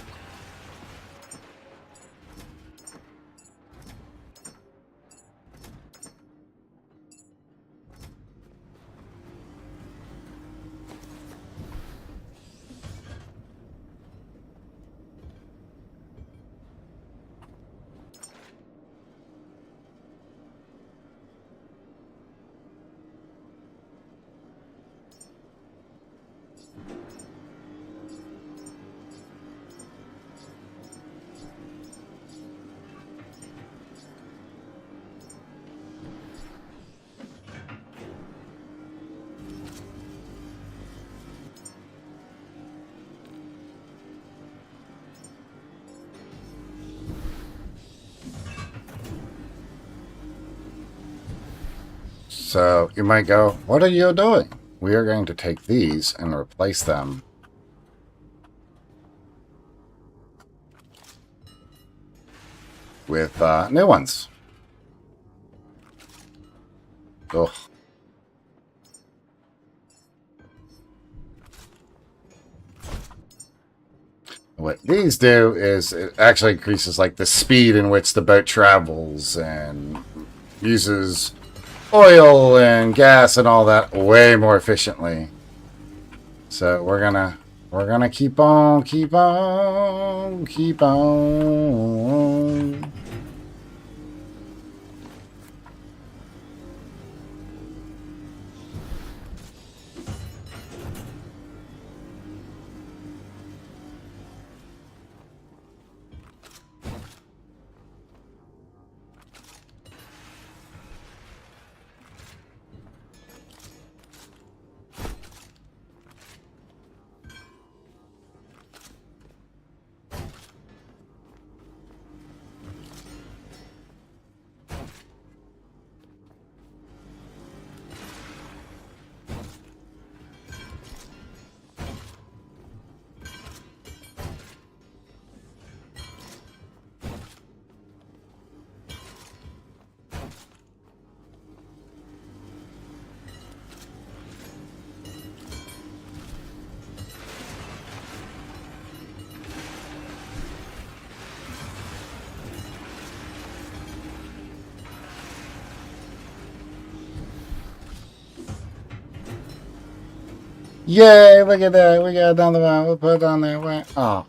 So you might go, what are you doing? We are going to take these and replace them with new ones. Ugh. What these do is it actually increases like the speed in which the boat travels and uses oil and gas and all that way more efficiently. So we're gonna keep on. Yay, look at that. We got it down the line. We'll put it on there. Oh.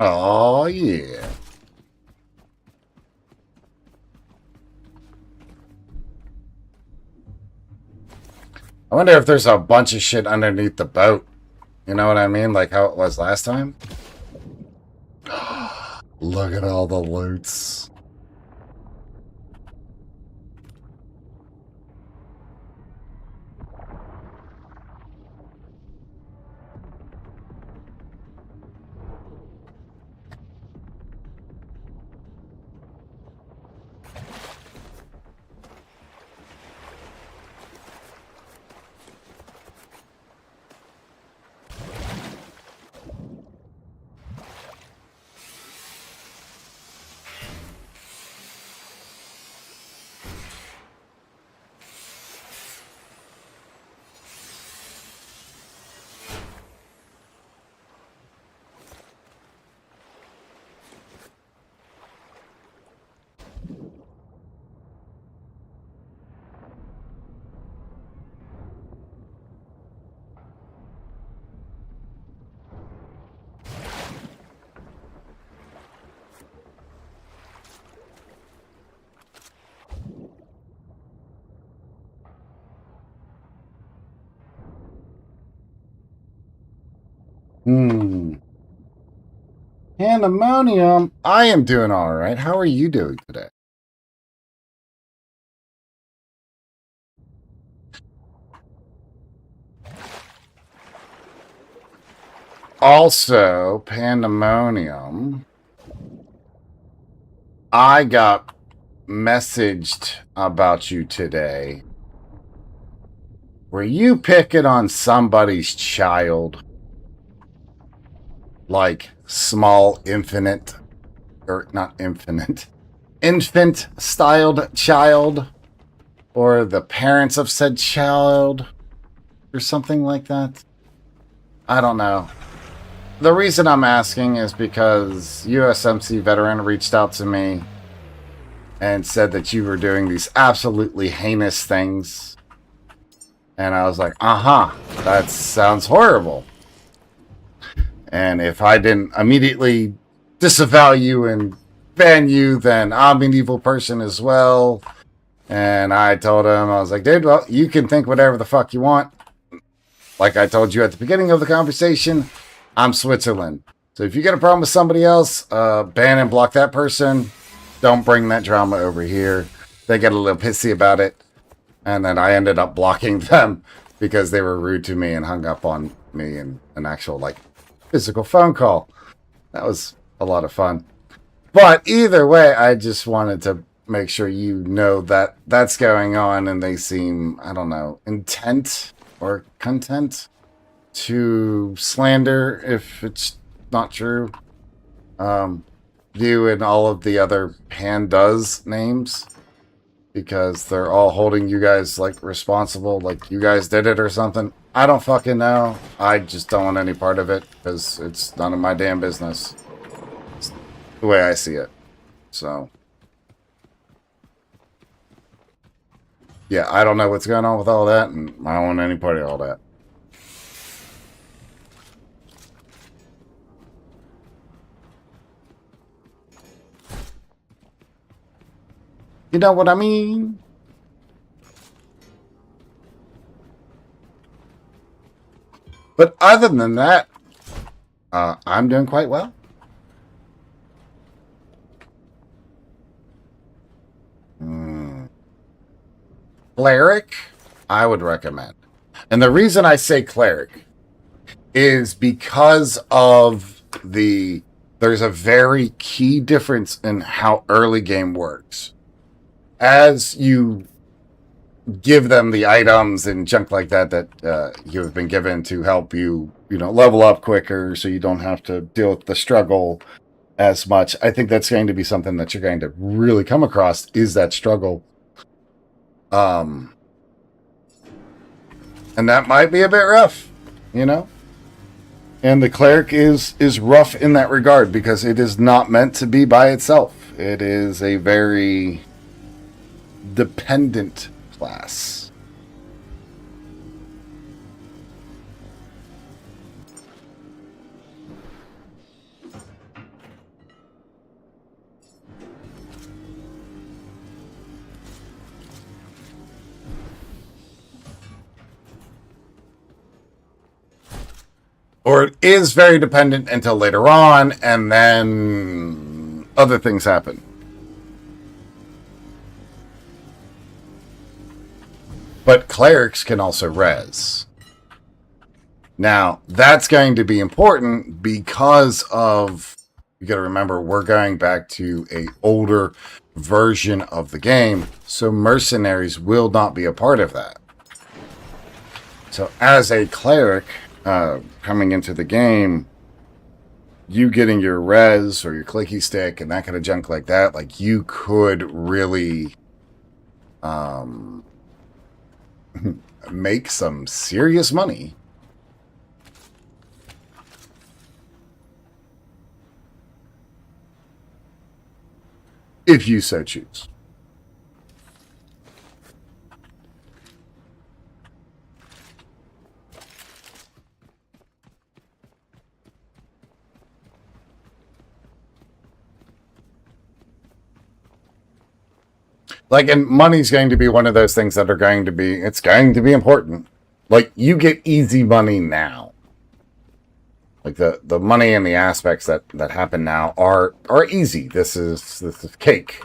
Oh, yeah. I wonder if there's a bunch of shit underneath the boat. You know what I mean? Like how it was last time? Look at all the loots. Pandemonium. I am doing all right. How are you doing today? Also, Pandemonium. I got messaged about you today. Were you picking on somebody's child? Like small infant, or not infinite, infant styled child? Or the parents of said child? Or something like that? I don't know. The reason I'm asking is because USMC veteran reached out to me and said that you were doing these absolutely heinous things. And I was like, that sounds horrible. And if I didn't immediately disavow you and ban you, then I'm an evil person as well. And I told him, I was like, dude, well, you can think whatever the fuck you want. Like I told you at the beginning of the conversation, I'm Switzerland. So if you get a problem with somebody else, ban and block that person. Don't bring that drama over here. They get a little pissy about it. And then I ended up blocking them because they were rude to me and hung up on me in an actual, like, physical phone call. That was a lot of fun. But either way, I just wanted to make sure you know that that's going on and they seem, I don't know, intent or content to slander if it's not true. You and all of the other pandas names, because they're all holding you guys like responsible, like you guys did it or something. I don't fucking know. I just don't want any part of it because it's none of my damn business. It's the way I see it. So yeah, I don't know what's going on with all that, and I don't want any part of all that. You know what I mean? But other than that, I'm doing quite well. Cleric, I would recommend. And the reason I say cleric is because of there's a very key difference in how early game works. As you give them the items and junk like that you have been given to help you, level up quicker so you don't have to deal with the struggle as much. I think that's going to be something that you're going to really come across is that struggle. And that might be a bit rough, And the cleric is rough in that regard because it is not meant to be by itself. It is a very dependent class. Or it is very dependent until later on, and then other things happen. But clerics can also res. Now, that's going to be important because of, you got to remember, we're going back to a older version of the game, so mercenaries will not be a part of that. So as a cleric coming into the game, you getting your res or your clicky stick and that kind of junk like that, like you could really make some serious money. If you so choose. Like, and money's going to be one of those things that it's going to be important. Like, you get easy money now. Like the money and the aspects that happen now are easy. This is cake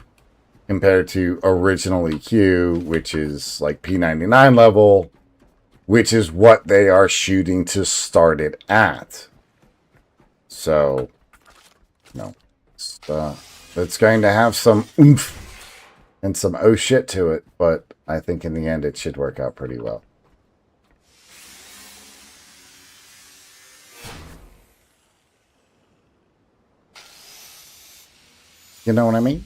compared to original EQ, which is like P99 level, which is what they are shooting to start it at. So, no, it's going to have some oomph and some oh shit to it, but I think in the end it should work out pretty well. You know what I mean?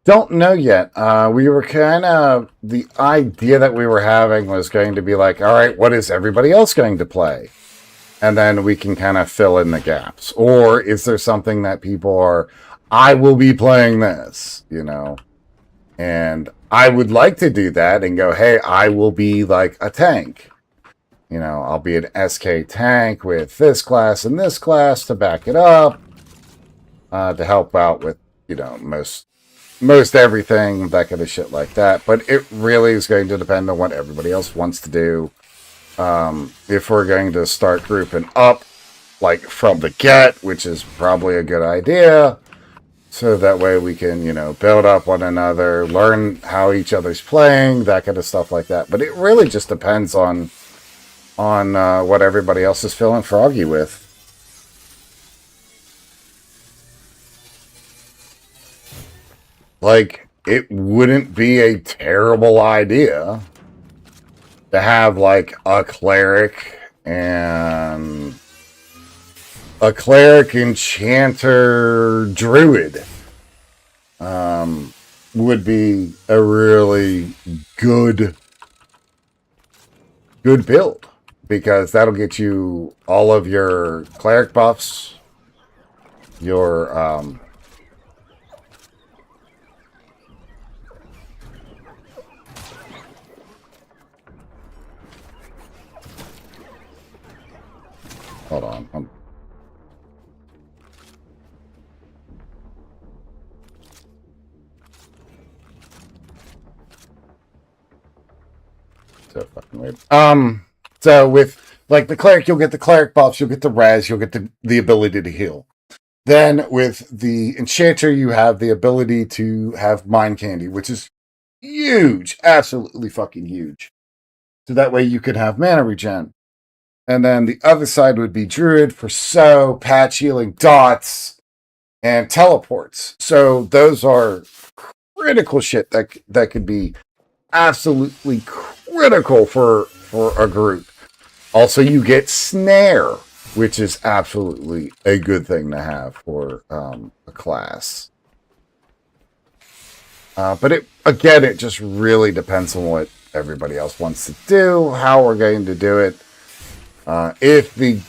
Don't know yet. We were kind of, the idea that we were having was going to be like, all right, what is everybody else going to play? And then we can kind of fill in the gaps. Or is there something that people are, I will be playing this, you know? And I would like to do that and go, hey, I will be like a tank. You know, I'll be an SK tank with this class and this class to back it up, to help out with, you know, most everything, that kind of shit like that. But it really is going to depend on what everybody else wants to do. If we're going to start grouping up, like from the get, which is probably a good idea, so that way we can, you know, build up one another, learn how each other's playing, that kind of stuff like that. But it really just depends on what everybody else is feeling froggy with. Like, it wouldn't be a terrible idea to have like a cleric enchanter druid. Would be a really good build, because that'll get you all of your cleric buffs, your hold on. So fucking weird. So with like the cleric, you'll get the cleric buffs, you'll get the res, you'll get the ability to heal. Then with the enchanter, you have the ability to have mind candy, which is huge, absolutely fucking huge. So that way you could have mana regen. And then the other side would be druid for patch healing dots, and teleports. So those are critical shit that could be absolutely critical for a group. Also, you get snare, which is absolutely a good thing to have for a class. But it just really depends on what everybody else wants to do, how we're going to do it. If the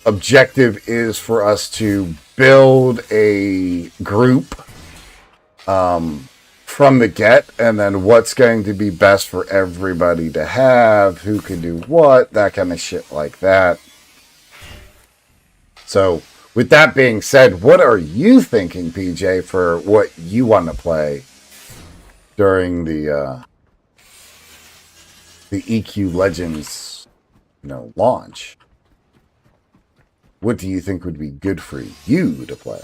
objective is for us to build a group from the get, and then what's going to be best for everybody to have, who can do what, that kind of shit like that. So, with that being said, what are you thinking, PJ, for what you want to play during the EQ Legends, you know, launch? What do you think would be good for you to play?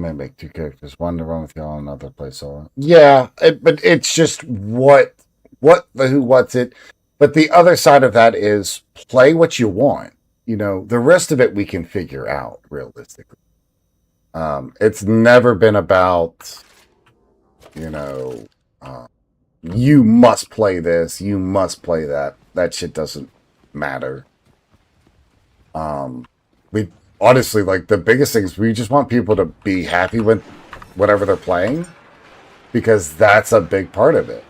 may make 2 characters, one to run with y'all, another play solo. Yeah, but it's just what's it. But the other side of that is play what you want. The rest of it we can figure out realistically. It's never been about, you must play this, you must play that. That shit doesn't matter. We honestly, like, the biggest thing is we just want people to be happy with whatever they're playing, because that's a big part of it.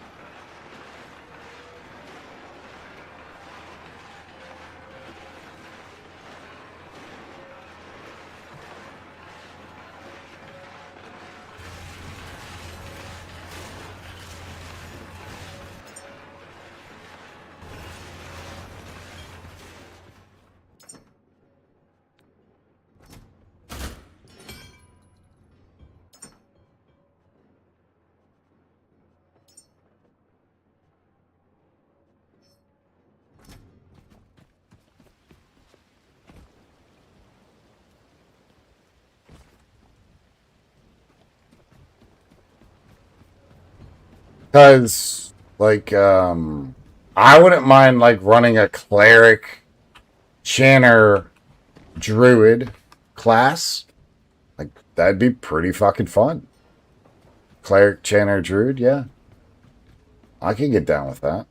Because, like, I wouldn't mind, like, running a cleric, chanter, druid class. Like, that'd be pretty fucking fun. Cleric, chanter, druid, yeah. I can get down with that.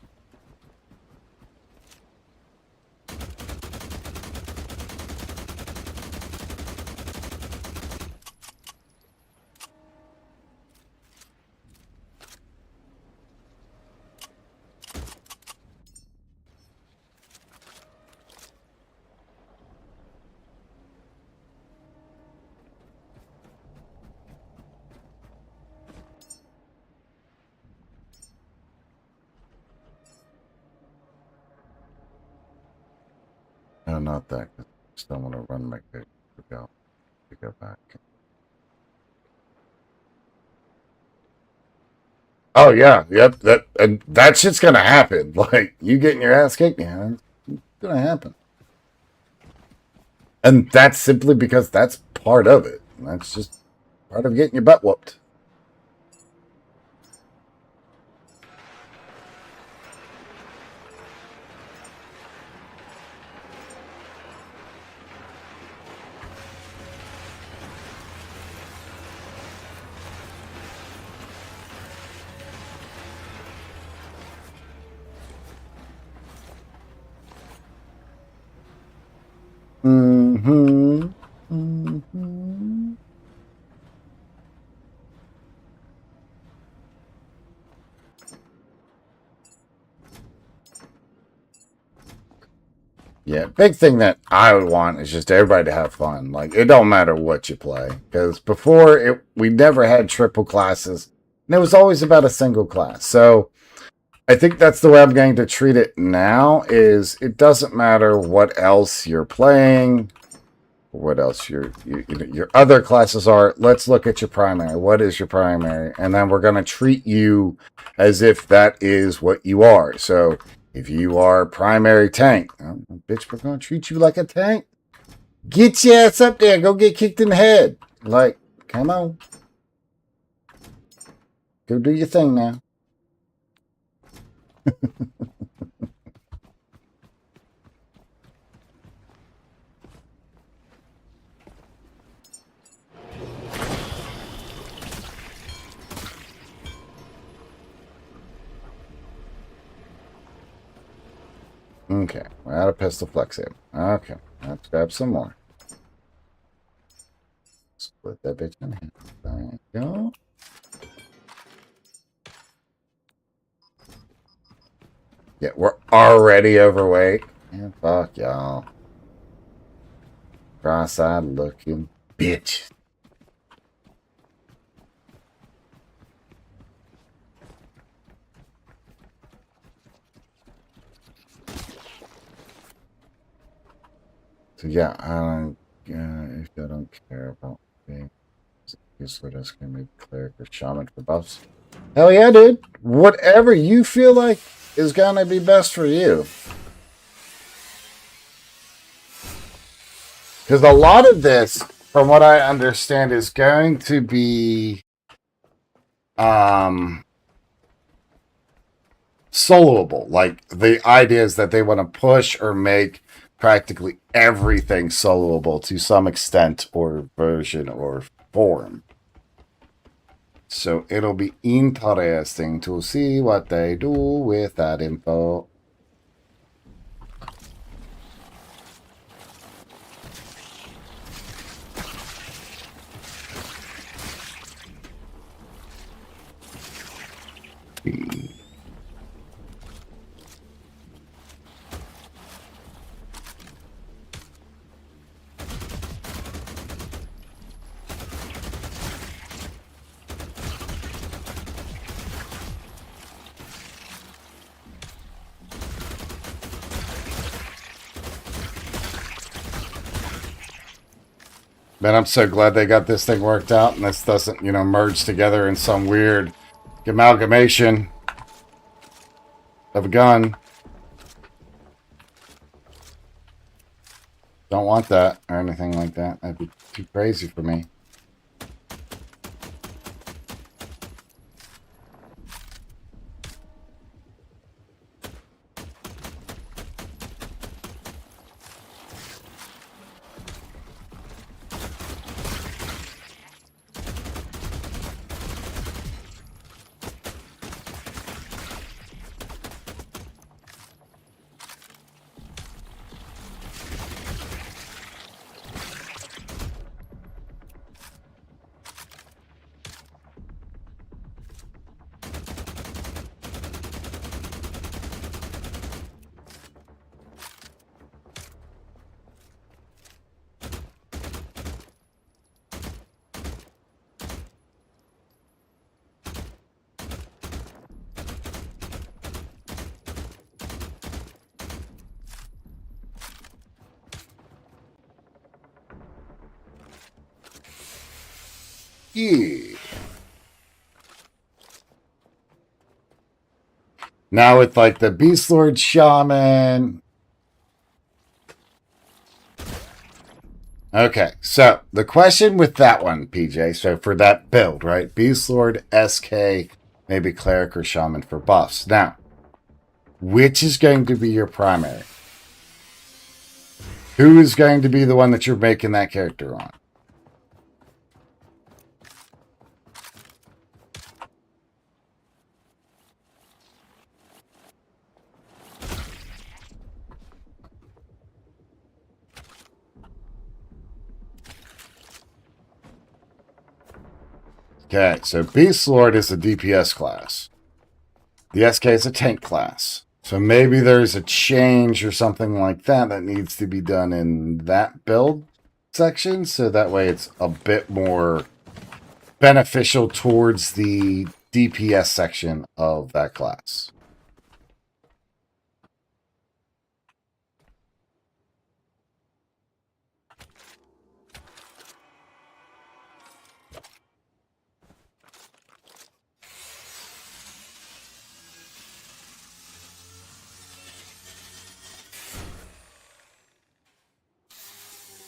No, not that. I just don't want to run my character to go back. Oh yeah, yep. That shit's gonna happen. Like, you getting your ass kicked, yeah, it's gonna happen. And that's simply because that's part of it. That's just part of getting your butt whooped. Mm-hmm. Mm-hmm. Yeah, big thing that I would want is just everybody to have fun. Like, it don't matter what you play, because before we never had triple classes, and it was always about a single class. So I think that's the way I'm going to treat it now. Is it doesn't matter what else you're playing, what else your other classes are. Let's look at your primary. What is your primary? And then we're going to treat you as if that is what you are. So if you are primary tank, bitch, we're going to treat you like a tank. Get your ass up there. Go get kicked in the head. Like, come on. Go do your thing now. Okay, we're out of pistol flex ammo. Okay, let's grab some more. Split that bitch in half. There you go. Yeah, we're already overweight. Yeah, fuck y'all. Cross-eyed looking bitch. So yeah, if I don't care about being useless, that's gonna be cleric or shaman for buffs. Hell yeah, dude. Whatever you feel like is gonna be best for you. Because a lot of this from what I understand, is going to be soloable. Like, the idea is that they want to push or make practically everything soloable to some extent or version or form. So it'll be interesting to see what they do with that info. Man, I'm so glad they got this thing worked out and this doesn't, merge together in some weird amalgamation of a gun. Don't want that or anything like that. That'd be too crazy for me. Yeah. Now with like the Beast Lord Shaman. Okay, so the question with that one, PJ, so for that build, right? Beast Lord, SK, maybe Cleric or Shaman for buffs. Now, which is going to be your primary? Who is going to be the one that you're making that character on? Okay, so Beast Lord is a DPS class. The SK is a tank class. So maybe there's a change or something like that that needs to be done in that build section. So that way it's a bit more beneficial towards the DPS section of that class.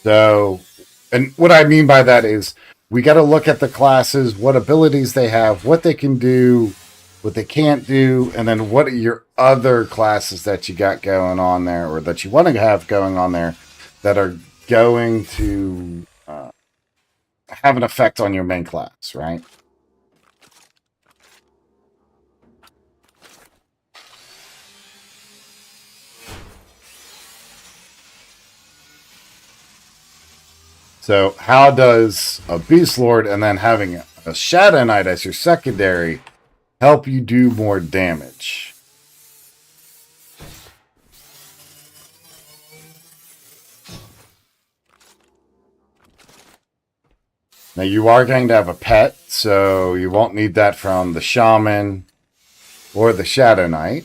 So, and what I mean by that is we got to look at the classes, what abilities they have, what they can do, what they can't do, and then what are your other classes that you got going on there or that you want to have going on there that are going to have an effect on your main class, right? So how does a Beast Lord and then having a Shadow Knight as your secondary help you do more damage? Now you are going to have a pet, so you won't need that from the Shaman or the Shadow Knight.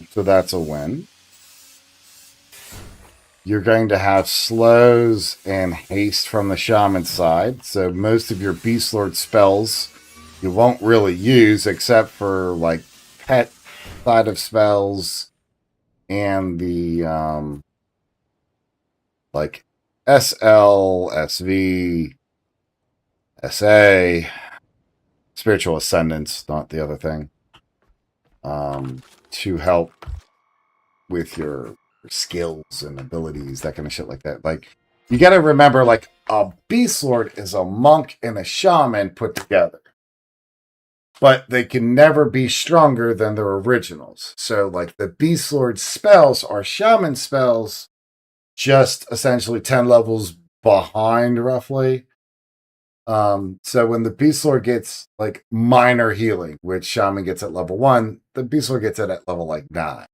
So that's a win. You're going to have slows and haste from the Shaman side. So most of your Beast Lord spells you won't really use except for like pet side of spells and the like SL, SV, SA, spiritual ascendance, not the other thing, to help with your skills and abilities, that kind of shit like that. Like, you got to remember, like, a beast lord is a monk and a shaman put together, but they can never be stronger than their originals. So, like, the beast lord spells are shaman spells, just essentially 10 levels behind, roughly. So when the beast lord gets like minor healing, which shaman gets at level 1, the beast lord gets it at level like 9.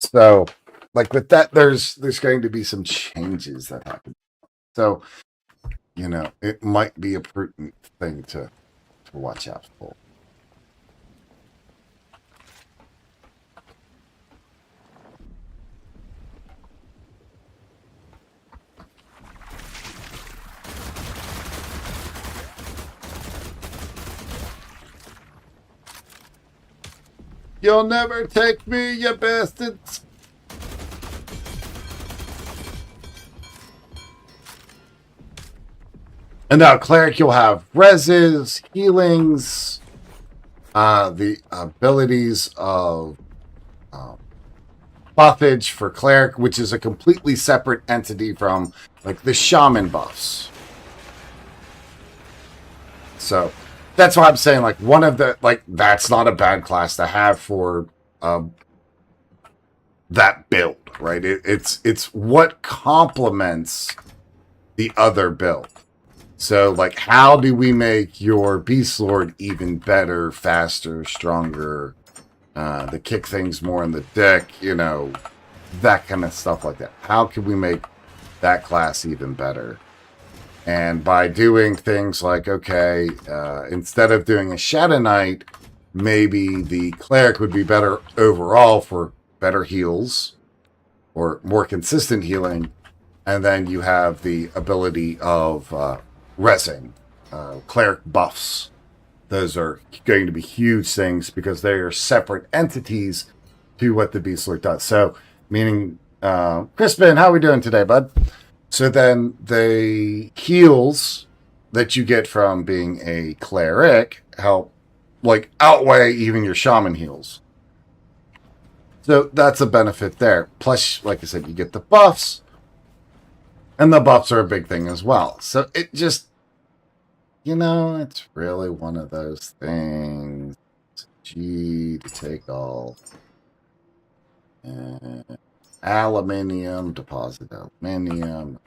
So, like, with that, there's going to be some changes that happen. So, it might be a prudent thing to watch out for. You'll never take me, you bastards. And now, cleric, you'll have reses, healings, the abilities of buffage for cleric, which is a completely separate entity from like the shaman buffs. So that's why I'm saying, like, one of the, like, that's not a bad class to have for that build, right? It's what complements the other build. So, like, how do we make your beast lord even better, faster, stronger, to kick things more in the dick, that kind of stuff like that. How can we make that class even better? And by doing things like, okay, instead of doing a Shadow Knight, maybe the cleric would be better overall for better heals or more consistent healing. And then you have the ability of resing, cleric buffs. Those are going to be huge things because they are separate entities to what the Beast Lord does. So, meaning, Crispin, how are we doing today, bud? So then the heals that you get from being a cleric help, like, outweigh even your shaman heals. So that's a benefit there. Plus, like I said, you get the buffs, and the buffs are a big thing as well. So it just, it's really one of those things. G to take all. Aluminium, deposit aluminium,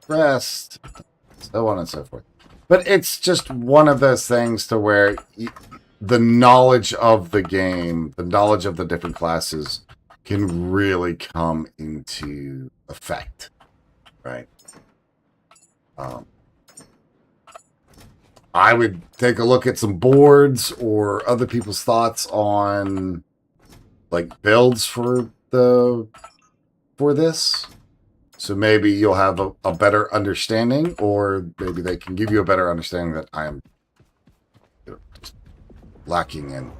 rest, so on and so forth. But it's just one of those things to where the knowledge of the game, the knowledge of the different classes can really come into effect, right? I would take a look at some boards or other people's thoughts on like builds for this. So maybe you'll have a better understanding, or maybe they can give you a better understanding that I am just lacking in.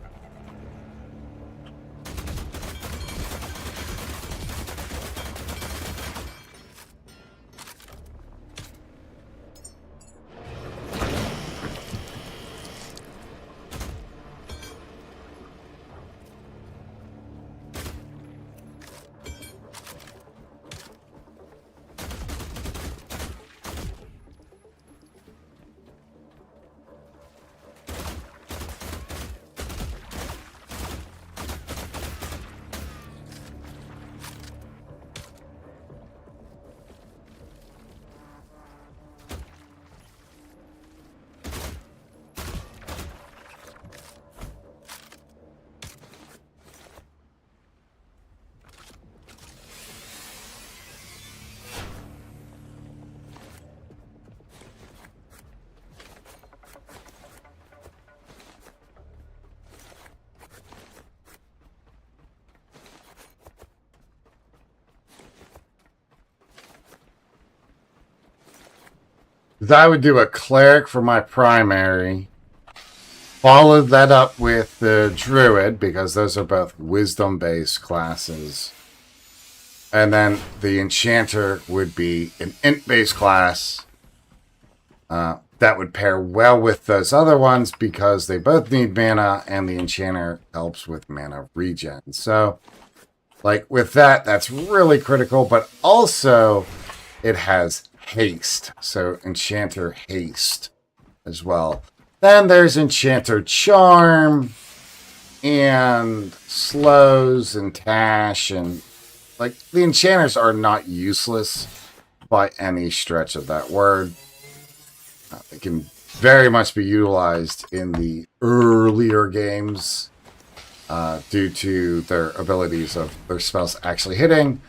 I would do a cleric for my primary, follow that up with the druid, because those are both wisdom-based classes. And then the Enchanter would be an int-based class that would pair well with those other ones because they both need mana, and the Enchanter helps with mana regen. So, like, with that, that's really critical, but also it has haste. So, Enchanter haste as well. Then there's Enchanter Charm and slows and Tash, and like the enchanters are not useless by any stretch of that word. They can very much be utilized in the earlier games due to their abilities of their spells actually hitting.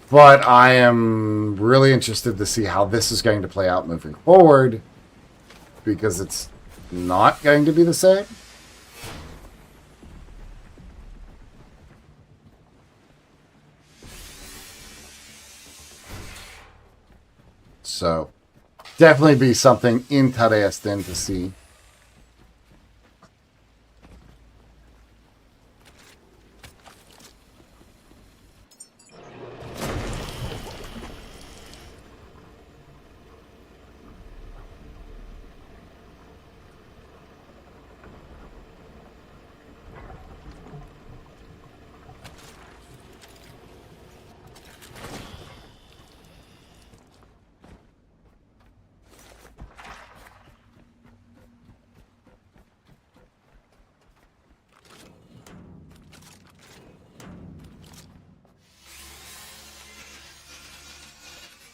But I am really interested to see how this is going to play out moving forward, because it's not going to be the same. So, definitely be something interesting to see.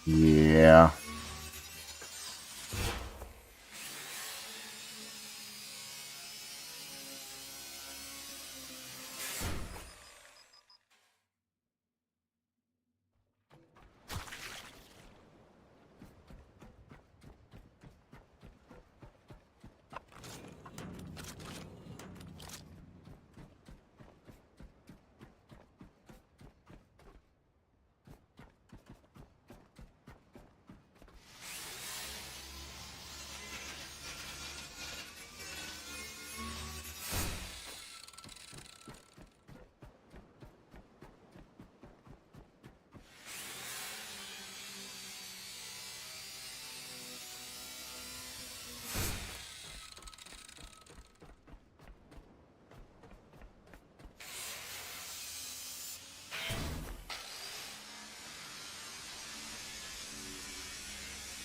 Yeah.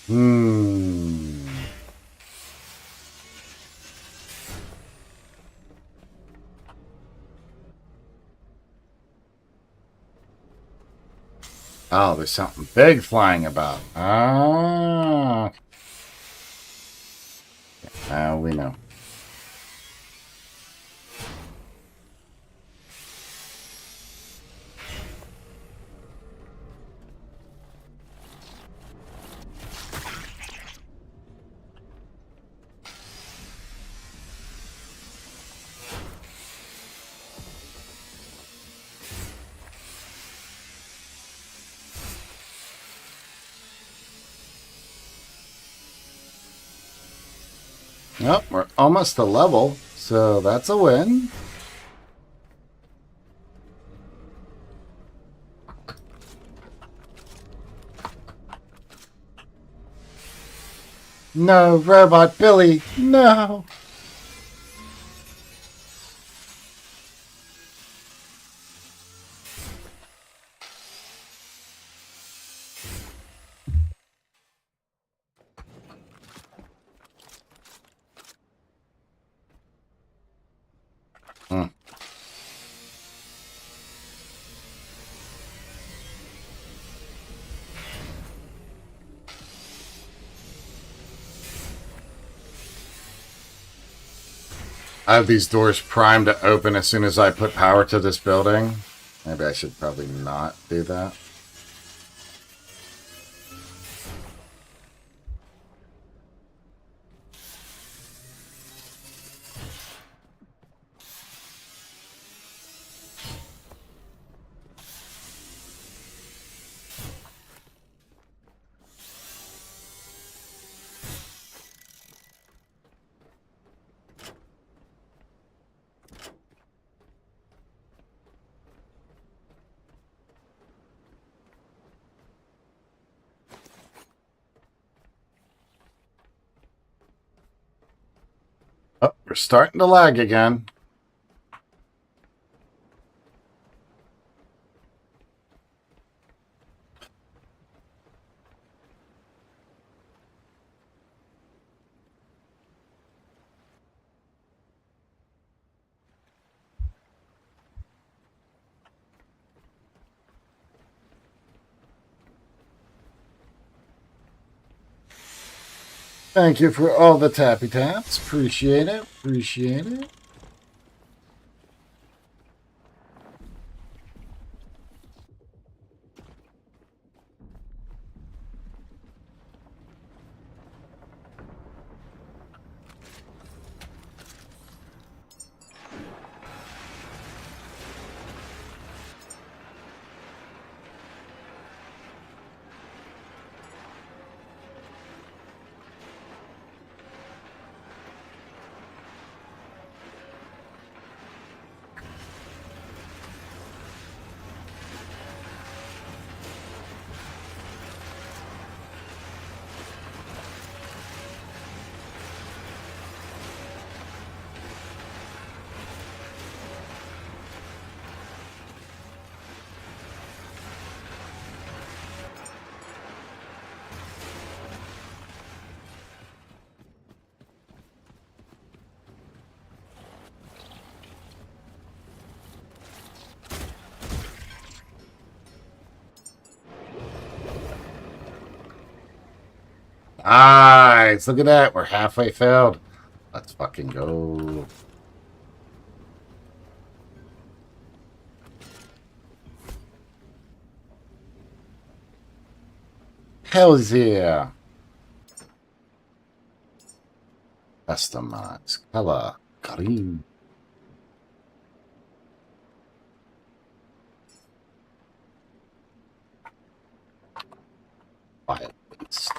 Hmm. Oh, there's something big flying about. Ah. Now we know. Oh, we're almost to level, so that's a win. No, Robot Billy, no. Hmm. I have these doors primed to open as soon as I put power to this building. Maybe I should probably not do that. starting to lag again. Thank you for all the tappy taps. Appreciate it. Appreciate it. Nice. Look at that. We're halfway filled. Let's fucking go. Hell's yeah. Customize. Color. Green. File paste.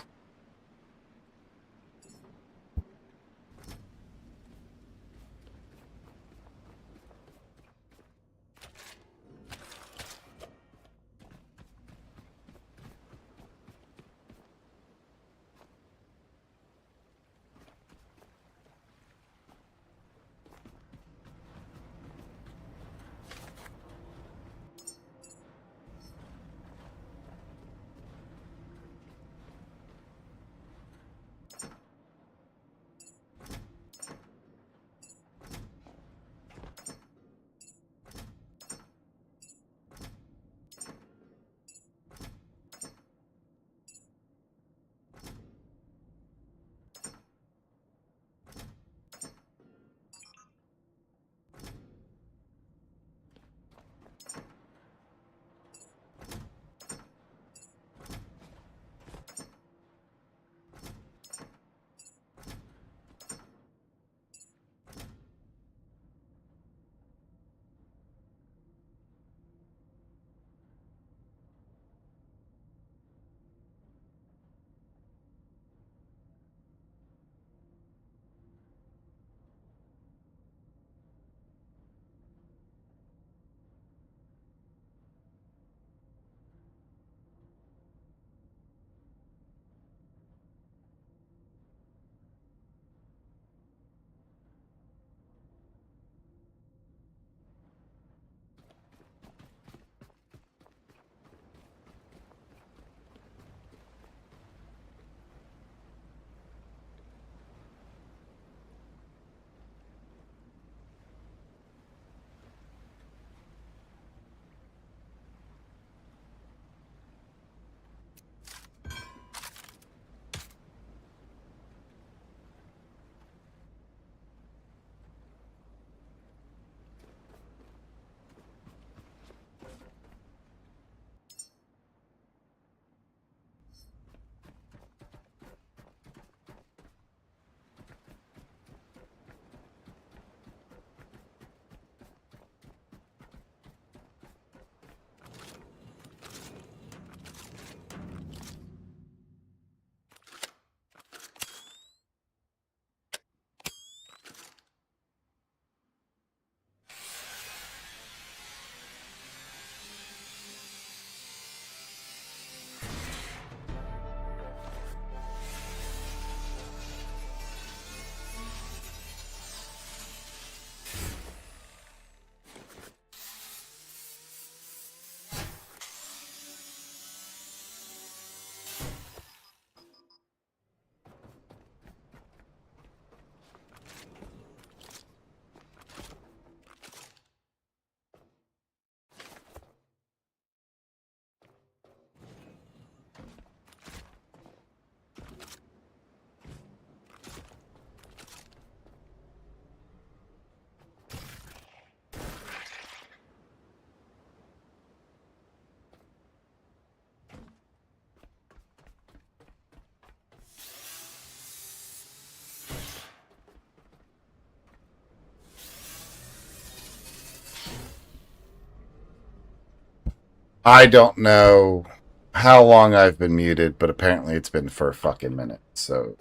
I don't know how long I've been muted, but apparently it's been for a fucking minute. So,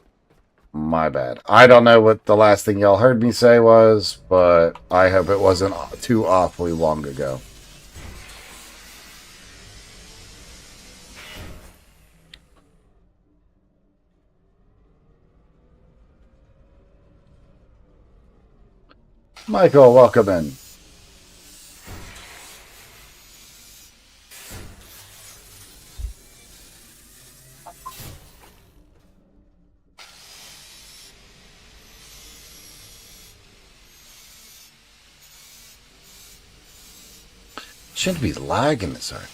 my bad. I don't know what the last thing y'all heard me say was, but I hope it wasn't too awfully long ago. Michael, welcome in. Shouldn't be lagging this hard.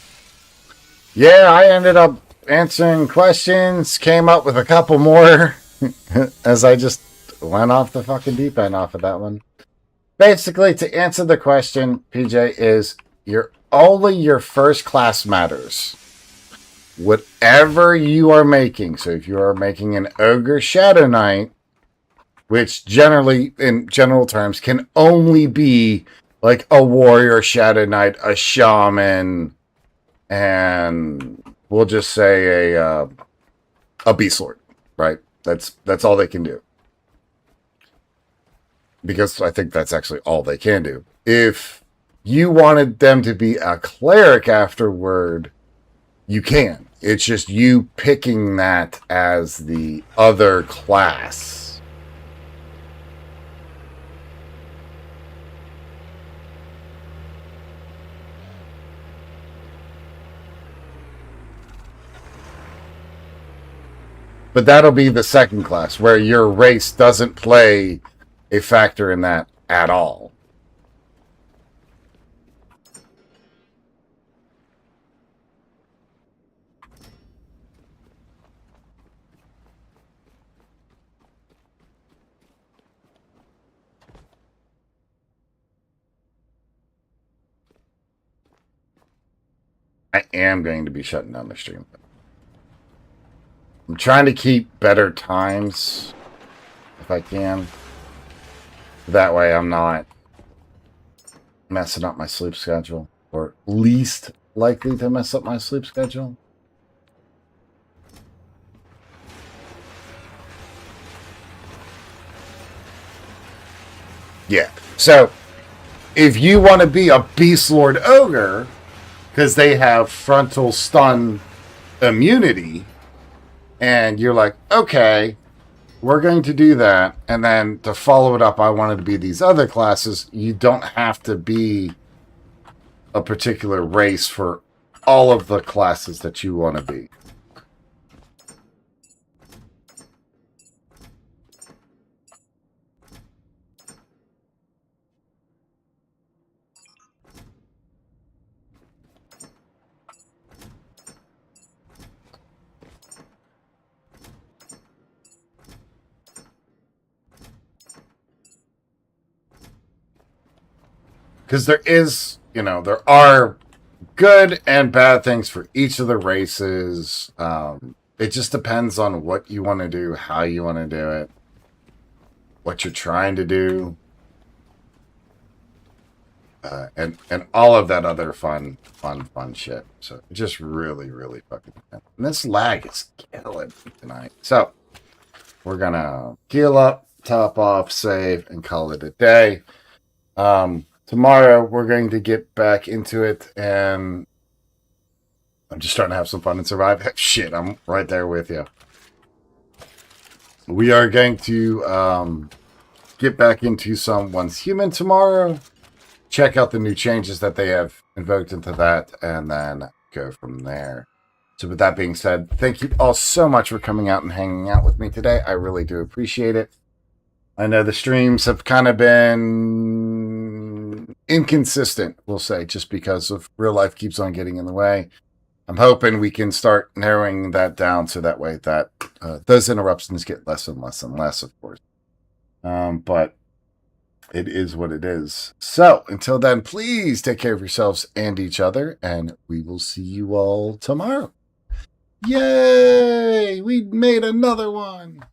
Yeah, I ended up answering questions, came up with a couple more as I just went off the fucking deep end off of that one. Basically, to answer the question, PJ, is only your first class matters. Whatever you are making, so if you are making an Ogre Shadow Knight, which generally, in general terms, can only be like a Warrior Shadow Knight, a Shaman, and we'll just say a Beast Lord, right? That's all they can do. Because I think that's actually all they can do. If you wanted them to be a cleric afterward, you can. It's just you picking that as the other class. But that'll be the second class, where your race doesn't play a factor in that at all. I am going to be shutting down the stream. I'm trying to keep better times if I can. That way I'm not messing up my sleep schedule, or least likely to mess up my sleep schedule. Yeah. So if you want to be a Beast Lord Ogre, because they have frontal stun immunity, and you're like, okay, we're going to do that, and then to follow it up, I wanted to be these other classes. You don't have to be a particular race for all of the classes that you want to be. Because there is, there are good and bad things for each of the races. It just depends on what you want to do, how you want to do it, what you're trying to do, and all of that other fun shit. So just really, really fucking fun. And this lag is killing me tonight. So we're gonna heal up, top off, save, and call it a day. Tomorrow, we're going to get back into it, and I'm just trying to have some fun and survive. Shit, I'm right there with you. We are going to get back into some Once Human tomorrow, check out the new changes that they have invoked into that, and then go from there. So with that being said, thank you all so much for coming out and hanging out with me today. I really do appreciate it. I know the streams have kind of been inconsistent, we'll say, just because of real life keeps on getting in the way. I'm hoping we can start narrowing that down so that way that those interruptions get less and less and less, of course. But it is what it is. So until then, please take care of yourselves and each other, and we will see you all tomorrow. Yay! We made another one!